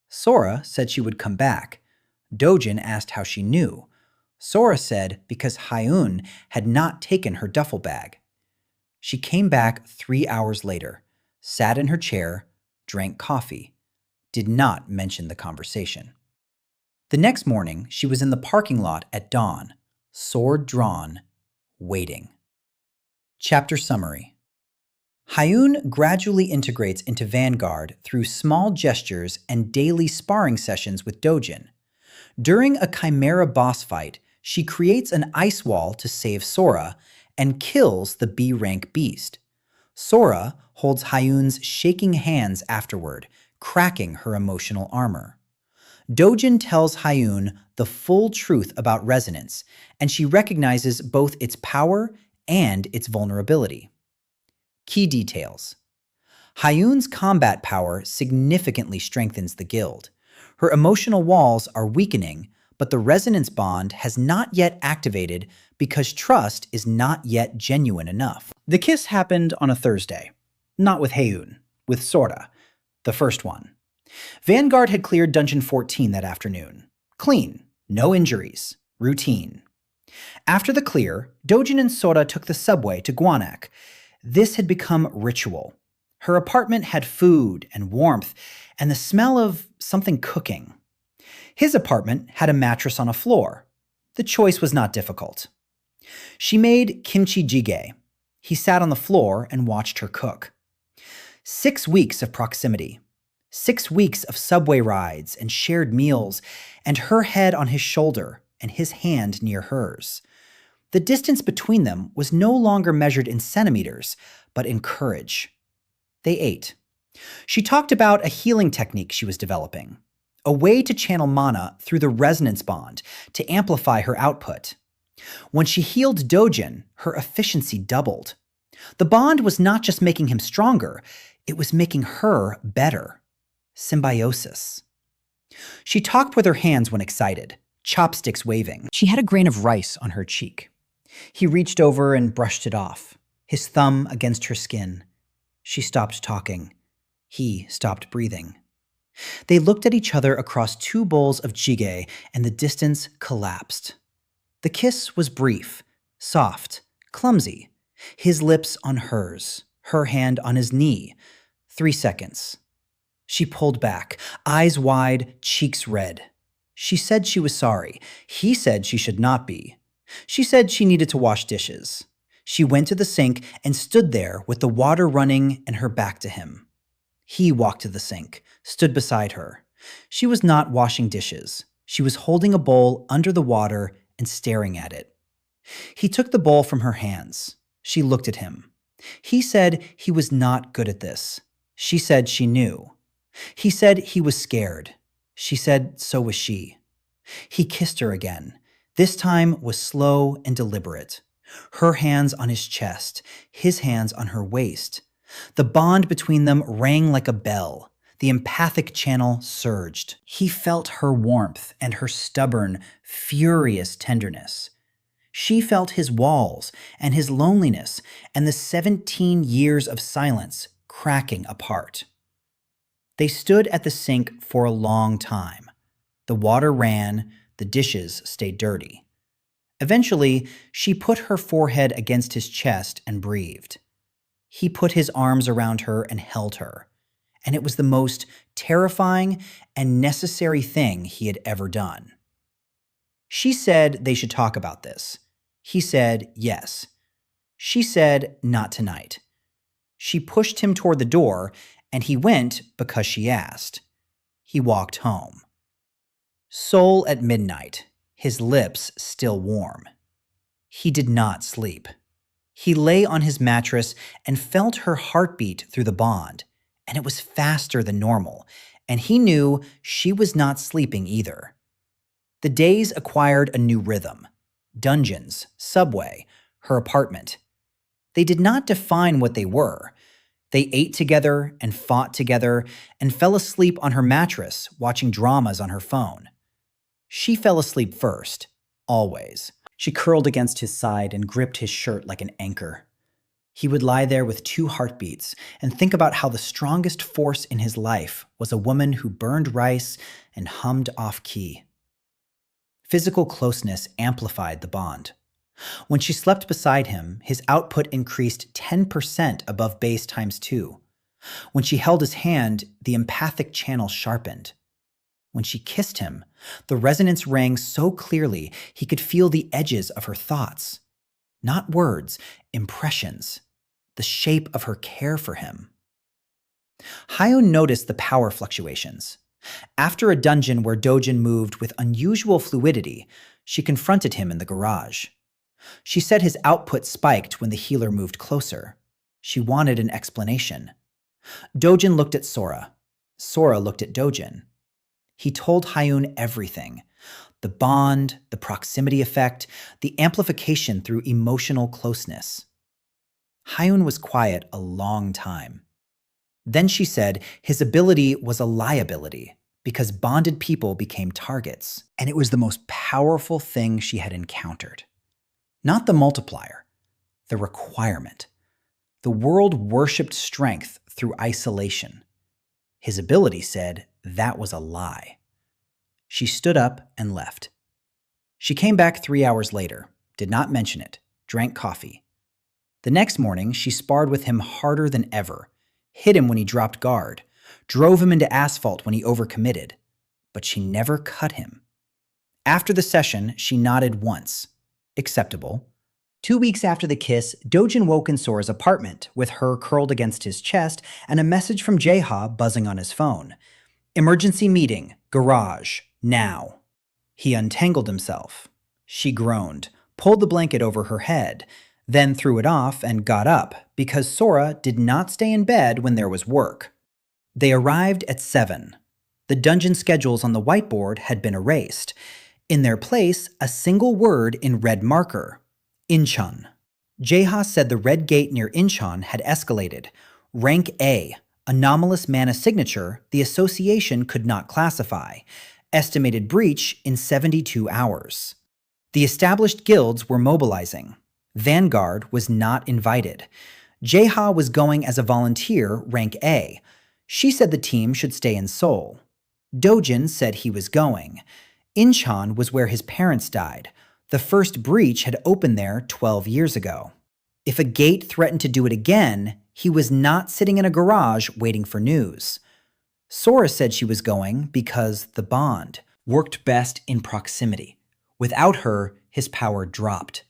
[SPEAKER 1] Sora said she would come back. Dodjin asked how she knew. Sora said because Haeun had not taken her duffel bag. She came back 3 hours later, sat in her chair, drank coffee, did not mention the conversation. The next morning, she was in the parking lot at dawn, sword drawn, waiting. Chapter summary. Haeun gradually integrates into Vanguard through small gestures and daily sparring sessions with Dodjin. During a Chimera boss fight, she creates an ice wall to save Sora and kills the B-rank beast. Sora holds Haeun's shaking hands afterward, cracking her emotional armor. Dodjin tells Haeun the full truth about resonance, and she recognizes both its power and its vulnerability. Key details. Haeun's combat power significantly strengthens the guild. Her emotional walls are weakening, but the resonance bond has not yet activated because trust is not yet genuine enough. The kiss happened on a Thursday. Not with Haeun, with Sora, the first one. Vanguard had cleared Dungeon 14 that afternoon. Clean, no injuries, routine. After the clear, Dodjin and Sora took the subway to Gwanak. This had become ritual. Her apartment had food and warmth and the smell of something cooking. His apartment had a mattress on a floor. The choice was not difficult. She made kimchi jjigae. He sat on the floor and watched her cook. 6 weeks of proximity. 6 weeks of subway rides and shared meals, and her head on his shoulder and his hand near hers. The distance between them was no longer measured in centimeters, but in courage. They ate. She talked about a healing technique she was developing, a way to channel mana through the resonance bond to amplify her output. When she healed Dodjin, her efficiency doubled. The bond was not just making him stronger, it was making her better. Symbiosis. She talked with her hands when excited, chopsticks waving. She had a grain of rice on her cheek. He reached over and brushed it off, his thumb against her skin. She stopped talking. He stopped breathing. They looked at each other across 2 bowls of jjigae, and the distance collapsed. The kiss was brief, soft, clumsy. His lips on hers, her hand on his knee. 3 seconds. She pulled back, eyes wide, cheeks red. She said she was sorry. He said she should not be. She said she needed to wash dishes. She went to the sink and stood there with the water running and her back to him. He walked to the sink, stood beside her. She was not washing dishes. She was holding a bowl under the water and staring at it. He took the bowl from her hands. She looked at him. He said he was not good at this. She said she knew. He said he was scared. She said so was she. He kissed her again. This time was slow and deliberate. Her hands on his chest, his hands on her waist. The bond between them rang like a bell. The empathic channel surged. He felt her warmth and her stubborn, furious tenderness. She felt his walls and his loneliness and the 17 years of silence cracking apart. They stood at the sink for a long time. The water ran, the dishes stayed dirty. Eventually, she put her forehead against his chest and breathed. He put his arms around her and held her, and it was the most terrifying and necessary thing he had ever done. She said they should talk about this. He said yes. She said not tonight. She pushed him toward the door, and he went because she asked. He walked home. Seoul at midnight, his lips still warm. He did not sleep. He lay on his mattress and felt her heartbeat through the bond, and it was faster than normal, and he knew she was not sleeping either. The days acquired a new rhythm. Dungeons, subway, her apartment. They did not define what they were. They ate together and fought together and fell asleep on her mattress watching dramas on her phone. She fell asleep first, always. She curled against his side and gripped his shirt like an anchor. He would lie there with 2 heartbeats and think about how the strongest force in his life was a woman who burned rice and hummed off-key. Physical closeness amplified the bond. When she slept beside him, his output increased 10% above base times 2. When she held his hand, the empathic channel sharpened. When she kissed him, the resonance rang so clearly he could feel the edges of her thoughts. Not words, impressions. The shape of her care for him. Hyun noticed the power fluctuations. After a dungeon where Dodjin moved with unusual fluidity, she confronted him in the garage. She said his output spiked when the healer moved closer. She wanted an explanation. Dodjin looked at Sora. Sora looked at Dodjin. He told Hyun everything. The bond, the proximity effect, the amplification through emotional closeness. Hyun was quiet a long time. Then she said his ability was a liability because bonded people became targets, and it was the most powerful thing she had encountered. Not the multiplier, the requirement. The world worshipped strength through isolation. His ability said that was a lie. She stood up and left. She came back 3 hours later, did not mention it, drank coffee. The next morning, she sparred with him harder than ever, hit him when he dropped guard, drove him into asphalt when he overcommitted, but she never cut him. After the session, she nodded once. Acceptable. 2 weeks after the kiss, Dodjin woke in Sora's apartment, with her curled against his chest and a message from Jae-ha buzzing on his phone. Emergency meeting, garage, now. He untangled himself. She groaned, pulled the blanket over her head, then threw it off and got up because Sora did not stay in bed when there was work. They arrived at 7. The dungeon schedules on the whiteboard had been erased. In their place, a single word in red marker: Incheon. Jaeha said the red gate near Incheon had escalated. Rank A, anomalous mana signature the association could not classify. Estimated breach in 72 hours. The established guilds were mobilizing. Vanguard was not invited. Jaeha was going as a volunteer, rank A. She said the team should stay in Seoul. Dodjin said he was going. Incheon was where his parents died. The first breach had opened there 12 years ago. If a gate threatened to do it again, he was not sitting in a garage waiting for news. Sora said she was going because the bond worked best in proximity. Without her, his power dropped.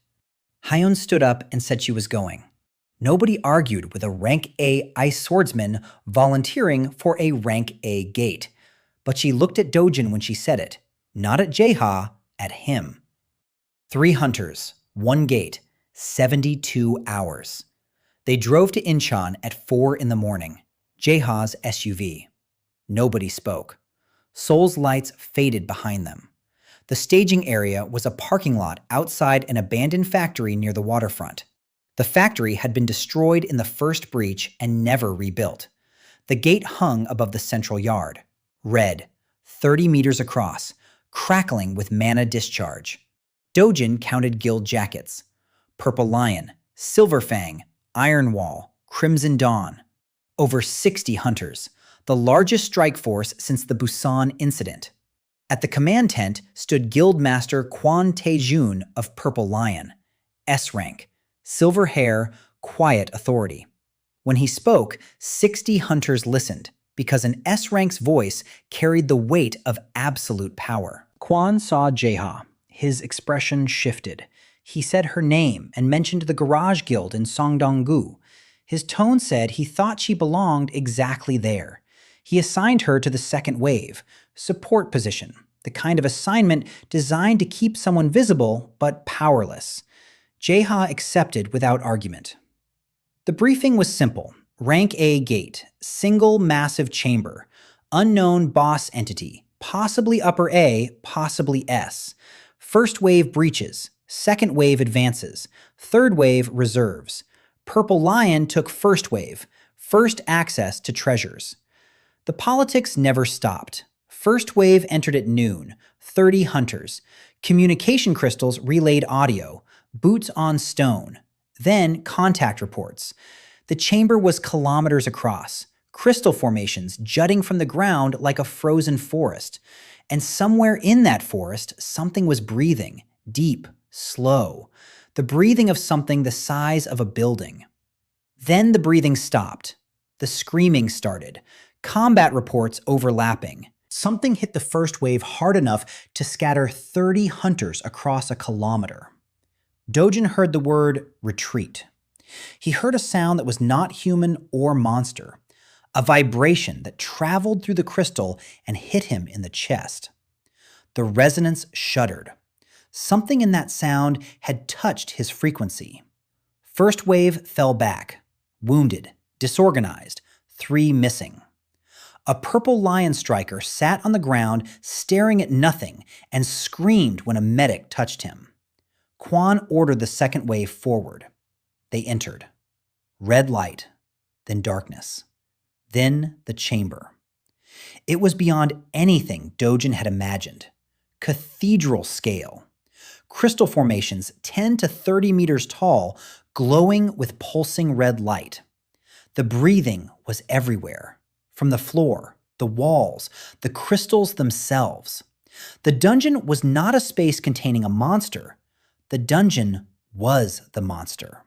[SPEAKER 1] Hyun stood up and said she was going. Nobody argued with a rank A ice swordsman volunteering for a rank A gate. But she looked at Dodjin when she said it, not at Jaeha, at him. 3 hunters, 1 gate, 72 hours. They drove to Incheon at 4 in the morning, Jaeha's SUV. Nobody spoke. Seoul's lights faded behind them. The staging area was a parking lot outside an abandoned factory near the waterfront. The factory had been destroyed in the first breach and never rebuilt. The gate hung above the central yard. Red, 30 meters across, crackling with mana discharge. Dodjin counted guild jackets. Purple Lion, Silver Fang, Iron Wall, Crimson Dawn. Over 60 hunters, the largest strike force since the Busan incident. At the command tent stood Guildmaster Kwon Tae-jun of Purple Lion, S rank, silver hair, quiet authority. When he spoke, 60 hunters listened, because an S rank's voice carried the weight of absolute power. Kwon saw Jaeha. His expression shifted. He said her name and mentioned the garage guild in Songdong-gu. His tone said he thought she belonged exactly there. He assigned her to the second wave, support position, the kind of assignment designed to keep someone visible but powerless. Jaeha accepted without argument. The briefing was simple. Rank A gate, single massive chamber, unknown boss entity, possibly upper A, possibly S. First wave breaches, second wave advances, third wave reserves. Purple Lion took first wave, first access to treasures. The politics never stopped. First wave entered at noon, 30 hunters. Communication crystals relayed audio, boots on stone. Then contact reports. The chamber was kilometers across, crystal formations jutting from the ground like a frozen forest. And somewhere in that forest, something was breathing, deep, slow. The breathing of something the size of a building. Then the breathing stopped. The screaming started. Combat reports overlapping. Something hit the first wave hard enough to scatter 30 hunters across a kilometer. Dodjin heard the word retreat. He heard a sound that was not human or monster, a vibration that traveled through the crystal and hit him in the chest. The resonance shuddered. Something in that sound had touched his frequency. First wave fell back, wounded, disorganized, 3 missing. A Purple Lion striker sat on the ground staring at nothing and screamed when a medic touched him. Kwon ordered the second wave forward. They entered. Red light, then darkness, then the chamber. It was beyond anything Dodjin had imagined. Cathedral scale. Crystal formations 10 to 30 meters tall, glowing with pulsing red light. The breathing was everywhere, from the floor, the walls, the crystals themselves. The dungeon was not a space containing a monster. The dungeon was the monster.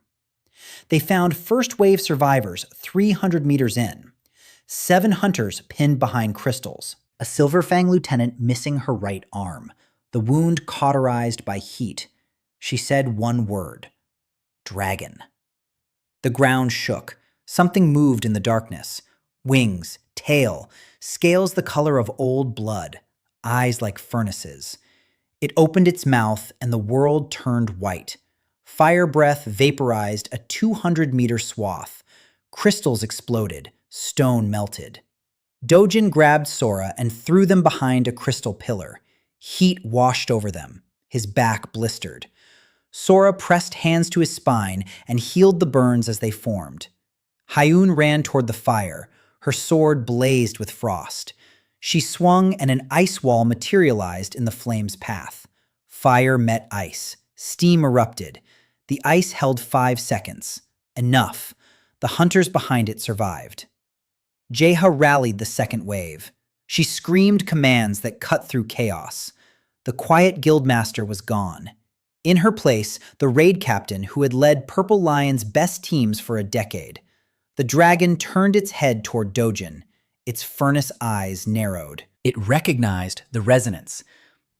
[SPEAKER 1] They found first wave survivors 300 meters in. 7 hunters pinned behind crystals. A Silver Fang lieutenant missing her right arm. The wound cauterized by heat. She said one word. Dragon. The ground shook. Something moved in the darkness. Wings, tail, scales the color of old blood, eyes like furnaces. It opened its mouth and the world turned white. Fire breath vaporized a 200-meter swath. Crystals exploded, stone melted. Dojin grabbed Sora and threw them behind a crystal pillar. Heat washed over them. His back blistered. Sora pressed hands to his spine and healed the burns as they formed. Hyun ran toward the fire. Her sword blazed with frost. She swung and an ice wall materialized in the flame's path. Fire met ice. Steam erupted. The ice held 5 seconds. Enough. The hunters behind it survived. Jeha rallied the second wave. She screamed commands that cut through chaos. The quiet guildmaster was gone. In her place, the raid captain who had led Purple Lion's best teams for a decade. The dragon turned its head toward Dojin. Its furnace eyes narrowed. It recognized the resonance.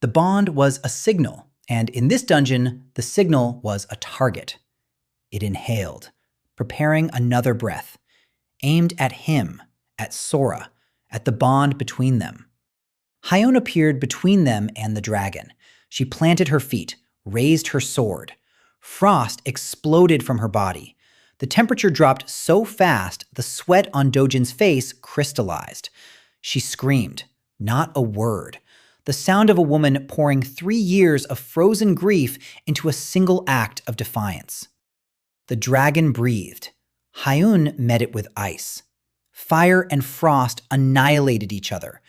[SPEAKER 1] The bond was a signal, and in this dungeon, the signal was a target. It inhaled, preparing another breath, aimed at him, at Sora, at the bond between them. Hyun appeared between them and the dragon. She planted her feet, raised her sword. Frost exploded from her body. The temperature dropped so fast, the sweat on Dojin's face crystallized. She screamed, not a word. The sound of a woman pouring 3 years of frozen grief into a single act of defiance. The dragon breathed. Hyun met it with ice. Fire and frost annihilated each other.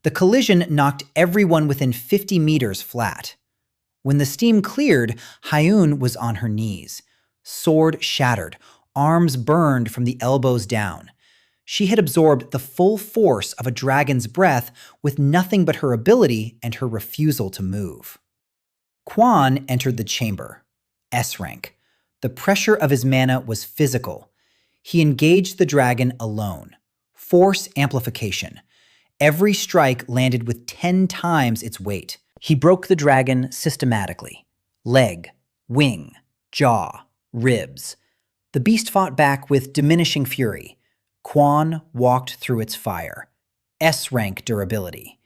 [SPEAKER 1] The collision knocked everyone within 50 meters flat. When the steam cleared, Hyun was on her knees. Sword shattered, arms burned from the elbows down. She had absorbed the full force of a dragon's breath with nothing but her ability and her refusal to move. Kwon entered the chamber. S rank. The pressure of his mana was physical. He engaged the dragon alone. Force amplification. Every strike landed with 10 times its weight. He broke the dragon systematically. Leg, wing, jaw, ribs. The beast fought back with diminishing fury. Kwon walked through its fire. S-rank durability.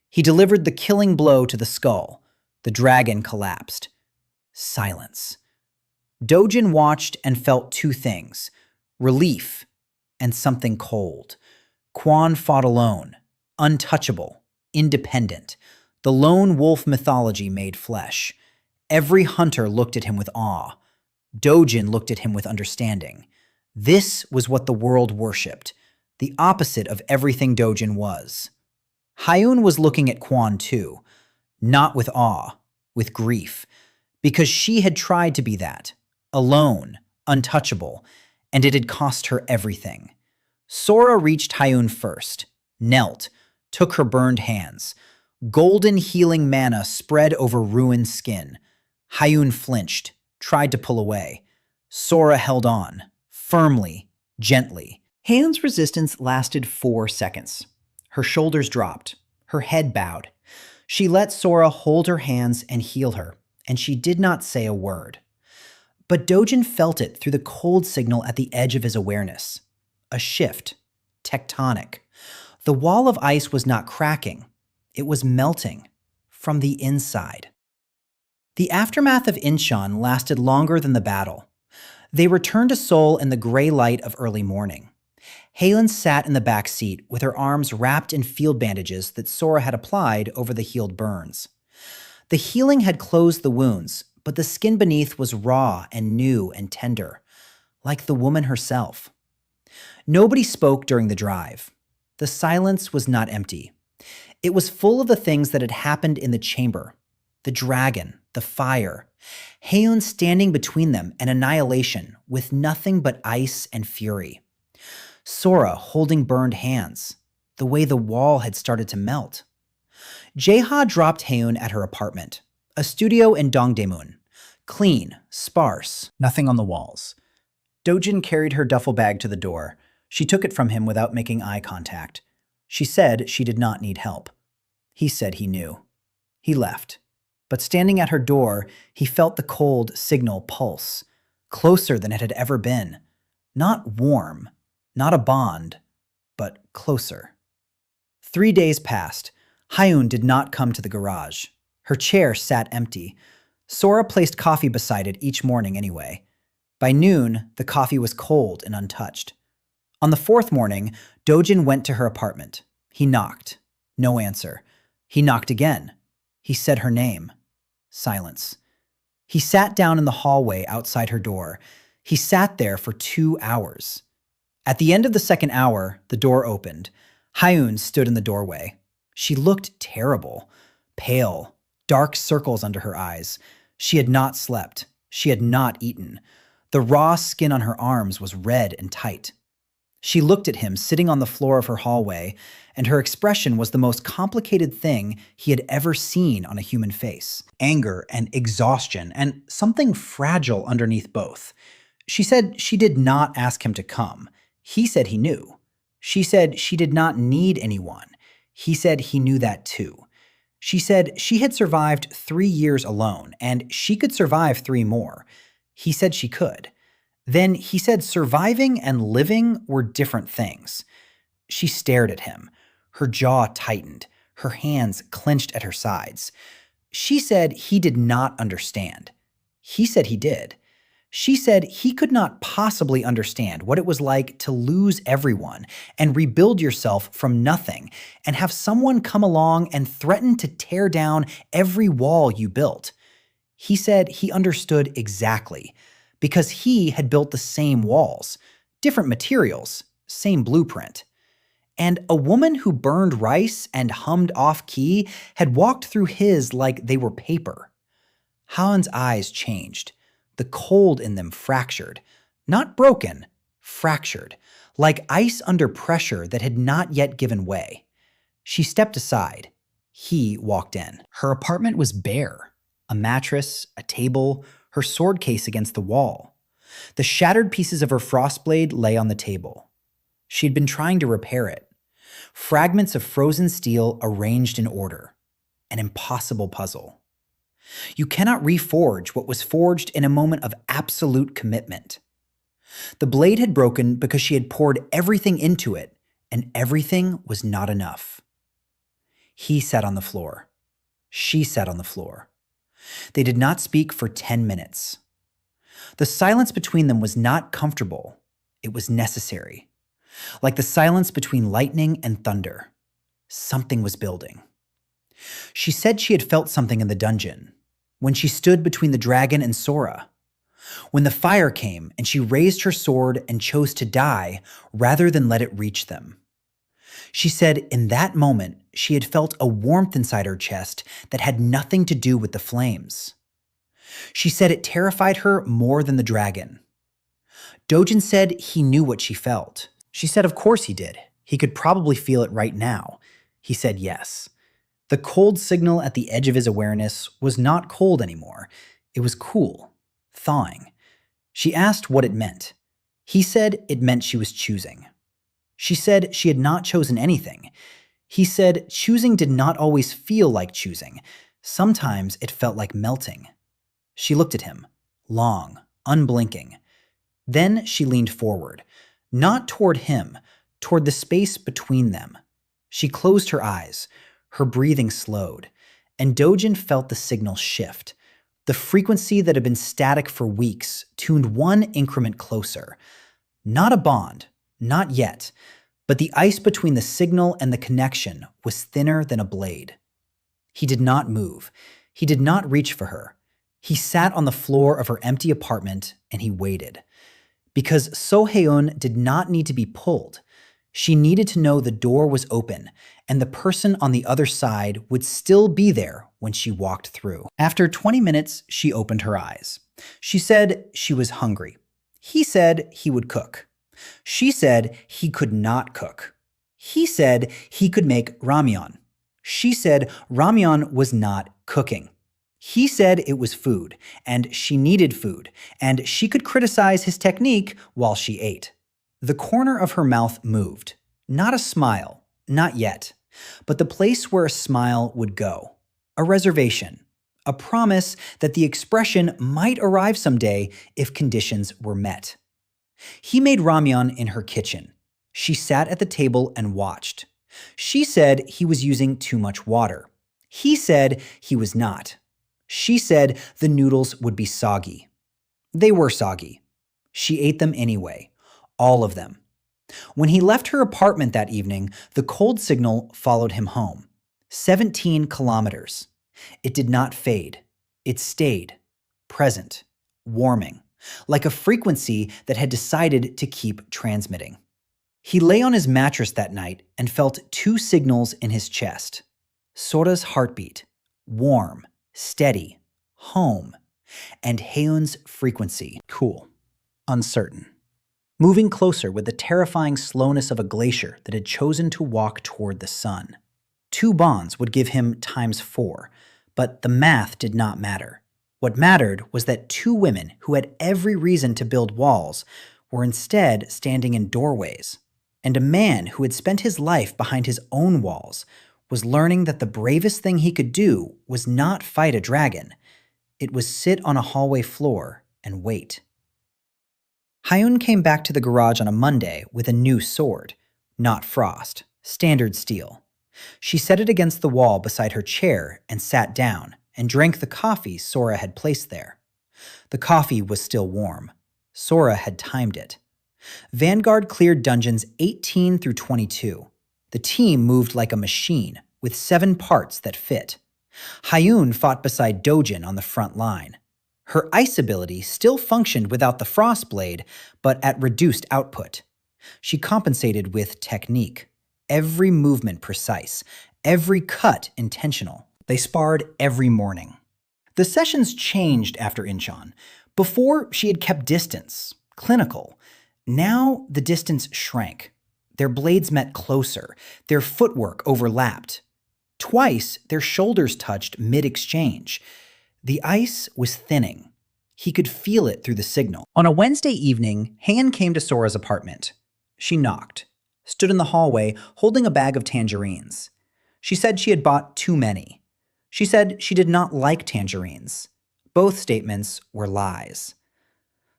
[SPEAKER 1] He delivered the killing blow to the skull. The dragon collapsed. Silence. Dojin watched and felt 2 things. Relief and something cold. Kwon fought alone. Untouchable. Independent. The lone wolf mythology made flesh. Every hunter looked at him with awe. Dojin looked at him with understanding. This was what the world worshipped, the opposite of everything Dojin was. Hyun was looking at Kwon too, not with awe, with grief, because she had tried to be that, alone, untouchable, and it had cost her everything. Sora reached Hyun first, knelt, took her burned hands. Golden healing mana spread over ruined skin. Hyun flinched, tried to pull away. Sora held on. Firmly, gently. Hyun's resistance lasted 4 seconds. Her shoulders dropped. Her head bowed. She let Sora hold her hands and heal her, and she did not say a word. But Dojin felt it through the cold signal at the edge of his awareness. A shift. Tectonic. The wall of ice was not cracking. It was melting. From the inside. The aftermath of Incheon lasted longer than the battle. They returned to Seoul in the gray light of early morning. Halen sat in the back seat with her arms wrapped in field bandages that Sora had applied over the healed burns. The healing had closed the wounds, but the skin beneath was raw and new and tender, like the woman herself. Nobody spoke during the drive. The silence was not empty. It was full of the things that had happened in the chamber. The dragon, the fire, Hyun standing between them and annihilation with nothing but ice and fury. Sora holding burned hands, the way the wall had started to melt. Jeha dropped Hyun at her apartment, a studio in Dongdaemun. Clean, sparse, nothing on the walls. Dojin carried her duffel bag to the door. She took it from him without making eye contact. She said she did not need help. He said he knew. He left. But standing at her door, he felt the cold signal pulse, closer than it had ever been. Not warm, not a bond, but closer. 3 days passed. Hyun did not come to the garage. Her chair sat empty. Sora placed coffee beside it each morning anyway. By noon, the coffee was cold and untouched. On the 4th morning, Dojin went to her apartment. He knocked. No answer. He knocked again. He said her name. Silence. He sat down in the hallway outside her door. He sat there for 2 hours. At the end of the second hour, the door opened. Hyun stood in the doorway. She looked terrible. Pale. Dark circles under her eyes. She had not slept. She had not eaten. The raw skin on her arms was red and tight. She looked at him sitting on the floor of her hallway, and her expression was the most complicated thing he had ever seen on a human face. Anger and exhaustion, and something fragile underneath both. She said she did not ask him to come. He said he knew. She said she did not need anyone. He said he knew that too. She said she had survived 3 years alone, and she could survive 3 more. He said she could. Then he said surviving and living were different things. She stared at him. Her jaw tightened. Her hands clenched at her sides. She said he did not understand. He said he did. She said he could not possibly understand what it was like to lose everyone and rebuild yourself from nothing and have someone come along and threaten to tear down every wall you built. He said he understood exactly, because he had built the same walls, different materials, same blueprint. And a woman who burned rice and hummed off-key had walked through his like they were paper. Han's eyes changed. The cold in them fractured. Not broken, fractured, like ice under pressure that had not yet given way. She stepped aside. He walked in. Her apartment was bare. A mattress, a table, her sword case against the wall. The shattered pieces of her frostblade lay on the table. She had been trying to repair it. Fragments of frozen steel arranged in order. An impossible puzzle. You cannot reforge what was forged in a moment of absolute commitment. The blade had broken because she had poured everything into it, and everything was not enough. He sat on the floor. She sat on the floor. They did not speak for 10 minutes. The silence between them was not comfortable. It was necessary. Like the silence between lightning and thunder. Something was building. She said she had felt something in the dungeon, when she stood between the dragon and Sora. When the fire came and she raised her sword and chose to die rather than let it reach them. She said in that moment she had felt a warmth inside her chest that had nothing to do with the flames. She said it terrified her more than the dragon. Dodjin said he knew what she felt. She said of course he did. He could probably feel it right now. He said yes. The cold signal at the edge of his awareness was not cold anymore. It was cool, thawing. She asked what it meant. He said it meant she was choosing. She said she had not chosen anything. He said choosing did not always feel like choosing. Sometimes it felt like melting. She looked at him, long, unblinking. Then she leaned forward, not toward him, toward the space between them. She closed her eyes. Her breathing slowed, and Dodjin felt the signal shift. The frequency that had been static for weeks tuned one increment closer. Not a bond, not yet, but the ice between the signal and the connection was thinner than a blade. He did not move. He did not reach for her. He sat on the floor of her empty apartment and he waited. Because So-heon did not need to be pulled. She needed to know the door was open and the person on the other side would still be there when she walked through. After 20 minutes, she opened her eyes. She said she was hungry. He said he would cook. She said he could not cook. He said he could make ramyeon. She said ramyeon was not cooking. He said it was food, and she needed food, and she could criticize his technique while she ate. The corner of her mouth moved. Not a smile, not yet, but the place where a smile would go. A reservation. A promise that the expression might arrive someday if conditions were met. He made ramyeon in her kitchen. She sat at the table and watched. She said he was using too much water. He said he was not. She said the noodles would be soggy. They were soggy. She ate them anyway. All of them. When he left her apartment that evening, the cold signal followed him home. 17 kilometers. It did not fade. It stayed, present, warming, like a frequency that had decided to keep transmitting. He lay on his mattress that night and felt two signals in his chest. Sora's heartbeat, warm, steady, home, and Haeun's frequency, cool, uncertain. Moving closer with the terrifying slowness of a glacier that had chosen to walk toward the sun. 2 bonds would give him ×4, but the math did not matter. What mattered was that 2 women who had every reason to build walls were instead standing in doorways. And a man who had spent his life behind his own walls was learning that the bravest thing he could do was not fight a dragon. It was sit on a hallway floor and wait. Haeun came back to the garage on a Monday with a new sword, not frost, standard steel. She set it against the wall beside her chair and sat down and drank the coffee Sora had placed there. The coffee was still warm. Sora had timed it. Vanguard cleared dungeons 18 through 22. The team moved like a machine, with 7 parts that fit. Haeun fought beside Dodjin on the front line. Her ice ability still functioned without the frost blade, but at reduced output. She compensated with technique. Every movement precise, every cut intentional. They sparred every morning. The sessions changed after Incheon. Before, she had kept distance, clinical. Now, the distance shrank. Their blades met closer. Their footwork overlapped. Twice, their shoulders touched mid-exchange. The ice was thinning. He could feel it through the signal. On a Wednesday evening, Han came to Sora's apartment. She knocked, stood in the hallway holding a bag of tangerines. She said she had bought too many. She said she did not like tangerines. Both statements were lies.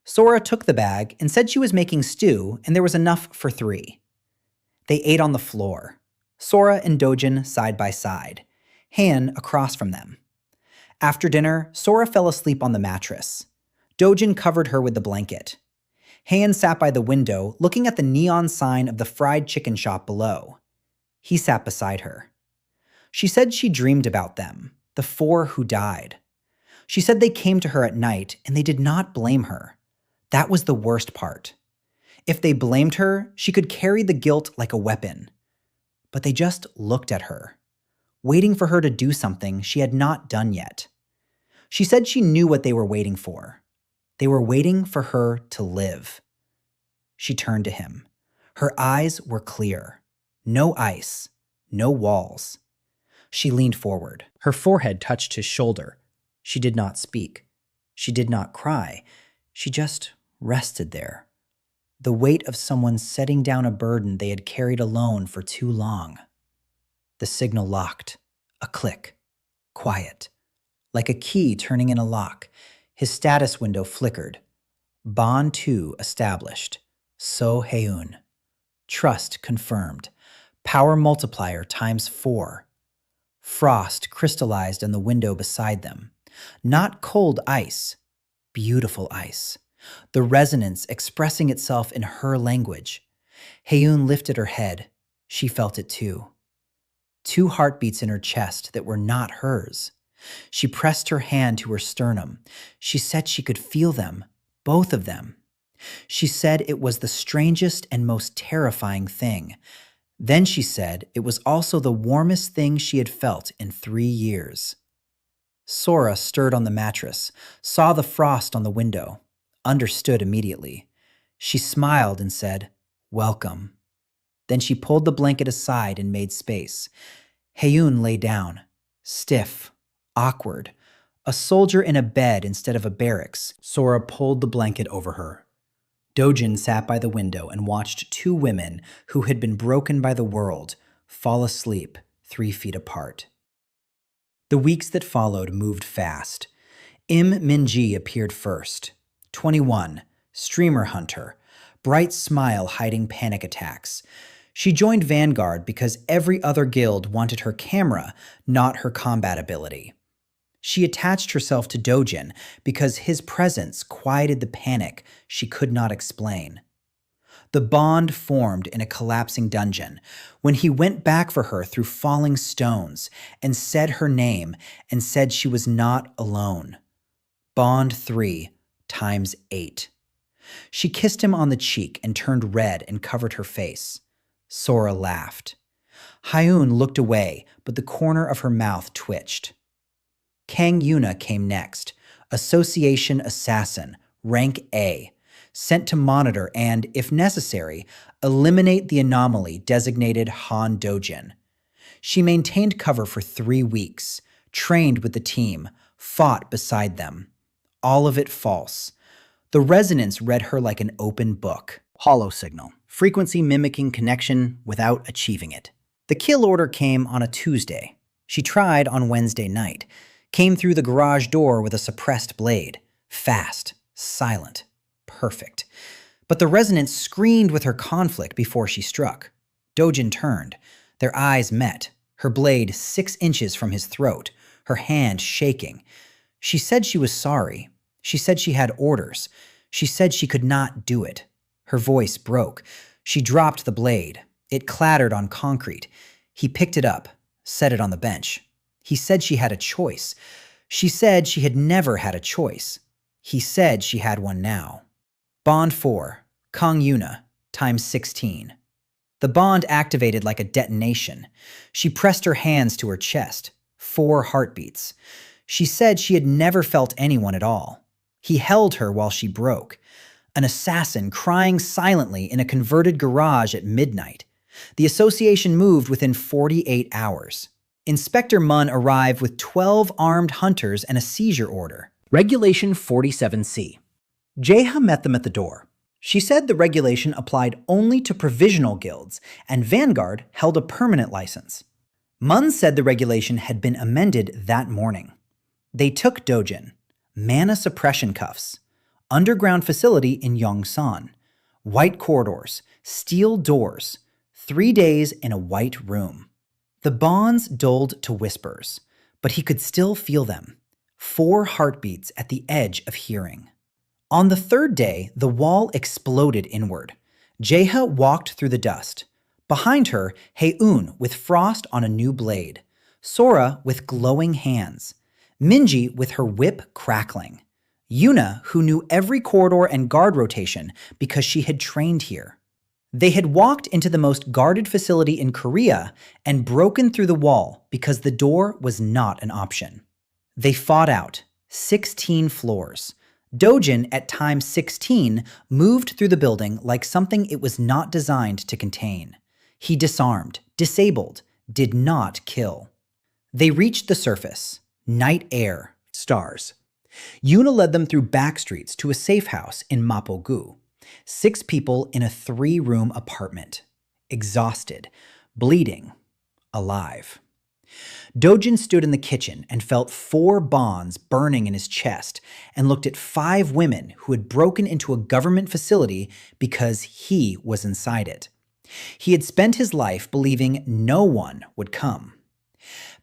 [SPEAKER 1] Sora took the bag and said she was making stew and there was enough for 3. They ate on the floor. Sora and Dodjin side by side, Han across from them. After dinner, Sora fell asleep on the mattress. Dodjin covered her with the blanket. Han sat by the window, looking at the neon sign of the fried chicken shop below. He sat beside her. She said she dreamed about them, the 4 who died. She said they came to her at night and they did not blame her. That was the worst part. If they blamed her, she could carry the guilt like a weapon. But they just looked at her, waiting for her to do something she had not done yet. She said she knew what they were waiting for. They were waiting for her to live. She turned to him. Her eyes were clear. No ice, no walls. She leaned forward. Her forehead touched his shoulder. She did not speak. She did not cry. She just rested there. The weight of someone setting down a burden they had carried alone for too long. The signal locked. A click. Quiet. Like a key turning in a lock. His status window flickered. Bond 2 established. So Haeun. Trust confirmed. Power multiplier ×4. Frost crystallized in the window beside them. Not cold ice. Beautiful ice. The resonance expressing itself in her language. Haeun lifted her head. She felt it too. 2 heartbeats in her chest that were not hers. She pressed her hand to her sternum. She said she could feel them, both of them. She said it was the strangest and most terrifying thing. Then she said it was also the warmest thing she had felt in 3 years. Sora stirred on the mattress, saw the frost on the window, understood immediately. She smiled and said, "Welcome." Then she pulled the blanket aside and made space. Haeun lay down, stiff, awkward, a soldier in a bed instead of a barracks. Sora pulled the blanket over her. Dodjin sat by the window and watched 2 women who had been broken by the world fall asleep 3 feet apart. The weeks that followed moved fast. Min-ji appeared first. 21, streamer hunter, bright smile hiding panic attacks. She joined Vanguard because every other guild wanted her camera, not her combat ability. She attached herself to Dodjin because his presence quieted the panic she could not explain. The bond formed in a collapsing dungeon when he went back for her through falling stones and said her name and said she was not alone. Bond 3 times 8. She kissed him on the cheek and turned red and covered her face. Sora laughed. Hyun looked away, but the corner of her mouth twitched. Kang Yuna came next, Association Assassin, rank A, sent to monitor and, if necessary, eliminate the anomaly designated Han Do-jin. She maintained cover for 3 weeks, trained with the team, fought beside them. All of it false. The resonance read her like an open book. Hollow signal. Frequency mimicking connection without achieving it. The kill order came on a Tuesday. She tried on Wednesday night. Came through the garage door with a suppressed blade. Fast. Silent. Perfect. But the resonance screamed with her conflict before she struck. Dodjin turned. Their eyes met. Her blade 6 inches from his throat. Her hand shaking. She said she was sorry. She said she had orders. She said she could not do it. Her voice broke. She dropped the blade. It clattered on concrete. He picked it up, set it on the bench. He said she had a choice. She said she had never had a choice. He said she had one now. Bond 4, Kang Yuna, times 16. The bond activated like a detonation. She pressed her hands to her chest. 4 heartbeats. She said she had never felt anyone at all. He held her while she broke. An assassin crying silently in a converted garage at midnight. The association moved within 48 hours. Inspector Mun arrived with 12 armed hunters and a seizure order. Regulation 47C. Jaeha met them at the door. She said the regulation applied only to provisional guilds, and Vanguard held a permanent license. Mun said the regulation had been amended that morning. They took Dodjin. Mana suppression cuffs. Underground facility in Yongsan. White corridors. Steel doors. 3 days in a white room. The bonds dulled to whispers, but he could still feel them. 4 heartbeats at the edge of hearing. On the 3rd day, the wall exploded inward. Jaeha walked through the dust. Behind her, Haeun with frost on a new blade. Sora with glowing hands. Minji with her whip crackling. Yuna, who knew every corridor and guard rotation because she had trained here. They had walked into the most guarded facility in Korea and broken through the wall because the door was not an option. They fought out 16 floors. Dodjin, at time 16, moved through the building like something it was not designed to contain. He disarmed, disabled, did not kill. They reached the surface. Night air. Stars. Yuna led them through back streets to a safe house in Mapo-gu. 6 people in a 3-room apartment. Exhausted. Bleeding. Alive. Dodjin stood in the kitchen and felt 4 bonds burning in his chest and looked at 5 women who had broken into a government facility because he was inside it. He had spent his life believing no one would come.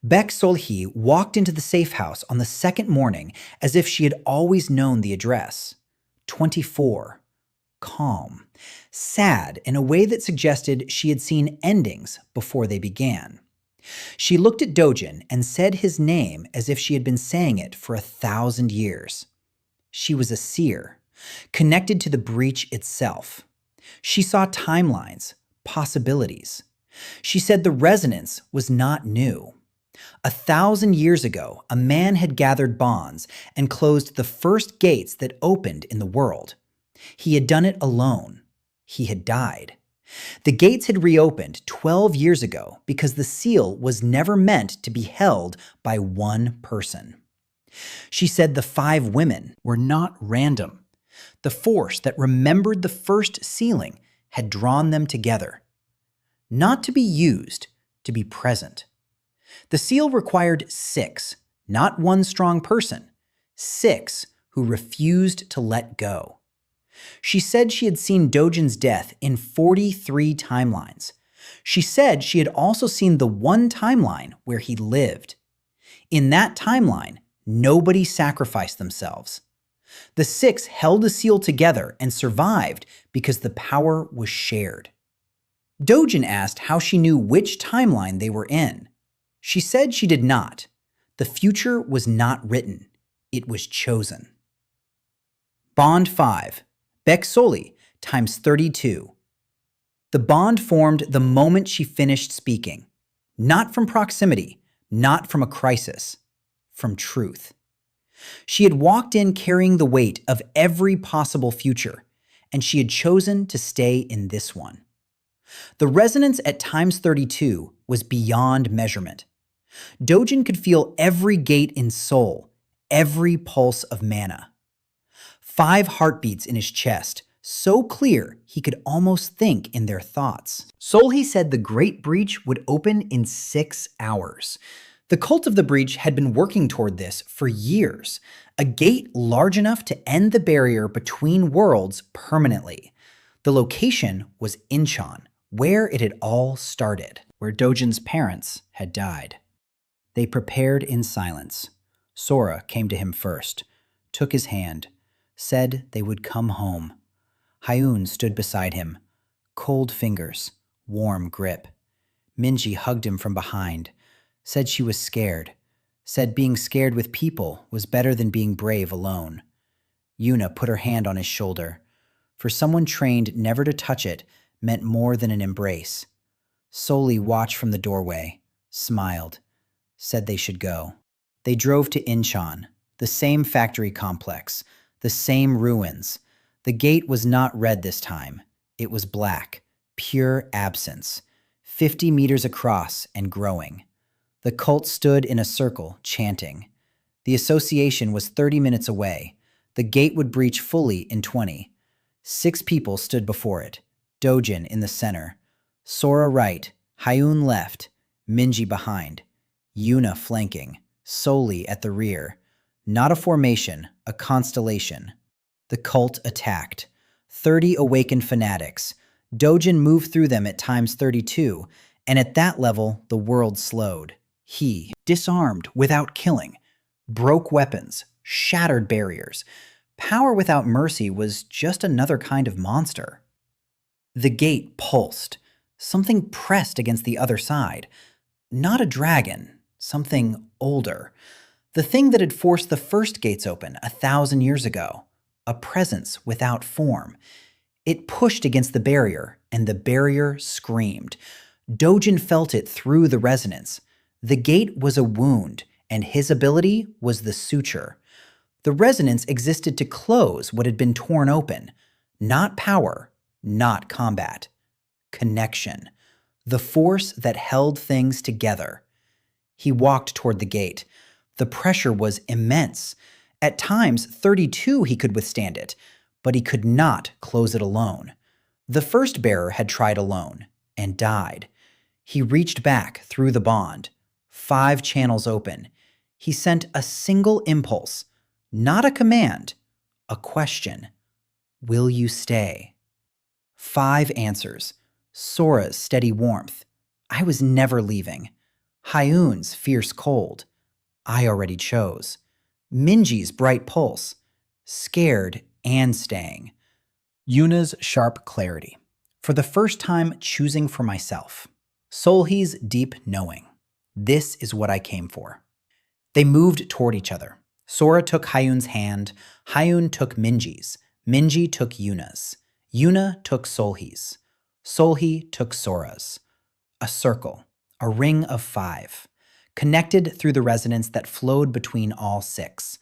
[SPEAKER 1] Baek Sol-hee walked into the safe house on the 2nd morning as if she had always known the address. 24. Calm. Sad in a way that suggested she had seen endings before they began. She looked at Dodjin and said his name as if she had been saying it for 1,000 years. She was a seer, connected to the breach itself. She saw timelines, possibilities. She said the resonance was not new. 1,000 years ago, a man had gathered bonds and closed the first gates that opened in the world. He had done it alone. He had died. The gates had reopened 12 years ago because the seal was never meant to be held by one person. She said the 5 women were not random. The force that remembered the first sealing had drawn them together. Not to be used, to be present. The seal required 6, not one strong person, 6 who refused to let go. She said she had seen Dojin's death in 43 timelines. She said she had also seen the one timeline where he lived. In that timeline, nobody sacrificed themselves. The six held the seal together and survived because the power was shared. Dodjin asked how she knew which timeline they were in. She said she did not. The future was not written. It was chosen. Bond 5. Beksoli times 32. The bond formed the moment she finished speaking. Not from proximity, not from a crisis, from truth. She had walked in carrying the weight of every possible future, and she had chosen to stay in this one. The resonance at times 32 was beyond measurement. Dodjin could feel every gate in soul, every pulse of mana. 5 heartbeats in his chest, so clear he could almost think in their thoughts. Solhi said the Great Breach would open in 6 hours. The Cult of the Breach had been working toward this for years, a gate large enough to end the barrier between worlds permanently. The location was Incheon, where it had all started, where Dojin's parents had died. They prepared in silence. Sora came to him first, took his hand, said they would come home. Hyun stood beside him, cold fingers, warm grip. Minji hugged him from behind, said she was scared, said being scared with people was better than being brave alone. Yuna put her hand on his shoulder. For someone trained never to touch it meant more than an embrace. Soli watched from the doorway, smiled, said they should go. They drove to Incheon, the same factory complex, the same ruins. The gate was not red this time. It was black, pure absence, 50 meters across and growing. The cult stood in a circle, chanting. The association was 30 minutes away. The gate would breach fully in 20. 6 people stood before it. Dodjin in the center. Sora right, Hyun left, Minji behind. Yuna flanking, Soli at the rear. Not a formation, a constellation. The cult attacked. 30 awakened fanatics. Dodjin moved through them at times 32, and at that level, the world slowed. He, disarmed without killing, broke weapons, shattered barriers. Power without mercy was just another kind of monster. The gate pulsed. Something pressed against the other side. Not a dragon, something older. The thing that had forced the first gates open 1,000 years ago. A presence without form. It pushed against the barrier, and the barrier screamed. Dojin felt it through the resonance. The gate was a wound, and his ability was the suture. The resonance existed to close what had been torn open. Not power, not combat. Connection. The force that held things together. He walked toward the gate. The pressure was immense. At times, 32 he could withstand it, but he could not close it alone. The first bearer had tried alone, and died. He reached back through the bond. 5 channels open. He sent a single impulse, not a command, a question. Will you stay? 5 answers. Sora's steady warmth. I was never leaving. Hyun's fierce cold. I already chose. Minji's bright pulse. Scared and staying. Yuna's sharp clarity. For the first time, choosing for myself. Solhi's deep knowing. This is what I came for. They moved toward each other. Sora took Hyun's hand. Hyun took Minji's. Minji took Yuna's. Yuna took Solhi's. Solhi took Sora's. A circle. A ring of 5. Connected through the resonance that flowed between all 6.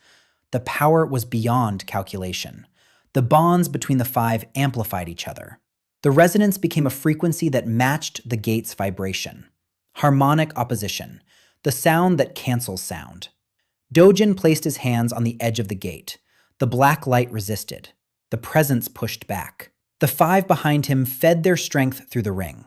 [SPEAKER 1] The power was beyond calculation. The bonds between the 5 amplified each other. The resonance became a frequency that matched the gate's vibration. Harmonic opposition, the sound that cancels sound. Dojin placed his hands on the edge of the gate. The black light resisted. The presence pushed back. The 5 behind him fed their strength through the ring.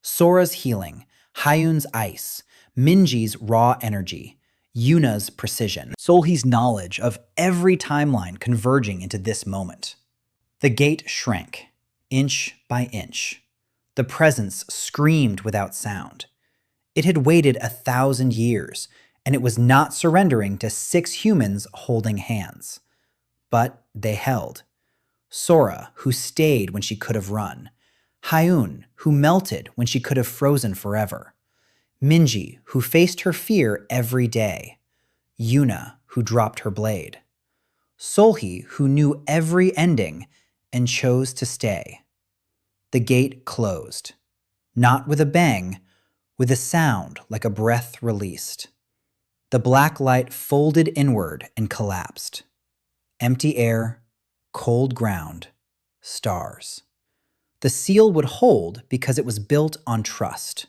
[SPEAKER 1] Sora's healing, Hyun's ice, Minji's raw energy, Yuna's precision, Solhi's knowledge of every timeline converging into this moment. The gate shrank, inch by inch. The presence screamed without sound. It had waited 1,000 years, and it was not surrendering to 6 humans holding hands. But they held. Sora, who stayed when she could have run. Hyun, who melted when she could have frozen forever. Minji, who faced her fear every day. Yuna, who dropped her blade. Solhee, who knew every ending and chose to stay. The gate closed. Not with a bang, with a sound like a breath released. The black light folded inward and collapsed. Empty air, cold ground, stars. The seal would hold because it was built on trust.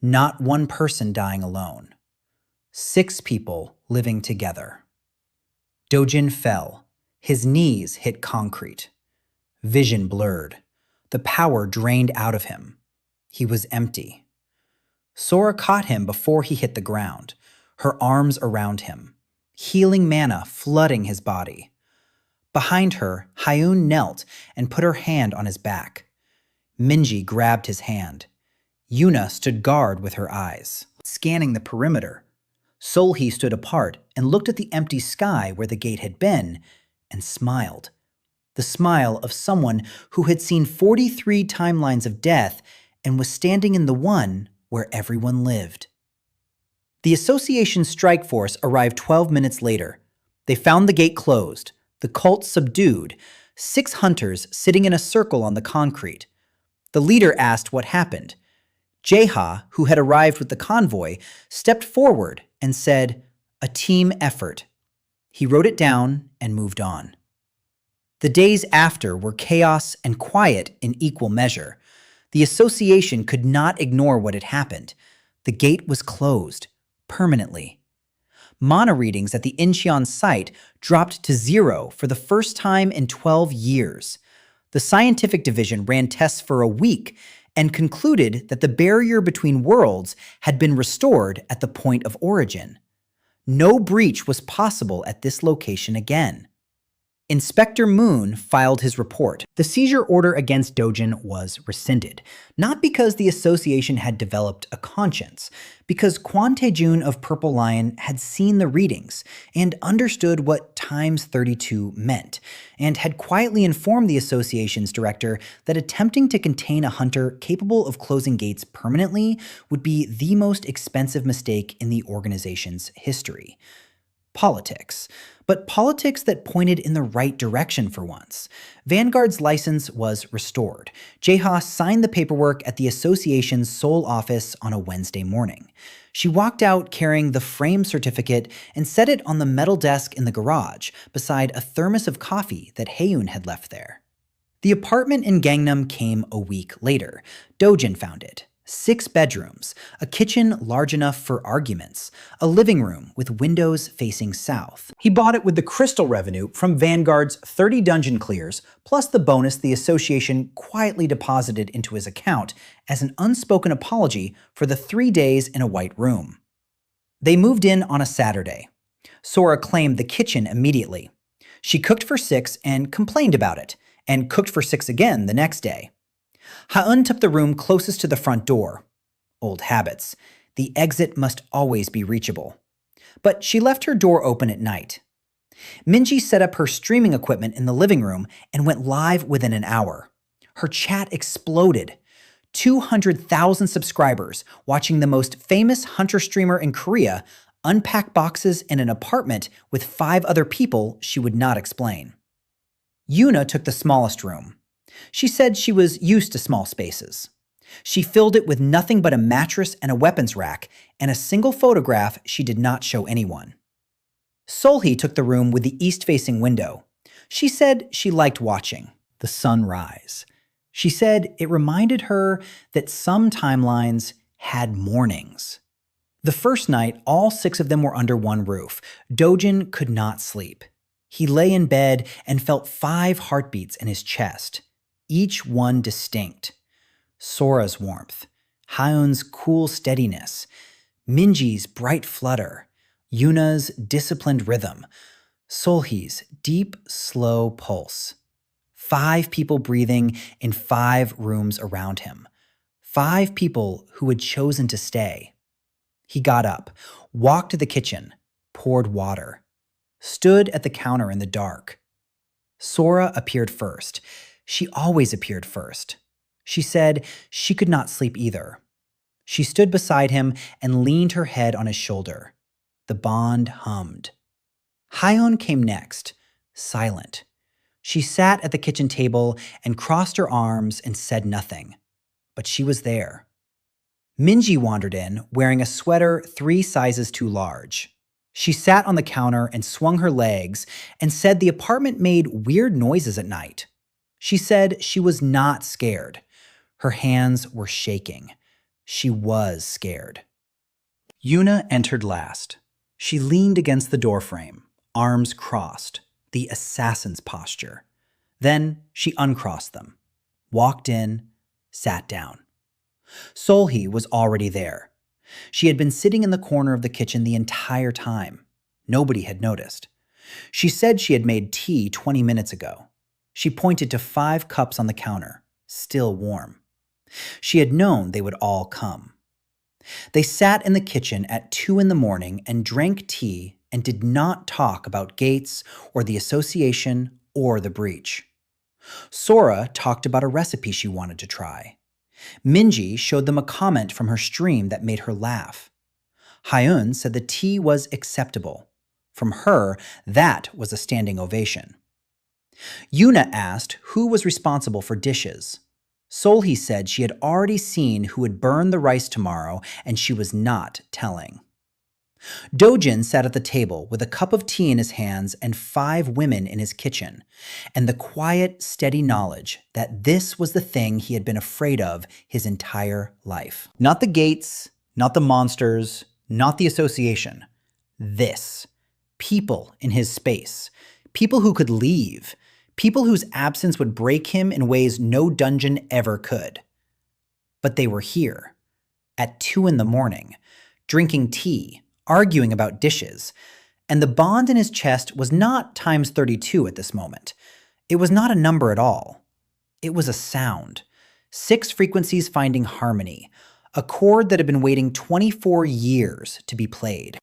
[SPEAKER 1] Not one person dying alone. 6 people living together. Dodjin fell. His knees hit concrete. Vision blurred. The power drained out of him. He was empty. Sora caught him before he hit the ground, her arms around him, healing mana flooding his body. Behind her, Hyun knelt and put her hand on his back. Minji grabbed his hand. Yuna stood guard with her eyes, scanning the perimeter. Solhee stood apart and looked at the empty sky where the gate had been and smiled. The smile of someone who had seen 43 timelines of death and was standing in the one where everyone lived. The Association strike force arrived 12 minutes later. They found the gate closed, the cult subdued, 6 hunters sitting in a circle on the concrete. The leader asked what happened. Jaeha, who had arrived with the convoy, stepped forward and said, "A team effort." He wrote it down and moved on. The days after were chaos and quiet in equal measure. The Association could not ignore what had happened. The gate was closed, permanently. Mana readings at the Incheon site dropped to 0 for the first time in 12 years. The scientific division ran tests for a week and concluded that the barrier between worlds had been restored at the point of origin. No breach was possible at this location again. Inspector Moon filed his report. The seizure order against Dodjin was rescinded, not because the Association had developed a conscience, because Kwon Tae-jun of Purple Lion had seen the readings and understood what times 32 meant, and had quietly informed the Association's director that attempting to contain a hunter capable of closing gates permanently would be the most expensive mistake in the organization's history. Politics. But politics that pointed in the right direction for once. Vanguard's license was restored. Jaeha signed the paperwork at the association's Seoul office on a Wednesday morning. She walked out carrying the frame certificate and set it on the metal desk in the garage beside a thermos of coffee that Haeun had left there. The apartment in Gangnam came a week later. Dojin found it. 6 bedrooms, a kitchen large enough for arguments, a living room with windows facing south. He bought it with the crystal revenue from Vanguard's 30 dungeon clears, plus the bonus the association quietly deposited into his account as an unspoken apology for the 3 days in a white room. They moved in on a Saturday. Sora claimed the kitchen immediately. She cooked for 6 and complained about it, and cooked for 6 again the next day. Ha-eun took the room closest to the front door. Old habits. The exit must always be reachable. But she left her door open at night. Minji set up her streaming equipment in the living room and went live within an hour. Her chat exploded. 200,000 subscribers watching the most famous hunter streamer in Korea unpack boxes in an apartment with 5 other people she would not explain. Yuna took the smallest room. She said she was used to small spaces. She filled it with nothing but a mattress and a weapons rack and a single photograph she did not show anyone. Solhee took the room with the east-facing window. She said she liked watching the sun rise. She said it reminded her that some timelines had mornings. The first night, all 6 of them were under one roof. Dojin could not sleep. He lay in bed and felt 5 heartbeats in his chest. Each one distinct. Sora's warmth, Haeun's cool steadiness, Minji's bright flutter, Yuna's disciplined rhythm, Solhee's deep, slow pulse. 5 people breathing in 5 rooms around him. 5 people who had chosen to stay. He got up, walked to the kitchen, poured water, stood at the counter in the dark. Sora appeared first. She always appeared first. She said she could not sleep either. She stood beside him and leaned her head on his shoulder. The bond hummed. Hyeon came next, silent. She sat at the kitchen table and crossed her arms and said nothing. But she was there. Minji wandered in, wearing a sweater 3 sizes too large. She sat on the counter and swung her legs and said the apartment made weird noises at night. She said she was not scared. Her hands were shaking. She was scared. Yuna entered last. She leaned against the doorframe, arms crossed, the assassin's posture. Then she uncrossed them, walked in, sat down. Solhee was already there. She had been sitting in the corner of the kitchen the entire time. Nobody had noticed. She said she had made tea 20 minutes ago. She pointed to 5 cups on the counter, still warm. She had known they would all come. They sat in the kitchen at 2 in the morning and drank tea and did not talk about Gates or the association or the breach. Sora talked about a recipe she wanted to try. Minji showed them a comment from her stream that made her laugh. Hyeon said the tea was acceptable. From her, that was a standing ovation. Yuna asked who was responsible for dishes. Solhee said she had already seen who would burn the rice tomorrow, and she was not telling. Dodjin sat at the table with a cup of tea in his hands and 5 women in his kitchen, and the quiet, steady knowledge that this was the thing he had been afraid of his entire life. Not the gates, not the monsters, not the association. This. People in his space. People who could leave. People whose absence would break him in ways no dungeon ever could. But they were here, at 2 in the morning, drinking tea, arguing about dishes, and the bond in his chest was not times 32 at this moment. It was not a number at all. It was a sound. 6 frequencies finding harmony, a chord that had been waiting 24 years to be played.